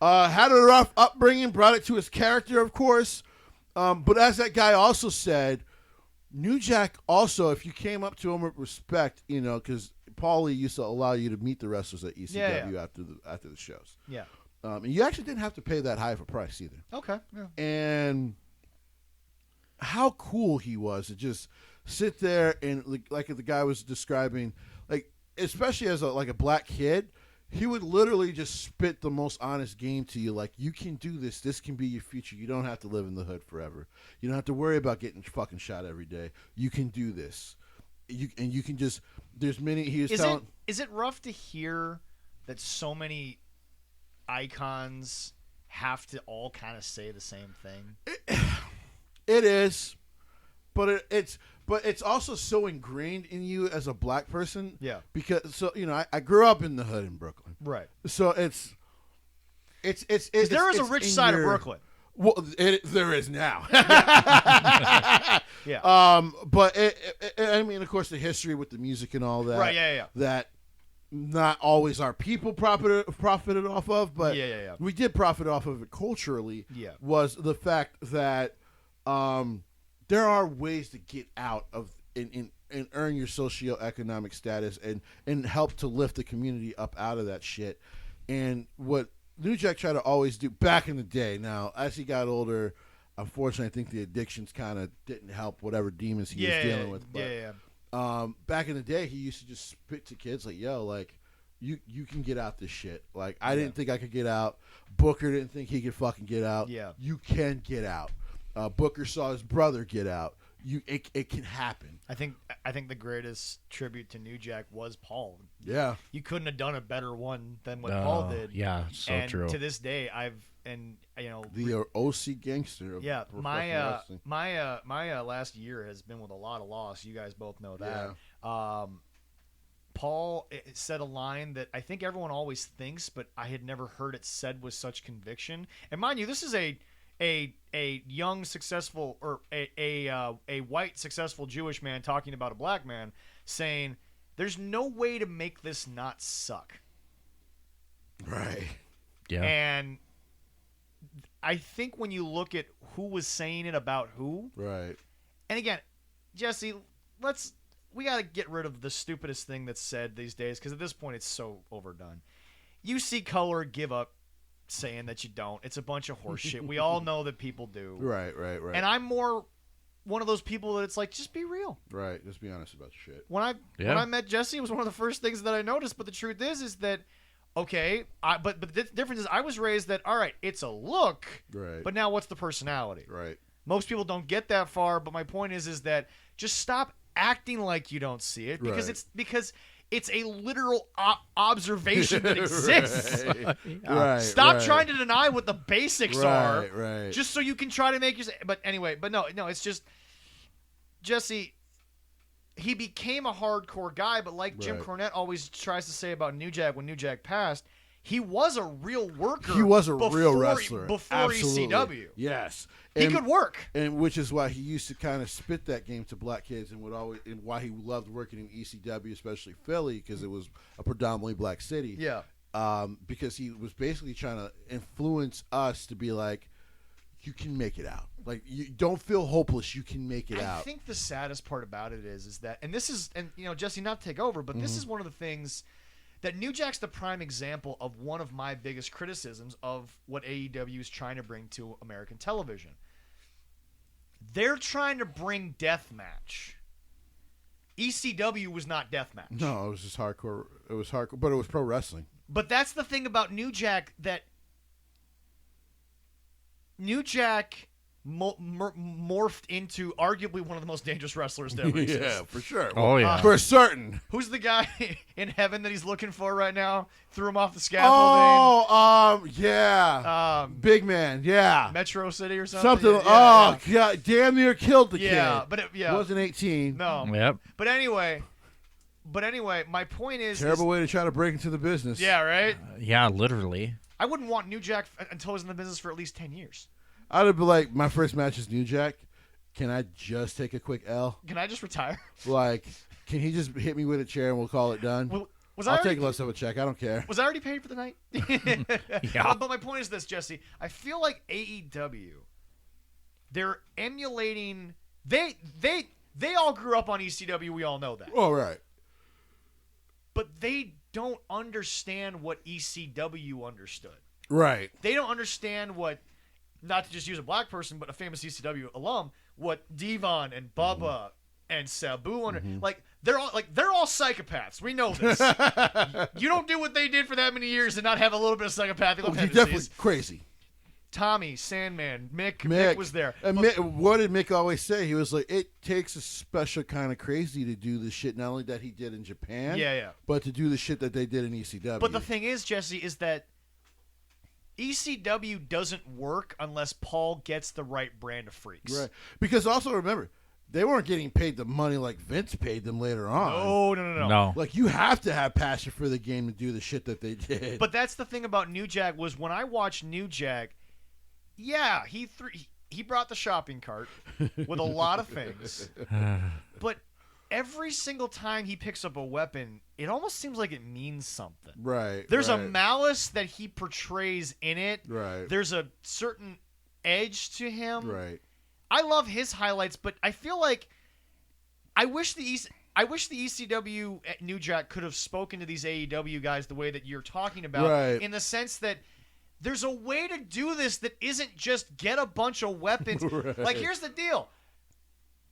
B: Had a rough upbringing, brought it to his character, of course. But as that guy also said, New Jack also, if you came up to him with respect, you know, because Paulie used to allow you to meet the wrestlers at ECW after the shows.
A: Yeah.
B: And you actually didn't have to pay that high of a price either.
A: Okay. Yeah.
B: And how cool he was to just sit there and like the guy was describing, like especially as a black kid, he would literally just spit the most honest game to you. Like, you can do this. This can be your future. You don't have to live in the hood forever. You don't have to worry about getting fucking shot every day. You can do this. You can just. There's many. He was telling.
A: Is it rough to hear that so many icons have to all kind of say the same thing?
B: It is, but it's also so ingrained in you as a black person.
A: Yeah.
B: Because I grew up in the hood in Brooklyn.
A: Right.
B: So it's
A: there is a rich side of Brooklyn.
B: Well, there is now.
A: Yeah.
B: But I mean, of course, the history with the music and all that.
A: Right. Yeah.
B: That not always our people profited off of, but we did profit off of it culturally.
A: Yeah.
B: Was the fact that there are ways to get out of and earn your socioeconomic status and help to lift the community up out of that shit. And what New Jack tried to always do back in the day. Now, as he got older, unfortunately, I think the addictions kind of didn't help whatever demons he was dealing with. But, Back in the day, he used to just spit to kids like, "Yo, like, you can get out this shit." Like, I didn't think I could get out. Booker didn't think he could fucking get out.
A: Yeah.
B: You can get out. Booker saw his brother get out. It can happen.
A: I think the greatest tribute to New Jack was Paul.
B: Yeah.
A: You couldn't have done a better one than what Paul did.
C: Yeah, so
A: and
C: true.
A: To this day,
B: The OC gangster. Of
A: my last year has been with a lot of loss. You guys both know that.
B: Yeah.
A: Paul said a line that I think everyone always thinks, but I had never heard it said with such conviction. And mind you, this is a young, successful, or a white, successful Jewish man talking about a black man, saying, "There's no way to make this not suck."
B: Right.
C: Yeah.
A: And I think when you look at who was saying it about who,
B: Right.
A: and again, Jesse, we got to get rid of the stupidest thing that's said these days, because at this point it's so overdone. You see color, give up saying that you don't. It's a bunch of horse shit. We all know that people do.
B: Right.
A: And I'm more one of those people that it's like, just be real.
B: Right. Just be honest about shit.
A: When I met Jesse, it was one of the first things that I noticed. But the truth is that, okay, but the difference is I was raised that, all right, it's a look,
B: Right.
A: but now what's the personality?
B: Right.
A: Most people don't get that far, but my point is that just stop acting like you don't see it, because it's a literal observation that exists.
B: Right.
A: Stop trying to deny what the basics are,
B: Right.
A: just so you can try to make your. But anyway, no, it's just Jesse. He became a hardcore guy, but like Jim Cornette always tries to say about New Jack when New Jack passed, he was a real worker.
B: He was a real wrestler
A: before
B: Absolutely.
A: ECW.
B: Yes,
A: He could work,
B: and which is why he used to kind of spit that game to black kids, and why he loved working in ECW, especially Philly, because it was a predominantly black city.
A: Yeah.
B: Because he was basically trying to influence us to be like, you can make it out. Like, you don't feel hopeless. You can make it out.
A: I think the saddest part about it is that, and Jesse, not to take over, but this is one of the things that New Jack's the prime example of one of my biggest criticisms of what AEW is trying to bring to American television. They're trying to bring deathmatch. ECW was not deathmatch.
B: No, it was just hardcore. It was hardcore, but it was pro wrestling.
A: But that's the thing about New Jack, that New Jack morphed into arguably one of the most dangerous wrestlers to ever exist.
B: Yeah, for sure.
C: Oh, yeah.
B: For certain.
A: Who's the guy in heaven that he's looking for right now? Threw him off the scaffolding.
B: Oh, yeah. Big man, yeah.
A: Metro City or something.
B: God, damn near killed the kid.
A: Yeah, but it
B: wasn't 18.
A: No.
C: Yep.
A: But anyway, my point is
B: Terrible way to try to break into the business.
A: Yeah, right?
C: Yeah, literally.
A: I wouldn't want New Jack until I was in the business for at least 10 years.
B: I'd be like, my first match is New Jack. Can I just take a quick L?
A: Can I just retire?
B: Like, can he just hit me with a chair and we'll call it done?
A: Well,
B: I'll take less of a check. I don't care.
A: Was I already paid for the night?
C: Yeah.
A: But my point is this, Jesse. I feel like AEW, they're emulating. They all grew up on ECW. We all know that.
B: Oh, right.
A: But they don't understand what ECW understood.
B: Right.
A: They don't understand what, not to just use a black person, but a famous ECW alum, what Devon and Bubba and Sabu they're all psychopaths. We know this. You don't do what they did for that many years and not have a little bit of psychopathic
B: You're
A: tendencies.
B: definitely crazy.
A: Tommy, Sandman, Mick was there.
B: And what did Mick always say? He was like, it takes a special kind of crazy to do the shit, not only that he did in Japan, but to do the shit that they did in ECW.
A: But the thing is, Jesse, is that ECW doesn't work unless Paul gets the right brand of freaks.
B: Right. Because also remember, they weren't getting paid the money like Vince paid them later on.
A: No.
B: Like, you have to have passion for the game to do the shit that they did.
A: But that's the thing about New Jack, was when I watched New Jack, he brought the shopping cart with a lot of things. But every single time he picks up a weapon, it almost seems like it means something.
B: Right.
A: There's a malice that he portrays in it.
B: Right.
A: There's a certain edge to him.
B: Right.
A: I love his highlights, but I feel like I wish the ECW at New Jack could have spoken to these AEW guys the way that you're talking about, in the sense that there's a way to do this that isn't just get a bunch of weapons. Like, here's the deal.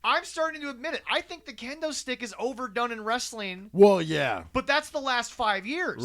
A: I'm starting to admit it. I think the kendo stick is overdone in wrestling.
B: Well, yeah.
A: But that's the last 5 years.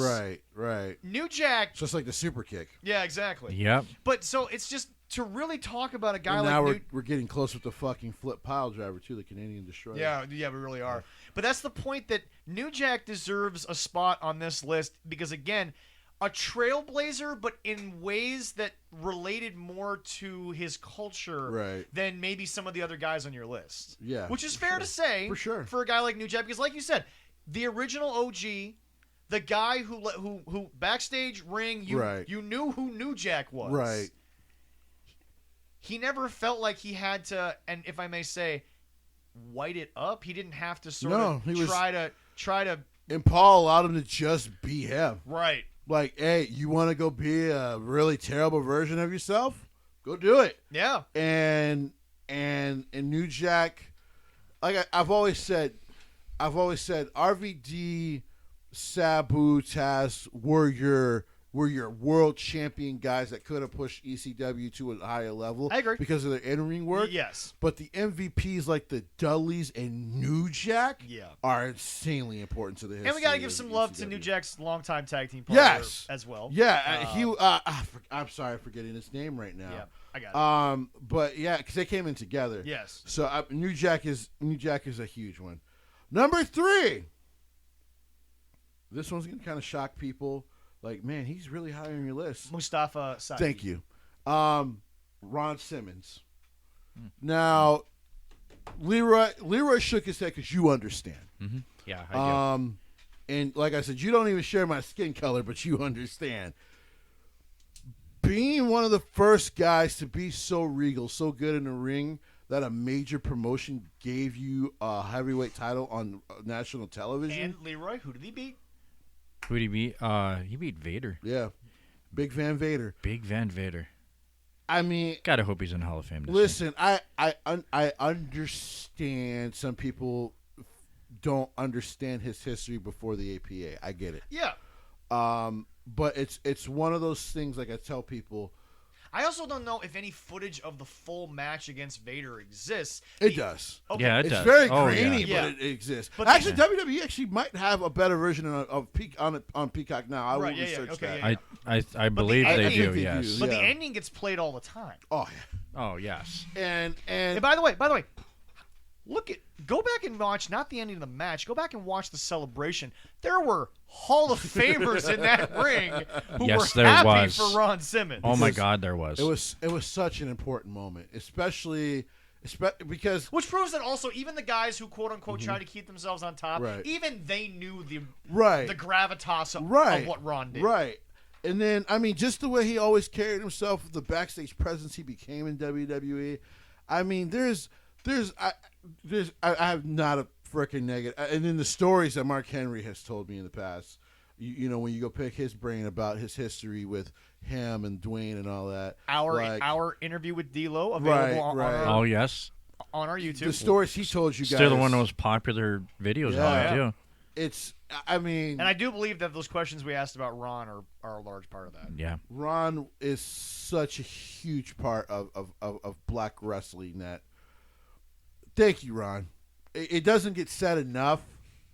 B: Right.
A: New Jack.
B: Just like the super kick.
A: Yeah, exactly.
C: Yep.
A: But so it's just to really talk about a guy
B: and
A: like
B: now
A: New...
B: we're getting close with the fucking flip pile driver too, the Canadian Destroyer.
A: Yeah, we really are. But that's the point, that New Jack deserves a spot on this list because, again, a trailblazer, but in ways that related more to his culture than maybe some of the other guys on your list.
B: Yeah.
A: Which is fair to say for a guy like New Jack, because like you said, the original OG, the guy who backstage ring, you knew who New Jack was.
B: Right.
A: He never felt like he had to, and if I may say, white it up. He didn't have to sort of try to.
B: And Paul allowed him to just be him.
A: Right.
B: Like, hey, you want to go be a really terrible version of yourself? Go do it.
A: Yeah.
B: And New Jack, like I've always said, RVD, Sabu, Taz were your world champion guys that could have pushed ECW to a higher level.
A: I agree.
B: Because of their in-ring work.
A: Yes.
B: But the MVPs like the Dudleys and New Jack
A: Yeah.
B: are insanely important to the history.
A: And we got to give
B: of
A: some
B: ECW.
A: love to New Jack's longtime tag team partner as well.
B: Yeah, I'm sorry for forgetting his name right now.
A: Yeah, I got it.
B: But yeah, because they came in together.
A: Yes.
B: So New Jack is a huge one. Number 3. This one's gonna kind of shock people. Like, man, he's really high on your list.
A: Mustafa Saadi.
B: Thank you. Ron Simmons. Now, Leroy shook his head because you understand.
C: Mm-hmm. Yeah, I do.
B: And like I said, you don't even share my skin color, but you understand. Being one of the first guys to be so regal, so good in the ring, that a major promotion gave you a heavyweight title on national television.
A: And Leroy, who did he beat?
C: Who did he beat? He beat Vader.
B: Yeah. Big Van Vader.
C: Big Van Vader.
B: I mean,
C: gotta hope he's in the Hall of Fame.
B: Listen, I understand some people don't understand his history before the APA. I get it.
A: Yeah.
B: But it's one of those things, like I tell people.
A: I also don't know if any footage of the full match against Vader exists.
B: It does.
A: Okay.
C: Yeah, it
B: it's
C: does.
B: very grainy,
A: yeah.
B: but it exists.
A: But
B: actually, WWE actually might have a better version of on Peacock now. I will research that.
C: I believe they do. Yes.
A: But the ending gets played all the time.
B: Oh yeah.
C: Oh yes.
B: And
A: by the way, go back and watch not the ending of the match. Go back and watch the celebration. There were Hall of Famers in that ring who were happy for Ron Simmons.
C: Oh my God, there was.
B: It was such an important moment, especially because
A: which proves that also even the guys who quote unquote try to keep themselves on top, even they knew the gravitas of what Ron did.
B: Right. And then I mean, just the way he always carried himself, the backstage presence he became in WWE. I mean, I have not a freaking negative. And then the stories that Mark Henry has told me in the past, you know, when you go pick his brain about his history with him and Dwayne and all that.
A: Our interview with D'Lo available on our YouTube.
B: The stories he told you guys.
C: Still one of the most popular videos on it, too.
B: It's, I mean.
A: And I do believe that those questions we asked about Ron are a large part of that.
C: Yeah.
B: Ron is such a huge part of black wrestling that. Thank you, Ron. It doesn't get said enough.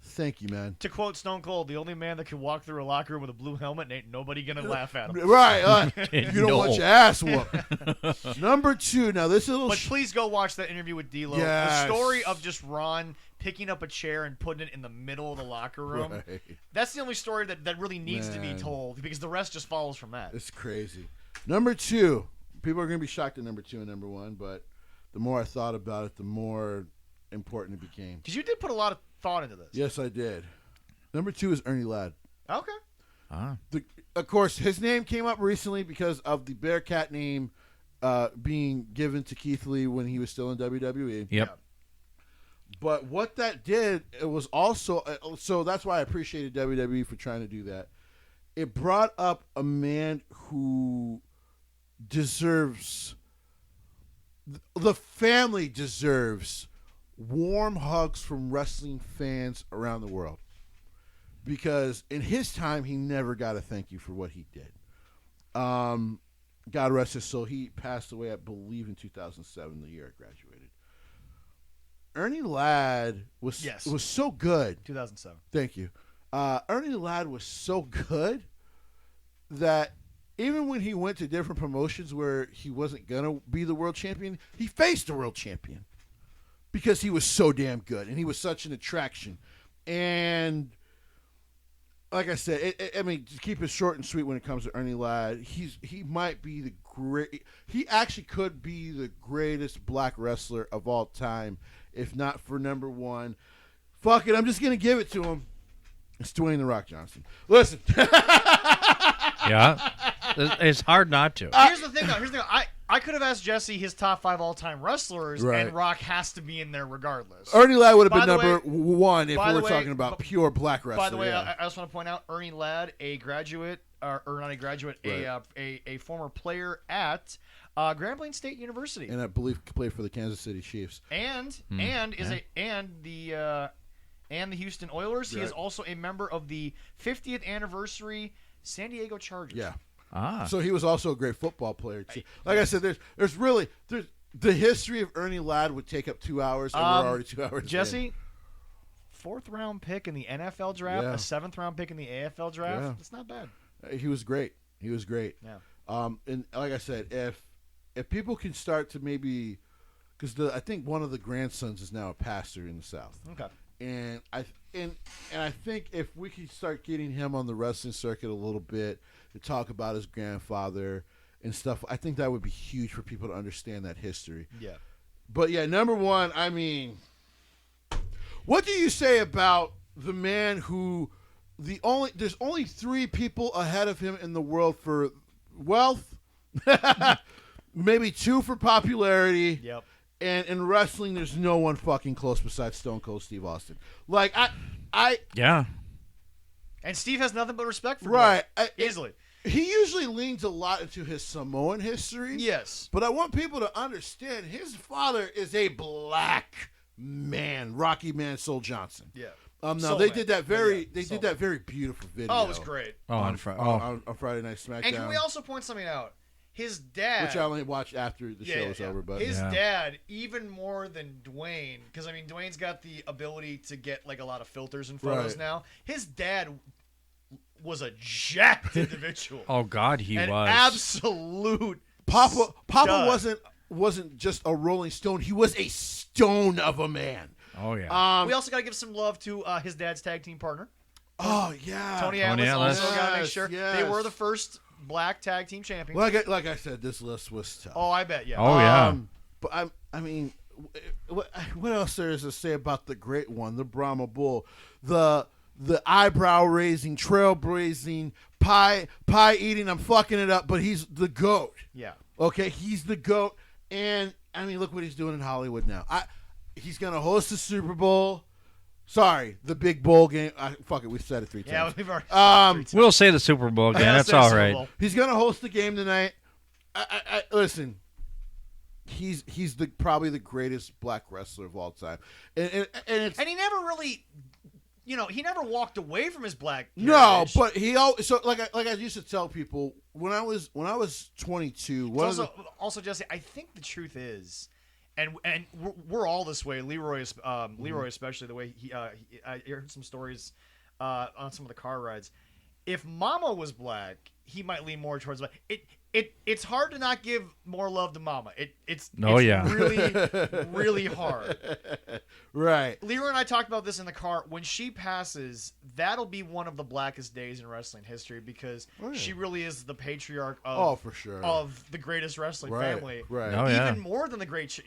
B: Thank you, man.
A: To quote Stone Cold, the only man that can walk through a locker room with a blue helmet and ain't nobody going to laugh at him.
B: Right. You don't want your ass whooped. Number 2. Now, this is a little...
A: But please go watch that interview with D'Lo.
B: Yes.
A: The story of just Ron picking up a chair and putting it in the middle of the locker room.
B: Right.
A: That's the only story that really needs to be told because the rest just follows from that.
B: It's crazy. Number 2. People are going to be shocked at number 2 and number 1, but the more I thought about it, the more important it became.
A: Because you did put a lot of thought into this.
B: Yes, I did. Number 2 is Ernie Ladd.
A: Okay.
B: Of course, his name came up recently because of the Bearcat name being given to Keith Lee when he was still in WWE.
C: Yep.
B: But what that did, it was also so that's why I appreciated WWE for trying to do that. It brought up a man who deserves, the family deserves warm hugs from wrestling fans around the world. Because in his time, he never got a thank you for what he did. God rest his soul. He passed away, I believe, in 2007, the year I graduated. Ernie Ladd was so good.
A: 2007.
B: Thank you. Ernie Ladd was so good that even when he went to different promotions where he wasn't going to be the world champion, he faced the world champion because he was so damn good and he was such an attraction. And like I said, to keep it short and sweet when it comes to Ernie Ladd, he might be he actually could be the greatest black wrestler of all time, if not for number one. Fuck it, I'm just going to give it to him. It's Dwayne "The Rock" Johnson. Listen.
C: Yeah. It's hard not to.
A: Here's the thing, though. I could have asked Jesse his top 5 all-time wrestlers, and Rock has to be in there regardless.
B: Ernie Ladd would have been number one if we were talking about pure black wrestling.
A: By the way, I just want to point out Ernie Ladd, a graduate, or not a graduate, a former player at Grand Plains State University,
B: and I believe played for the Kansas City Chiefs,
A: and the Houston Oilers. He is also a member of the 50th anniversary San Diego Chargers.
B: Yeah.
C: Ah.
B: So he was also a great football player too. Like I said, there's the history of Ernie Ladd would take up 2 hours, and we're already 2 hours.
A: Jesse, 4th round pick in the NFL draft, a 7th round pick in the AFL draft.
B: Yeah.
A: It's not bad.
B: He was great. Yeah. And like I said, if people can start to maybe, because I think one of the grandsons is now a pastor in the South.
A: Okay.
B: And I think if we could start getting him on the wrestling circuit a little bit to talk about his grandfather and stuff, I think that would be huge for people to understand that history.
A: Yeah.
B: But yeah, number one, what do you say about the man who there's only 3 people ahead of him in the world for wealth, maybe 2 for popularity.
A: Yep.
B: And in wrestling, there's no one fucking close besides Stone Cold Steve Austin. Like,
C: Yeah.
A: And Steve has nothing but respect for
B: right.
A: Easily.
B: He usually leans a lot into his Samoan history.
A: Yes.
B: But I want people to understand his father is a black man, Rocky Man Soul Johnson.
A: Yeah.
B: Now they did that very beautiful video.
A: Oh, it was great.
B: On Friday Night SmackDown.
A: And can we also point something out? His dad,
B: which I only watched after the show was over, but
A: his dad, even more than Dwayne, because Dwayne's got the ability to get like a lot of filters and photos now. His dad was a jacked individual.
C: Oh God, he was
A: absolute.
B: Papa wasn't just a Rolling Stone; he was a stone of a man.
C: Oh yeah.
A: We also got to give some love to his dad's tag team partner.
B: Oh yeah,
A: Tony Atlas. Also got to make sure they were the first black tag team champions.
B: Like I said, this list was tough.
A: Oh, I bet, yeah.
C: Oh, yeah.
B: But what else there is to say about the great one, the Brahma Bull, the eyebrow-raising, trailblazing, pie eating, I'm fucking it up, but he's the GOAT.
A: Yeah.
B: Okay, he's the GOAT, and, look what he's doing in Hollywood now. He's going to host the Super Bowl. Sorry, the big bowl game. Fuck it, we said it 3 times.
A: Yeah, we've already said it 3 times.
C: We'll say the Super Bowl again. That's all right.
B: He's gonna host the game tonight. Listen. He's probably the greatest black wrestler of all time, and
A: he never really, he never walked away from his black heritage.
B: No, but he always like I used to tell people when I was 22.
A: Also, Jesse, I think the truth is. And we're all this way. Leroy especially, the way I heard some stories on some of the car rides. If Mama was black, he might lean more towards black. It's hard to not give more love to Mama. It's really, really hard.
B: Right.
A: Leroy and I talked about this in the car. When she passes, that'll be one of the blackest days in wrestling history because she really is the patriarch of
B: for sure
A: of the greatest wrestling family.
B: Right.
C: Oh,
A: Even more than the great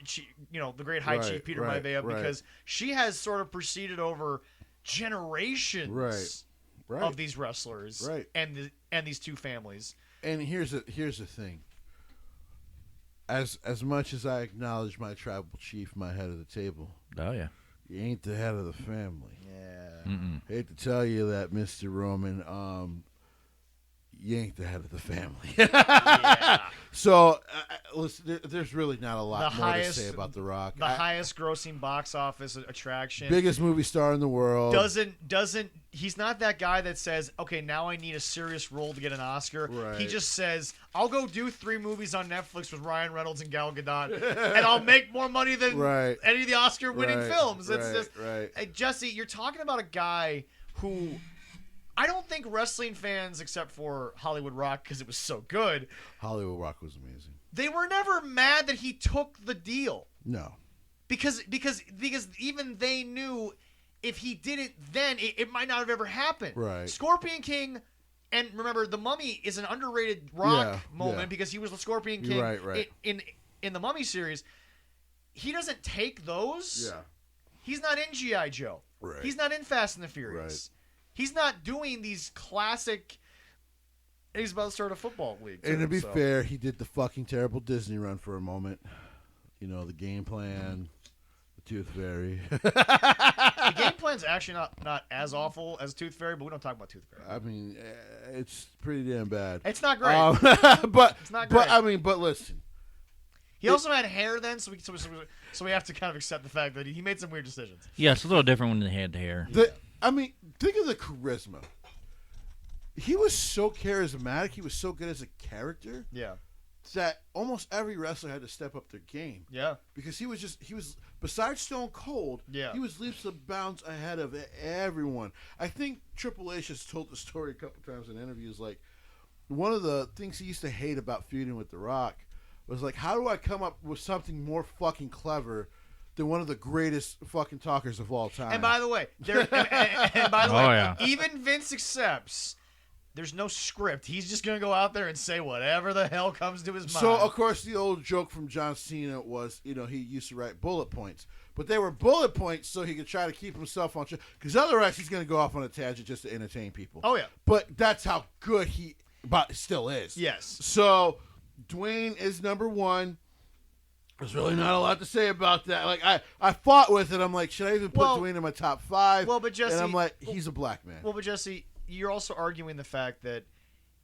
A: the great High Chief Peter Maivia because she has sort of preceded over generations of these wrestlers and these 2 families.
B: And here's the thing. As much as I acknowledge my tribal chief, my head of the table.
C: Oh yeah.
B: You ain't the head of the family.
A: Yeah.
C: Mm-mm.
B: Hate to tell you that, Mr. Roman. You ain't the head of the family.
A: Yeah.
B: So, listen, there's really not a lot more to say about The Rock.
A: The highest grossing box office attraction.
B: Biggest movie star in the world.
A: He's not that guy that says, okay, now I need a serious role to get an Oscar.
B: Right.
A: He just says, I'll go do 3 movies on Netflix with Ryan Reynolds and Gal Gadot, and I'll make more money than any of the Oscar-winning films. It's just, Jesse, you're talking about a guy who I don't think wrestling fans, except for Hollywood Rock, because it was so good.
B: Hollywood Rock was amazing.
A: They were never mad that he took the deal.
B: No.
A: Because even they knew if he did it then, it might not have ever happened.
B: Right.
A: Scorpion King, and remember, The Mummy is an underrated Rock moment because he was the Scorpion King in the Mummy series. He doesn't take those. Yeah. He's not in G.I. Joe.
B: Right.
A: He's not in Fast and the Furious. Right. He's not doing these classic. He's about to start a football league.
B: And to be fair, he did the fucking terrible Disney run for a moment. You know, the game plan, the Tooth Fairy.
A: The game plan's actually not as awful as Tooth Fairy, but we don't talk about Tooth Fairy.
B: I mean, it's pretty damn bad.
A: It's not great.
B: But
A: it's not great.
B: But listen.
A: He also had hair then, so we have to kind of accept the fact that he made some weird decisions.
C: Yeah, it's a little different when they had hair.
B: Think of the charisma. He was so charismatic. He was so good as a character.
A: Yeah.
B: That almost every wrestler had to step up their game.
A: Yeah.
B: Because he was besides Stone Cold, he was leaps and bounds ahead of everyone. I think Triple H has told the story a couple times in interviews. Like, one of the things he used to hate about feuding with The Rock was like, how do I come up with something more fucking clever than one of the greatest fucking talkers of all time?
A: And by the way, even Vince accepts there's no script. He's just going to go out there and say whatever the hell comes to his mind.
B: So, of course, the old joke from John Cena was, he used to write bullet points. But they were bullet points so he could try to keep himself on track. Because otherwise, he's going to go off on a tangent just to entertain people.
A: Oh, yeah.
B: But that's how good he still is.
A: Yes.
B: So, Dwayne is number 1. There's really not a lot to say about that. Like, I fought with it. I'm like, should I even put Dwayne in my top 5?
A: Well, but Jesse...
B: And I'm like, he's a black man.
A: Well, but Jesse... You're also arguing the fact that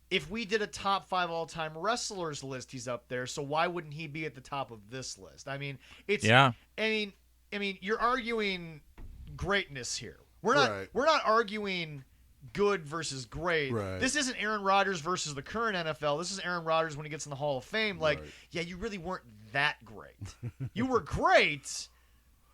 A: if we did a top 5 all-time wrestlers list, he's up there. So why wouldn't he be at the top of this list? I mean, it's. Yeah. I mean, you're arguing greatness here. We're not arguing good versus great.
B: Right.
A: This isn't Aaron Rodgers versus the current NFL. This is Aaron Rodgers when he gets in the Hall of Fame. Like, yeah, you really weren't that great. You were great,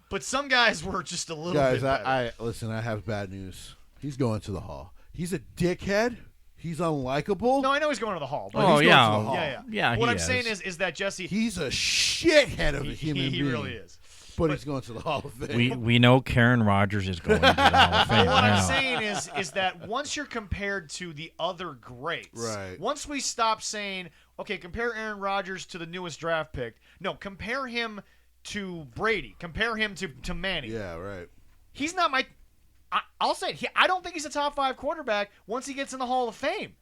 A: but some guys were just a little bit better.
B: Listen, I have bad news. He's going to the Hall. He's a dickhead. He's unlikable.
A: No, I know he's going to the Hall. But
C: going
A: to
C: the
A: Hall.
C: Yeah.
A: What I'm saying is that Jesse...
B: He's a shithead of a human being.
A: He really is.
B: But he's going to the Hall of Fame.
C: We know Karen Rogers is going to the Hall of Fame.
A: What I'm saying is that once you're compared to the other greats, once we stop saying, okay, compare Aaron Rodgers to the newest draft pick. No, compare him to Brady. Compare him to Manning.
B: Yeah, right.
A: He's not my... I'll say it. I don't think he's a top 5 quarterback once he gets in the Hall of Fame.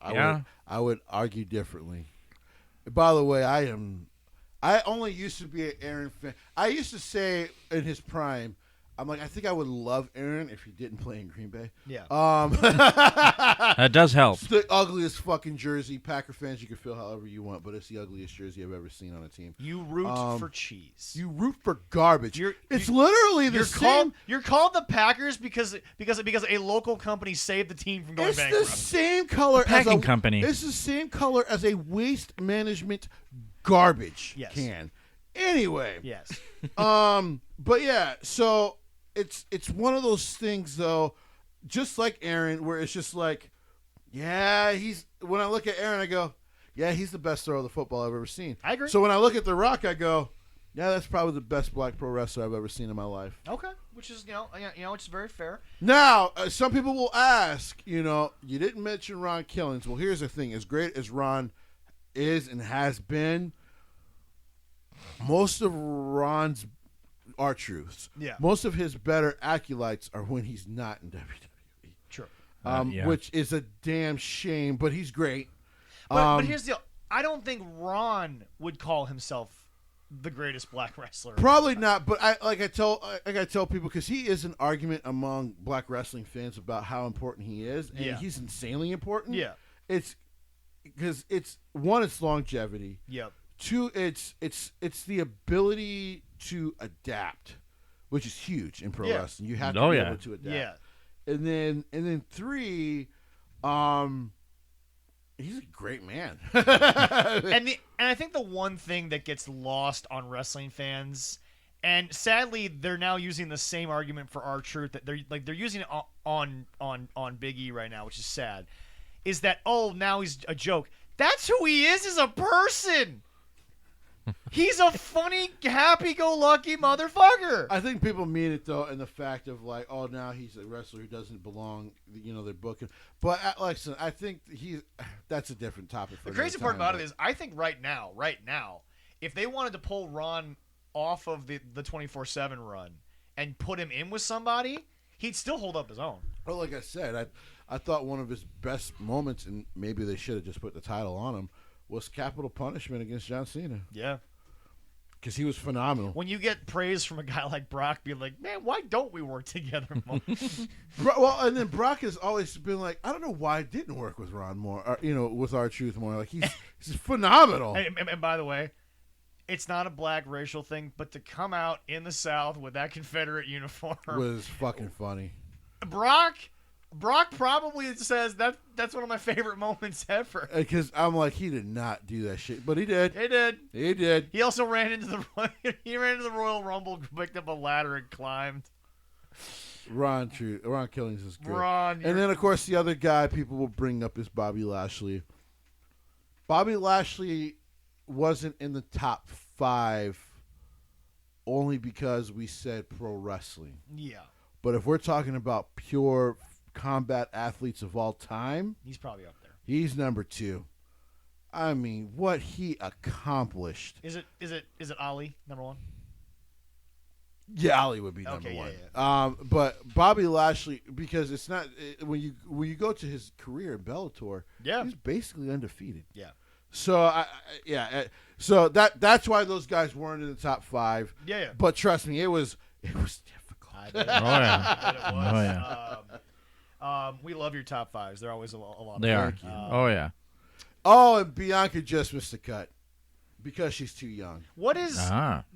B: I would argue differently. By the way, I only used to be an Aaron fan. I used to say in his prime, I'm like, I think I would love Aaron if he didn't play in Green Bay.
A: Yeah.
C: That does help.
B: It's the ugliest fucking jersey. Packer fans, you can feel however you want, but it's the ugliest jersey I've ever seen on a team.
A: You root for cheese.
B: You root for garbage. It's literally the same.
A: You're called the Packers because a local company saved the team from going bankrupt.
B: It's the same color
C: as a company.
B: It's the same color as a waste management garbage can. Anyway.
A: Yes.
B: But yeah, so it's one of those things though, just like Aaron, where it's just like, yeah, when I look at Aaron, I go, yeah, he's the best thrower of the football I've ever seen.
A: I agree.
B: So when I look at The Rock, I go, yeah, that's probably the best black pro wrestler I've ever seen in my life.
A: Okay, which is which is very fair.
B: Now, some people will ask, you didn't mention Ron Killings. Well, here's the thing: as great as Ron is and has been, most of Ron's R-Truths.
A: Yeah.
B: Most of his better acolytes are when he's not in WWE.
A: True.
B: Which is a damn shame, but he's great.
A: But here's the deal. I don't think Ron would call himself the greatest black wrestler.
B: Probably not, but I tell people, because he is an argument among black wrestling fans about how important he is, and he's insanely important.
A: Yeah.
B: because it's longevity.
A: Yep.
B: 2, it's the ability to adapt, which is huge in pro wrestling. You have to be able to adapt.
A: Yeah.
B: And then 3, he's a great man.
A: and I think the one thing that gets lost on wrestling fans, and sadly they're now using the same argument for R-Truth that they're using it on Big E right now, which is sad, is that now he's a joke. That's who he is as a person. He's a funny, happy-go-lucky motherfucker.
B: I think people mean it though, in the fact of like, now he's a wrestler who doesn't belong. They're booking. But listen, I think that's a different topic.
A: The crazy part about it is, I think right now, if they wanted to pull Ron off of the 24/7 run and put him in with somebody, he'd still hold up his own.
B: Well, like I said, I thought one of his best moments, and maybe they should have just put the title on him, was Capital Punishment against John Cena.
A: Yeah.
B: Because he was phenomenal.
A: When you get praise from a guy like Brock, being like, man, why don't we work together more?
B: Well, and then Brock has always been like, I don't know why I didn't work with Ron more, or, with R-Truth more. Like, he's phenomenal.
A: And by the way, it's not a black racial thing, but to come out in the South with that Confederate uniform
B: was fucking funny.
A: Brock probably says that's one of my favorite moments ever.
B: Because I'm like, he did not do that shit, but he did.
A: He did.
B: He
A: He also ran into the Royal Rumble, picked up a ladder and climbed.
B: Ron Killings is good.
A: And
B: then of course the other guy people will bring up is Bobby Lashley. Bobby Lashley wasn't in the top 5 only because we said pro wrestling.
A: Yeah.
B: But if we're talking about pure combat athletes of all time,
A: he's probably up there.
B: He's number 2. I mean, what he accomplished.
A: Is it Ali number 1?
B: Yeah, Ali would be number 1.
A: Yeah.
B: But Bobby Lashley, because it's not when you go to his career in Bellator, he's basically undefeated.
A: Yeah.
B: So so that's why those guys weren't in the top 5.
A: Yeah.
B: But trust me, it was difficult.
A: We love your top 5s. They're always a lot.
C: They are.
B: And Bianca just missed the cut because she's too young.
A: What is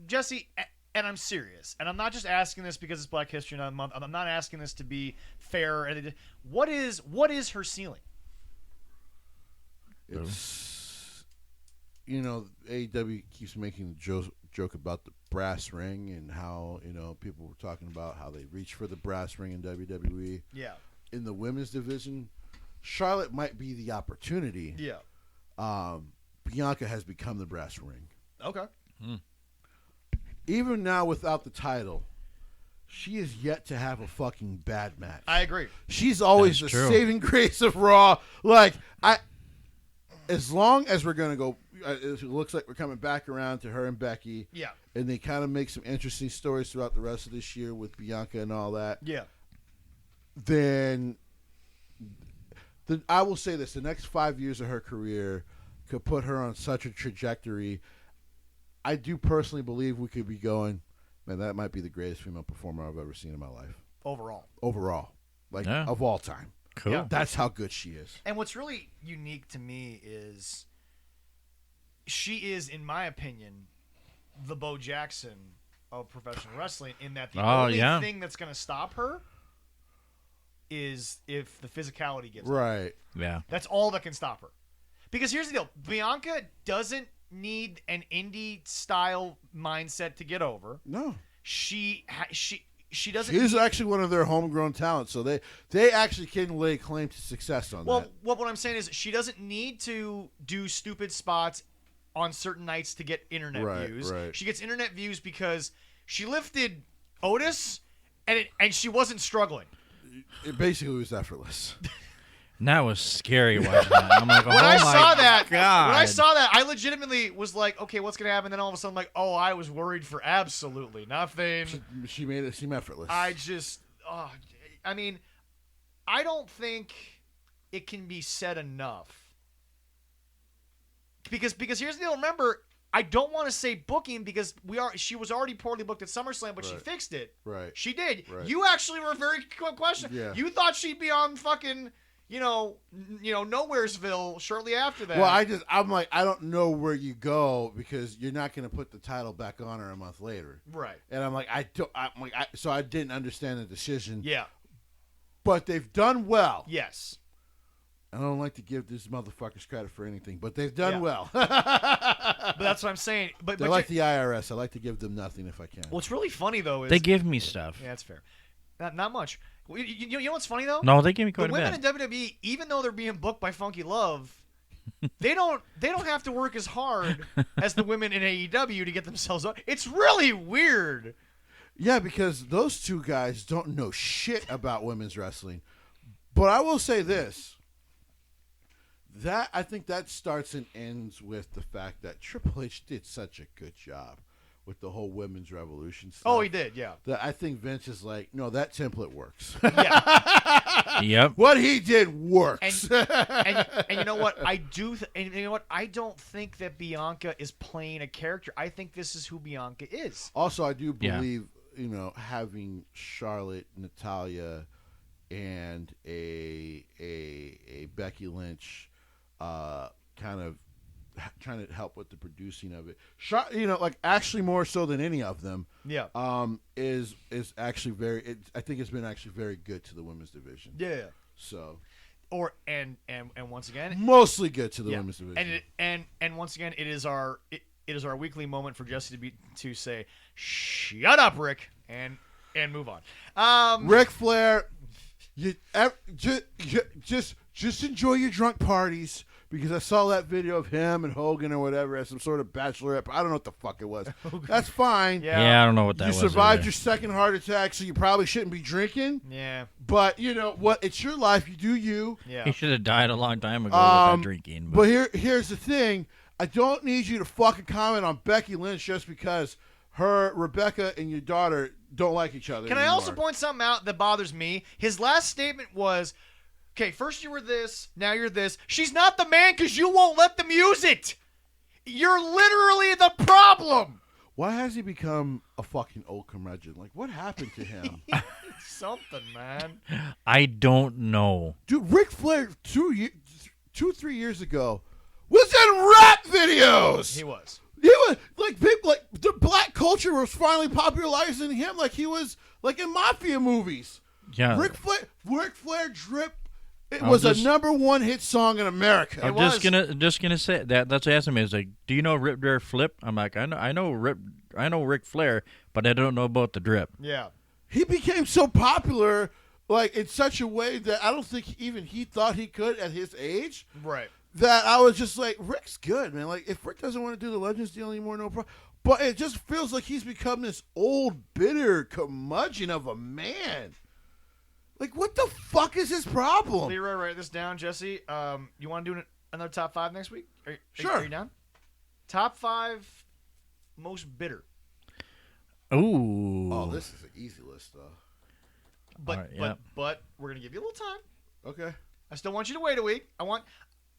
A: Jesse? And I'm serious, and I'm not just asking this because it's Black History Month. I'm not asking this to be fair. What is her ceiling?
B: It's AEW keeps making the joke about the brass ring and how people were talking about how they reach for the brass ring in WWE.
A: Yeah.
B: In the women's division, Charlotte might be the opportunity.
A: Yeah.
B: Bianca has become the brass ring.
A: Okay.
B: Even now without the title, she is yet to have a fucking bad match.
A: I agree.
B: She's always the saving grace of Raw. Like, as long as we're going to go, it looks like we're coming back around to her and Becky.
A: Yeah.
B: And they kind of make some interesting stories throughout the rest of this year with Bianca and all that.
A: Yeah.
B: Then I will say this: the next 5 years of her career could put her on such a trajectory. I do personally believe we could be going, man, that might be the greatest female performer I've ever seen in my life. Overall. Like, of all time.
C: Cool.
A: Yeah.
B: That's how good she is.
A: And what's really unique to me is she is, in my opinion, the Bo Jackson of professional wrestling, in that the only thing that's going to stop her is if the physicality gets
B: right.
C: Yeah.
A: That's all that can stop her. Because here's the deal. Bianca doesn't need an indie style mindset to get over.
B: No.
A: She doesn't.
B: She's actually one of their homegrown talents, so they actually can lay claim to success on that.
A: Well, what I'm saying is she doesn't need to do stupid spots on certain nights to get internet views.
B: Right.
A: She gets internet views because she lifted Otis and she wasn't struggling.
B: It basically was effortless.
C: That was scary watching that. I'm like,
A: when I saw that,
C: God.
A: I legitimately was like, okay, what's gonna happen? Then all of a sudden, I'm like, oh, I was worried for absolutely nothing.
B: She made it seem effortless.
A: I don't think it can be said enough. Because here's the deal. Remember, I don't want to say booking because she was already poorly booked at SummerSlam, but she fixed it.
B: Right.
A: She did.
B: Right.
A: You actually were very questionable.
B: Yeah.
A: You thought she'd be on fucking Nowheresville shortly after that.
B: Well, I'm like, I don't know where you go because you're not going to put the title back on her a month later.
A: Right.
B: And I'm like, so I didn't understand the decision.
A: Yeah.
B: But they've done well.
A: Yes.
B: I don't like to give these motherfuckers credit for anything, but they've done well.
A: But that's what I'm saying. But
B: They're like the IRS. I like to give them nothing if I can.
A: What's really funny, though, is...
C: They give me stuff.
A: Yeah, that's fair. Not much. You know what's funny, though?
C: No, they give me quite
A: the
C: a
A: women
C: bit.
A: in WWE, even though they're being booked by Funky Love, they don't have to work as hard as the women in AEW to get themselves up. It's really weird.
B: Yeah, because those two guys don't know shit about women's wrestling. But I will say this. I think that starts and ends with the fact that Triple H did such a good job with the whole women's revolution stuff.
A: Oh, he did, yeah.
B: That I think Vince is like, no, that template works.
A: Yeah.
C: Yep.
B: What he did works.
A: And you know what? And you know what? I don't think that Bianca is playing a character. I think this is who Bianca is.
B: Also, I do believe, having Charlotte, Natalya, and a Becky Lynch kind of trying to help with the producing of it. Actually more so than any of them.
A: Yeah.
B: Is actually I think it's been actually very good to the women's division.
A: Yeah.
B: So.
A: And once again,
B: mostly good to the women's division.
A: And once again, it is our weekly moment for Jesse to say, "Shut up, Rick," and move on.
B: Ric Flair, just enjoy your drunk parties. Because I saw that video of him and Hogan or whatever as some sort of bachelorette. I don't know what the fuck it was. That's fine.
C: Yeah, I don't know what that was.
B: You survived
C: either.
B: your second heart attack, so you probably shouldn't be drinking.
A: Yeah.
B: But you know what? It's your life. You do you.
C: He
A: Yeah.
C: should have died a long time ago with that drinking.
B: But here's the thing. I don't need you to fucking comment on Becky Lynch just because Rebecca and your daughter don't like each other
A: Can
B: anymore.
A: I also point something out that bothers me? His last statement was, okay, first you were this, now you're this. She's not the man because you won't let them use it. You're literally the problem.
B: Why has he become a fucking old curmudgeon? Like, what happened to him?
A: Something, man.
C: I don't know.
B: Dude, Ric Flair 3 years ago was in rap videos.
A: He was.
B: He was like people, like the black culture was finally popularizing him like he was like in mafia movies.
C: Yeah.
B: Ric Flair Drip. It was a #1 hit song in America.
C: I'm just gonna say that. That's asking me. It's like, do you know Rip Dare Flip? I'm like, I know Ric Flair, but I don't know about the drip.
A: Yeah.
B: He became so popular, like in such a way that I don't think even he thought he could at his age.
A: Right.
B: That I was just like, Rick's good, man. Like if Rick doesn't want to do the Legends deal anymore, no problem. But it just feels like he's become this old, bitter curmudgeon of a man. Like, what the fuck is his problem?
A: Leroy, write this down, Jesse. You want to do another top 5 next week?
B: Sure.
A: Are you down? Top 5 most bitter.
C: Ooh.
B: Oh, this is an easy list, though.
A: But we're gonna give you a little time.
B: Okay.
A: I still want you to wait a week. I want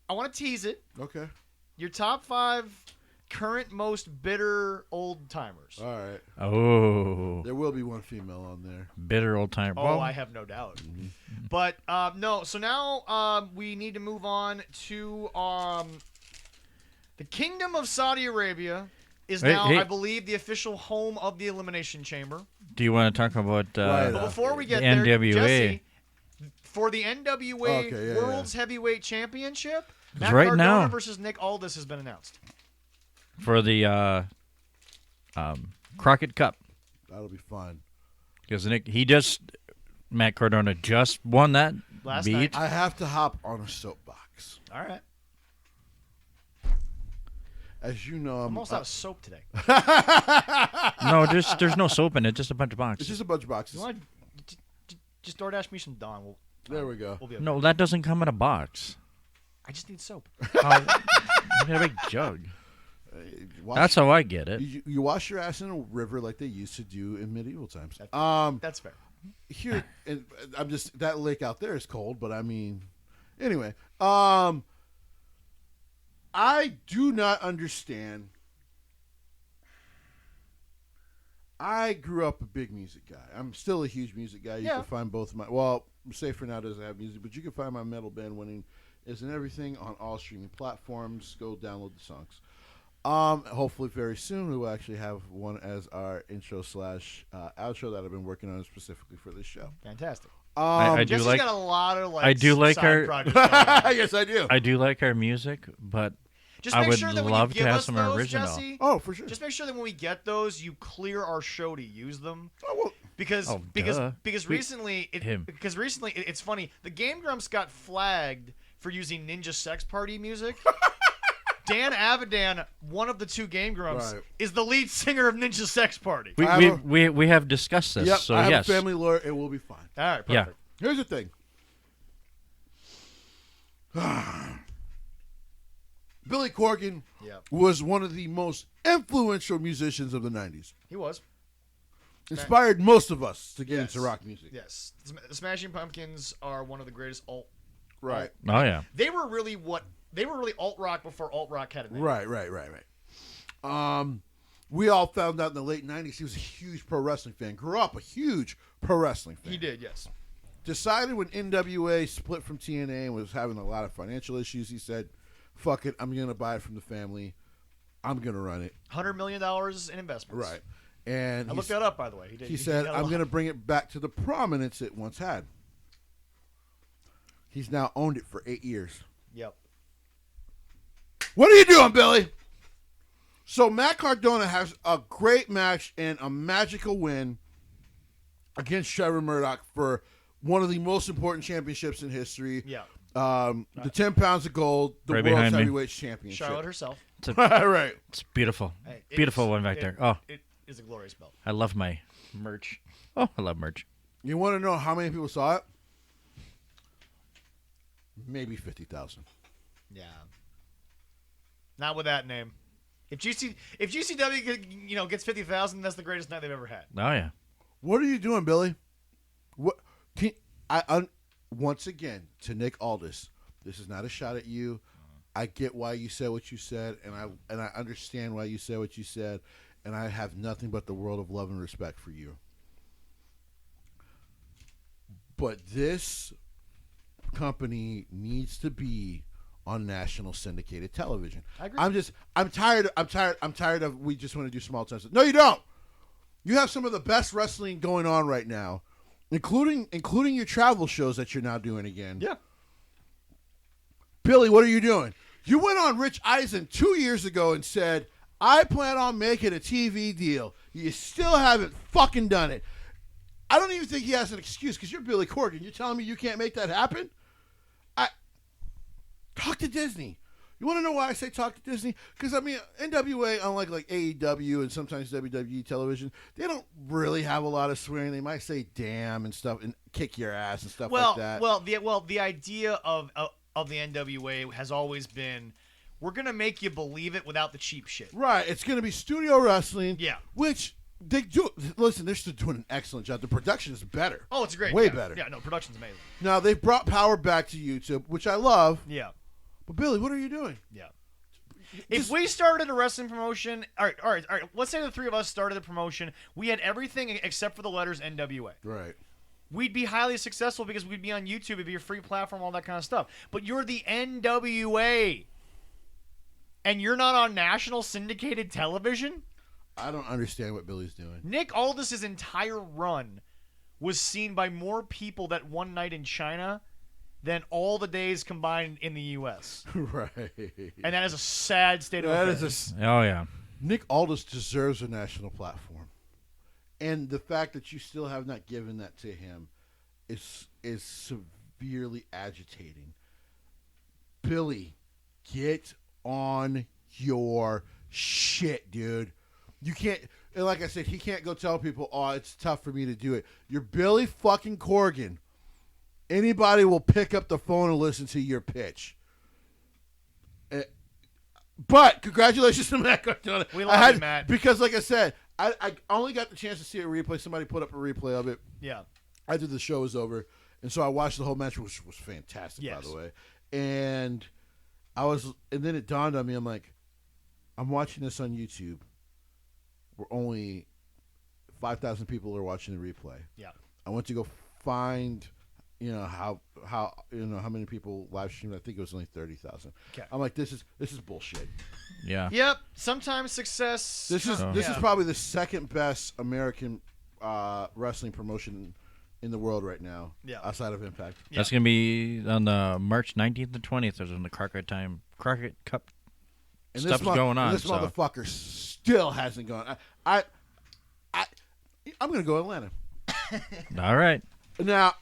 A: to tease it.
B: Okay.
A: Your top 5 current most bitter old timers.
B: All right.
C: Oh.
B: There will be one female on there.
C: Bitter old timer.
A: Oh, I have no doubt.
B: Mm-hmm.
A: But no. So now we need to move on to the Kingdom of Saudi Arabia is now, I believe, the official home of the Elimination Chamber.
C: Do you want to talk about
B: Right.
A: But before we get
C: the
A: there,
C: NWA?
A: Jesse, for the NWA
B: Okay, yeah,
A: World's Heavyweight Championship, Matt
C: right
A: Cardona
C: now-
A: versus Nick Aldis has been announced.
C: for the Crockett Cup?
B: That'll be fun.
C: Because Matt Cardona just won that
A: Last
C: beat.
A: night.
B: I have to hop on a soapbox.
A: All right.
B: As you know,
A: I'm
B: I'm
A: almost out of soap today.
C: No, there's no soap in it. Just a bunch of
B: It's
C: boxes.
B: just a bunch of boxes.
A: You want just DoorDash me some Dawn.
B: There we go.
A: We'll be okay.
C: No, that doesn't come in a box.
A: I just need soap.
C: Oh, you got a big jug. That's how I get it.
B: You wash your ass in a river like they used to do in medieval times.
A: That's fair.
B: Here, and I'm just that lake out there is cold, but I mean, anyway, I do not understand. I grew up a big music guy. I'm still a huge music guy. You can find both my... Well, Safer Now doesn't have music, but you can find my metal band Winning Isn't Everything on all streaming platforms. Go download the songs. Hopefully very soon we will actually have one as our intro / outro that I've been working on specifically for this show.
A: Fantastic.
C: I do
A: Jesse's
C: like.
A: got a lot of
C: I do like
A: side
C: our.
A: projects going on.
B: Yes, I do.
C: I do like our music, but
A: Just
C: I
A: make
C: would
A: sure that when
C: love
A: you
C: to
A: give
C: have
A: us
C: some
A: those,
C: original.
A: Jesse,
B: Oh, for sure.
A: just make sure that when we get those, you clear our show to use them.
B: Oh, well,
A: Because
C: duh.
A: recently it's funny. The Game Grumps got flagged for using Ninja Sex Party music. Dan Avidan, one of the two Game Grumps, is the lead singer of Ninja Sex Party.
C: We have discussed this.
B: Yep,
C: so
B: I have
C: yes.
B: a family lawyer. It will be fine.
A: All right, perfect.
C: Yeah.
B: Here's the thing. Billy Corgan was one of the most influential musicians of the 90s.
A: He was.
B: Inspired most of us to get into rock music.
A: Yes. The Smashing Pumpkins are one of the greatest alt.
B: Right.
C: Oh yeah.
A: They were really alt rock before alt rock had a name.
B: Right. We all found out in the late 90s he was a huge pro wrestling fan. Grew up a huge pro wrestling fan.
A: He did, yes.
B: Decided when NWA split from TNA and was having a lot of financial issues, he said, fuck it, I'm going to buy it from the family. I'm going to run it.
A: $100 million in investments.
B: Right. And
A: I looked that up, by the way.
B: He said, I'm going to bring it back to the prominence it once had. He's now owned it for 8 years.
A: Yep.
B: What are you doing, Billy? So Matt Cardona has a great match and a magical win against Trevor Murdoch for one of the most important championships in history.
A: Yeah.
B: The 10 pounds of gold, the
C: Right
B: World's
C: behind me.
B: Heavyweight Championship.
A: Charlotte herself.
B: Right.
C: It's beautiful.
A: Hey,
C: Beautiful one back there. Oh,
A: It is a glorious belt.
C: I love my merch. Oh, I love merch.
B: You want to know how many people saw it? Maybe 50,000.
A: Yeah. Not with that name. If GCW gets 50,000, that's the greatest night they've ever had.
C: Oh yeah.
B: What are you doing, Billy? What? Once again, to Nick Aldis, this is not a shot at you. I get why you said what you said, and I understand why you said what you said, and I have nothing but the world of love and respect for you. But this company needs to be on national syndicated television.
A: I agree.
B: I'm tired of we just want to do small towns. No, you don't. You have some of the best wrestling going on right now, including your travel shows that you're now doing again.
A: Yeah.
B: Billy, what are you doing? You went on Rich Eisen 2 years ago and said, I plan on making a TV deal. You still haven't fucking done it. I don't even think he has an excuse because you're Billy Corgan. You're telling me you can't make that happen? Talk to Disney. You want to know why I say talk to Disney? Because, I mean, NWA, unlike like AEW and sometimes WWE television, they don't really have a lot of swearing. They might say damn and stuff and kick your ass and stuff like that.
A: The idea of the NWA has always been, we're going to make you believe it without the cheap shit.
B: Right. It's going to be studio wrestling.
A: Yeah. Which
B: they do. Listen, they're still doing an excellent job. The production is better.
A: Oh, it's great.
B: Way better.
A: Yeah, no, production's amazing.
B: Now, they've brought power back to YouTube, which I love.
A: Yeah.
B: But, Billy, what are you doing?
A: Yeah. If we started a wrestling promotion, all right. Let's say the three of us started the promotion. We had everything except for the letters NWA.
B: Right.
A: We'd be highly successful because we'd be on YouTube. It'd be a free platform, all that kind of stuff. But you're the NWA, and you're not on national syndicated television?
B: I don't understand what Billy's doing.
A: Nick Aldis' entire run was seen by more people that one night in China than all the days combined in the U.S.
B: Right.
A: And that is a sad state of affairs.
C: Oh yeah.
B: Nick Aldis deserves a national platform. And the fact that you still have not given that to him is severely agitating. Billy, get on your shit, dude. You can't, and like I said, he can't go tell people, oh, it's tough for me to do it. You're Billy fucking Corgan. Anybody will pick up the phone and listen to your pitch. But congratulations to Matt Cardona.
A: We love you, Matt.
B: Because like I said, I only got the chance to see a replay. Somebody put up a replay of it.
A: Yeah.
B: After the show was over. And so I watched the whole match, which was fantastic,
A: Yes.
B: by the way. And then it dawned on me, I'm like, I'm watching this on YouTube. We're only 5,000 people are watching the replay.
A: Yeah.
B: I went to go find, how many people live streamed. I think it was only 30,000.
A: Okay.
B: I'm like, this is bullshit.
C: Yeah.
A: Yep. Sometimes success.
B: This is probably the second best American wrestling promotion in the world right now.
A: Yeah.
B: Outside of Impact.
C: That's gonna be on the March 19th and 20th. There's when the Crockett Cup
B: And
C: stuff's going on.
B: This motherfucker still hasn't gone. I'm gonna go Atlanta.
C: All right.
B: Now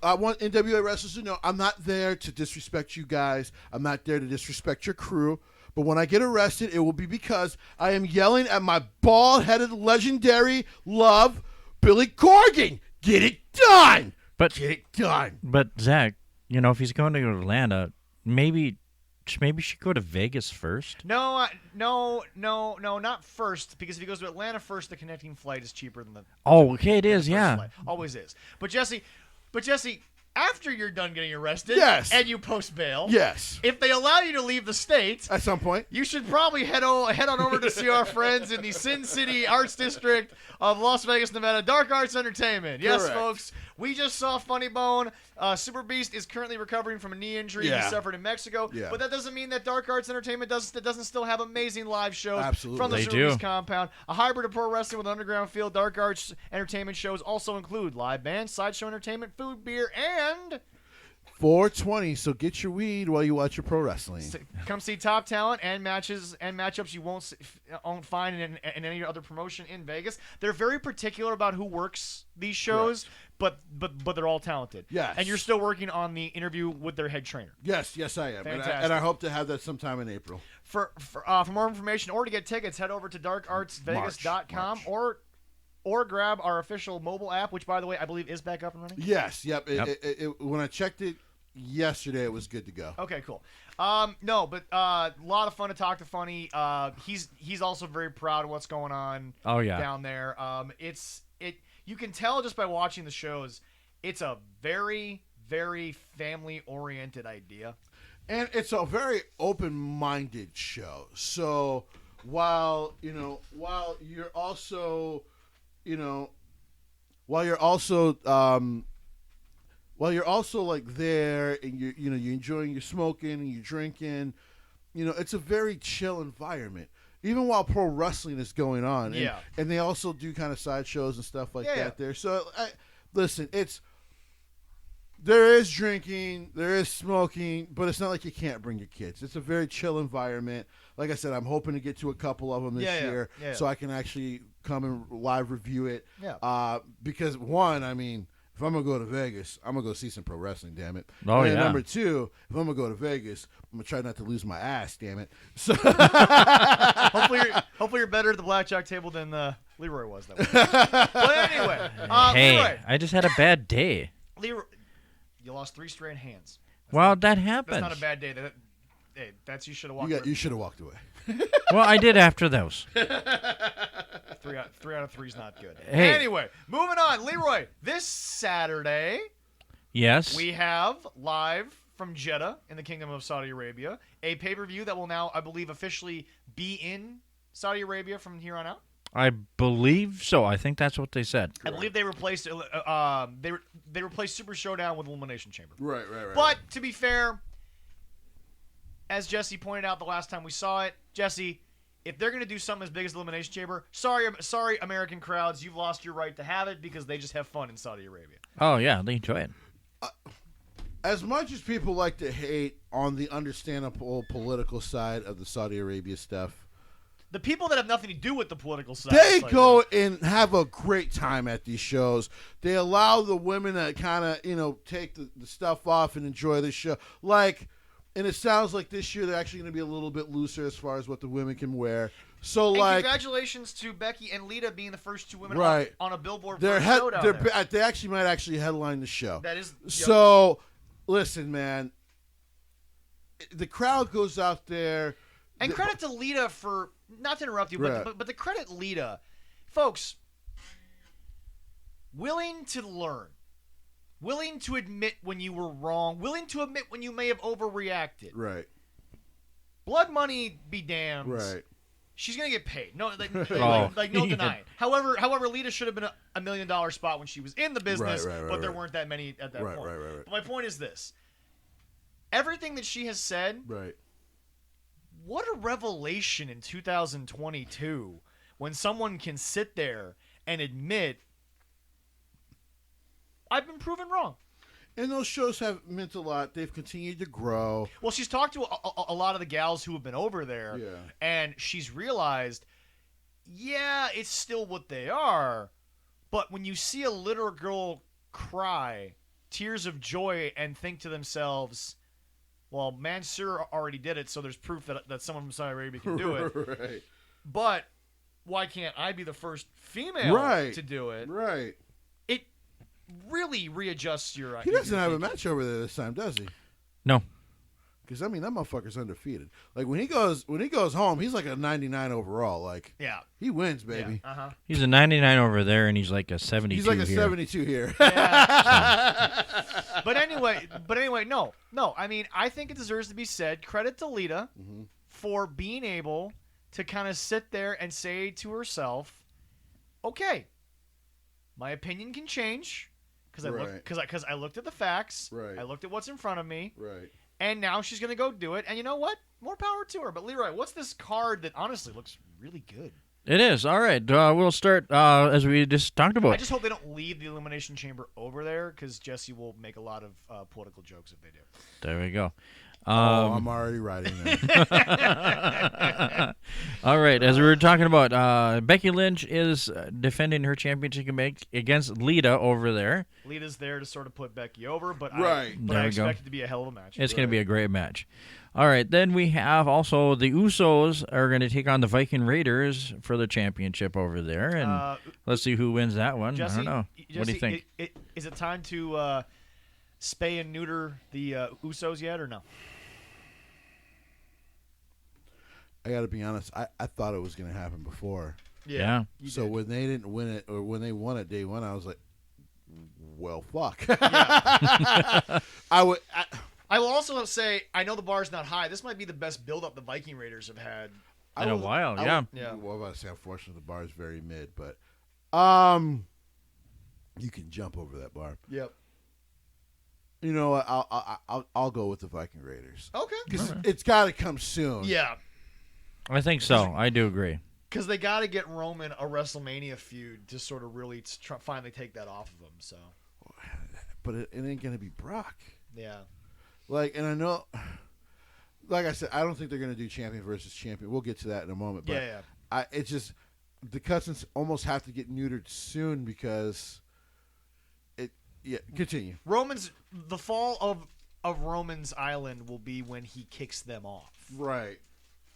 B: I want NWA wrestlers to know I'm not there to disrespect you guys. I'm not there to disrespect your crew. But when I get arrested, it will be because I am yelling at my bald-headed legendary love, Billy Corgan. Get it done.
C: But
B: Get it done.
C: But Zach, if he's going to go to Atlanta, maybe she go to Vegas first.
A: No, not first. Because if he goes to Atlanta first, the connecting flight is cheaper than the.
C: Oh, okay, it is.
A: first
C: Yeah.
A: flight. Always is. But Jesse, after you're done getting arrested,
B: Yes.
A: and you post bail,
B: Yes.
A: if they allow you to leave the state,
B: At some point.
A: you should probably head on over to see our friends in the Sin City Arts District of Las Vegas, Nevada, Dark Arts Entertainment. Yes,
B: Correct.
A: folks, we just saw Funny Bone. Super Beast is currently recovering from a knee injury he suffered in Mexico,
B: Yeah.
A: but that doesn't mean that Dark Arts Entertainment doesn't still have amazing live shows
B: Absolutely.
A: from the
C: They
A: Super
C: do.
A: Beast compound. A hybrid of pro wrestling with underground feel. Dark Arts Entertainment shows also include live bands, sideshow entertainment, food, beer, and
B: 420, so get your weed while you watch your pro wrestling.
A: come see top talent and matchups you won't find in any other promotion in Vegas. They're very particular about who works these shows, but they're all talented.
B: Yes.
A: And you're still working on the interview with their head trainer.
B: Yes, I am.
A: Fantastic.
B: And I hope to have that sometime in April.
A: For more information or to get tickets, head over to darkartsvegas.com or grab our official mobile app, which, by the way, I believe is back up and running.
B: Yes, yep.
C: Yep.
B: When I checked it yesterday, it was good to go.
A: Okay, cool. A lot of fun to talk to Funny. He's also very proud of what's going on.
C: Oh, yeah.
A: Down there. You can tell just by watching the shows, it's a very, very family-oriented idea.
B: And it's a very open-minded show. So while you're also like there and you're enjoying your smoking and you're drinking, it's a very chill environment. Even while pro wrestling is going on.
A: Yeah.
B: And they also do kind of side shows and stuff like
A: Yeah.
B: that there. So listen, there is drinking, there is smoking, but it's not like you can't bring your kids. It's a very chill environment. Like I said, I'm hoping to get to a couple of them this year so I can actually come and live review it.
A: Yeah.
B: Because one, if I'm going to go to Vegas, I'm going to go see some pro wrestling, damn it.
C: Oh,
B: and
C: yeah.
B: Number two, if I'm going to go to Vegas, I'm going to try not to lose my ass, damn it. So
A: Hopefully you're better at the blackjack table than Leroy was that way. But anyway,
C: Hey,
A: Leroy,
C: I just had a bad day.
A: you lost 3 straight hands.
C: Well, that
A: That's
C: happens.
A: not a bad day. You should have walked.
B: you should have walked away.
C: Well, I did after those.
A: 3 out of 3 is not good.
C: Hey.
A: Anyway, moving on. Leroy, this Saturday
C: Yes.
A: we have live from Jeddah in the Kingdom of Saudi Arabia a pay-per-view that will now, I believe, officially be in Saudi Arabia from here on out.
C: I believe so. I think that's what they said.
A: I believe they replaced they replaced Super Showdown with Elimination Chamber.
B: Right.
A: But to be fair, as Jesse pointed out the last time we saw it, Jesse, if they're going to do something as big as Elimination Chamber, sorry, American crowds, you've lost your right to have it because they just have fun in Saudi Arabia.
C: Oh, yeah, they enjoy it.
B: As much as people like to hate on the understandable political side of the Saudi Arabia stuff,
A: The people that have nothing to do with the political side.
B: they go and have a great time at these shows. They allow the women to kind of, take the stuff off and enjoy the show. And it sounds like this year they're actually going to be a little bit looser as far as what the women can wear. So,
A: And congratulations to Becky and Lita being the first 2 women on a Billboard
B: they
A: showdown.
B: they actually might headline the show.
A: That is
B: So, listen, man. The crowd goes out there.
A: And credit to Lita for, not to interrupt you, but the credit Lita, folks, willing to learn, willing to admit when you were wrong, willing to admit when you may have overreacted.
B: Right.
A: Blood money be damned.
B: Right.
A: she's gonna get paid. No, like
C: Oh.
A: no denying. However, Lita should have been a $1 million spot when she was in the business,
B: Right,
A: but there weren't that many at that point.
B: Right.
A: But my point is this: everything that she has said,
B: Right.
A: what a revelation in 2022 when someone can sit there and admit, I've been proven wrong.
B: And those shows have meant a lot. They've continued to grow.
A: Well, she's talked to a lot of the gals who have been over there, and she's realized, yeah, it's still what they are, but when you see a little girl cry tears of joy and think to themselves, well, Mansoor already did it, so there's proof that someone from Saudi Arabia can do it.
B: Right.
A: But why can't I be the first female to do it?
B: Right.
A: It really readjusts your.
B: He doesn't have a match over there this time, does he?
C: No.
B: Because I mean, that motherfucker's undefeated. Like when he goes home, he's like a 99 overall. Like he wins, baby.
A: Yeah.
C: He's a 99 over there, and he's like a 72.
B: He's like a
C: here.
B: 72 here.
A: Yeah. But anyway, no. I mean, I think it deserves to be said. Credit to Lita for being able to kind of sit there and say to herself, "Okay, my opinion can change because I looked at the facts.
B: Right.
A: I looked at what's in front of me.
B: Right.
A: And now she's going to go do it. And you know what? More power to her. But Leroy, what's this card that honestly looks really good?
C: It is. All right. We'll start as we just talked about.
A: I just hope they don't leave the Elimination Chamber over there because Jessie will make a lot of political jokes if they do.
C: There we go.
B: I'm already writing that.
C: All right. As we were talking about, Becky Lynch is defending her championship against Lita over there.
A: Lita's there to sort of put Becky over, but
B: Right.
A: I expect it to be a hell of a match.
C: It's going to be a great match. All right. Then we have also the Usos are going to take on the Viking Raiders for the championship over there. And let's see who wins that one.
A: Jesse,
C: I don't know. What do you think?
A: Is it time to spay and neuter the Usos yet or no?
B: I got to be honest. I thought it was going to happen before.
C: Yeah.
B: So when they didn't win it, or when they won it day one, I was like, well, fuck.
A: Yeah. I will also say, I know the bar's not high. This might be the best build-up the Viking Raiders have had
C: in a while.
B: Yeah.
A: Yeah.
B: Well, I was about to say, unfortunately, the bar is very mid, but you can jump over that bar.
A: Yep.
B: You know what? I'll go with the Viking Raiders.
A: Okay.
B: Because it's got to come soon.
A: Yeah.
C: I think so. I do agree.
A: Because they got to get Roman a WrestleMania feud to sort of really finally take that off of him. So.
B: But it ain't going to be Brock.
A: Yeah.
B: Like, and I know, like I said, I don't think they're going to do champion versus champion. We'll get to that in a moment. But
A: yeah.
B: It's just, the cousins almost have to get neutered soon because continue.
A: The fall of Roman's Island will be when he kicks them off.
B: Right.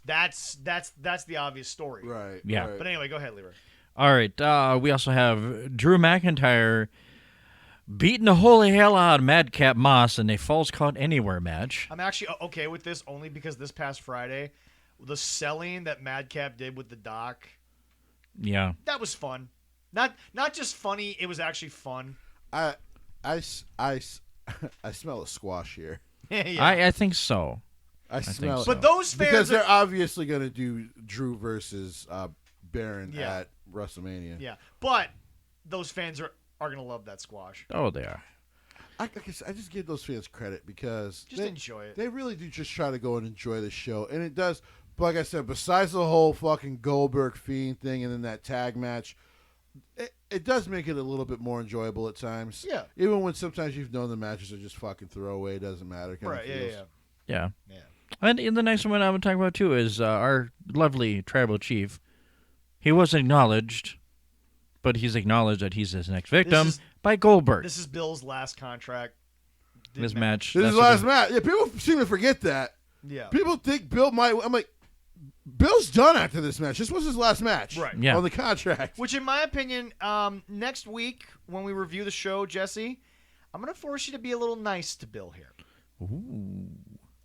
A: That's the obvious story.
B: Right.
C: Yeah.
B: Right.
A: But anyway, go ahead, Leroy.
C: All right. We also have Drew McIntyre beating the holy hell out of Madcap Moss in a Falls Count Anywhere match.
A: I'm actually okay with this only because this past Friday, the selling that Madcap did with the Doc, that was fun. Not just funny, it was actually fun.
B: I smell a squash here.
A: Yeah.
C: I think so.
B: I smell it.
A: But those fans
B: because they're obviously going to do Drew versus Baron at WrestleMania.
A: Yeah, but those fans are going to love that squash.
C: Oh, they are.
B: I just give those fans credit because
A: they enjoy it.
B: They really do just try to go and enjoy the show, and it does. But like I said, besides the whole fucking Goldberg Fiend thing and then that tag match, it does make it a little bit more enjoyable at times.
A: Yeah.
B: Even when sometimes you've known the matches are just fucking throwaway, it doesn't matter.
A: Right.
C: Yeah. And the next one I would talk about too is our lovely tribal chief. He was acknowledged, but he's acknowledged that he's his next victim by Goldberg.
A: This is Bill's last contract.
C: This match.
B: This is his last match. Yeah, people seem to forget that.
A: Yeah.
B: People think Bill might. I'm like, Bill's done after this match. This was his last match.
A: Right.
C: Yeah.
B: On the contract.
A: Which, in my opinion, next week when we review the show, Jesse, I'm going to force you to be a little nice to Bill here.
C: Ooh.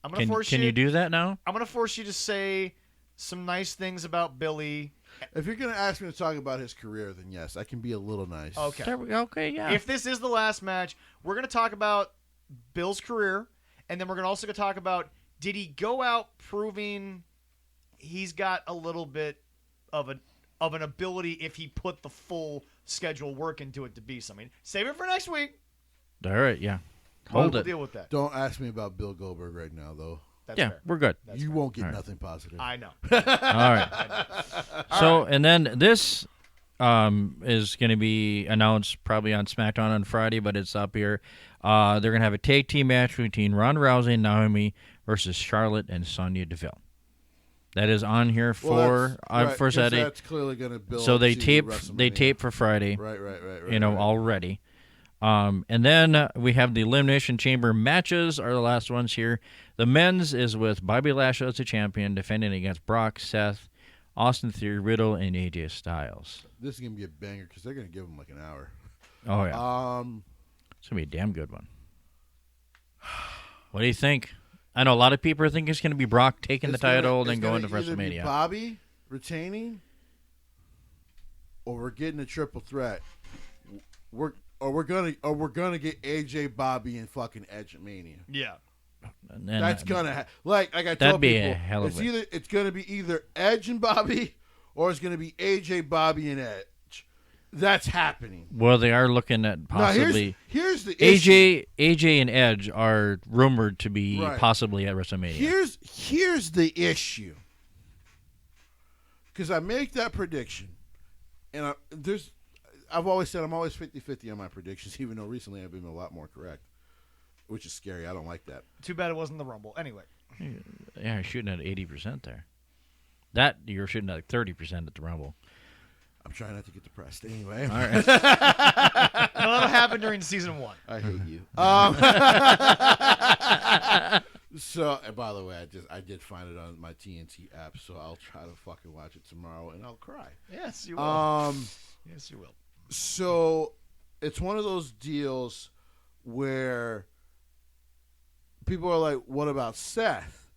A: I'm going to force you.
C: Can you do that now?
A: I'm going to force you to say some nice things about Billy.
B: If you're going to ask me to talk about his career, then yes, I can be a little nice.
A: Okay.
C: Okay, yeah.
A: If this is the last match, we're going to talk about Bill's career, and then we're going to also talk about, did he go out proving he's got a little bit of an ability if he put the full schedule work into it to be something. Save it for next week.
C: All right, yeah. Hold
A: We'll
C: it.
A: deal with that.
B: Don't ask me about Bill Goldberg right now, though.
A: That's
C: Yeah,
A: fair.
C: we're good.
B: You won't get nothing positive.
A: I know.
C: All right. So, and then this is going to be announced probably on SmackDown on Friday, but it's up here. They're going to have a tag team match between Ronda Rousey and Naomi versus Charlotte and Sonya Deville. That is on here for Saturday.
B: That's clearly going to build.
C: So they
B: to
C: tape
B: WrestleMania.
C: for Friday.
B: Right.
C: Already. And then we have the Elimination Chamber matches are the last ones here. The men's is with Bobby Lashley as the champion, defending against Brock, Seth, Austin Theory, Riddle, and AJ Styles.
B: This is going to be a banger because they're going to give him like an hour.
C: Oh, yeah. It's going to be a damn good one. What do you think? I know a lot of people think it's going to be Brock taking the title and going to WrestleMania.
B: Be Bobby retaining, or we're getting a triple threat. We're gonna get AJ, Bobby, and fucking Edge at Mania.
A: Yeah.
C: And
B: That's gonna like I
C: that'd
B: told
C: be
B: people.
C: a hell of
B: It's gonna be either Edge and Bobby, or it's gonna be AJ, Bobby, and Edge. That's happening.
C: Well, they are looking at possibly.
B: Now here's the issue.
C: AJ and Edge are rumored to be
B: Right.
C: possibly at WrestleMania.
B: Here's the issue. Because I make that prediction, and I've always said I'm always 50-50 on my predictions, even though recently I've been a lot more correct, which is scary. I don't like that.
A: Too bad it wasn't the Rumble. Anyway.
C: Yeah, you're shooting at 80% there. That you're shooting at 30% at the Rumble.
B: I'm trying not to get depressed. Anyway.
C: All right.
A: Well, that'll happen during season 1.
B: I hate you. So, and by the way, I did find it on my TNT app, so I'll try to fucking watch it tomorrow, and I'll cry.
A: Yes, you will. Yes, you will.
B: So, it's one of those deals where people are like, "What about Seth?"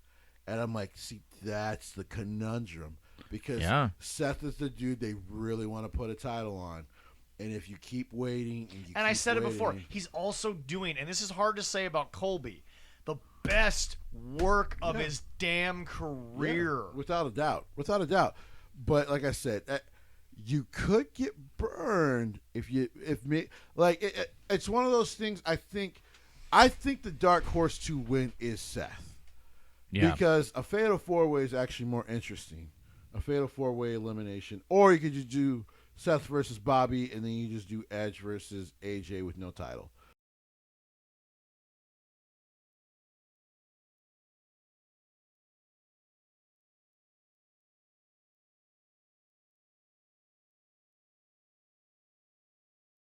B: And I'm like, "See, that's the conundrum." Because Seth is the dude they really want to put a title on. And if you keep waiting...
A: And I said it before, he's also doing, and this is hard to say about Colby, the best work of his damn career.
B: Yeah, without a doubt. But like I said, you could get burned it's one of those things. I think the dark horse to win is Seth.
C: Yeah.
B: Because a fatal 4-way is actually more interesting. A fatal 4-way elimination, or you could just do Seth versus Bobby, and then you just do Edge versus AJ with no title.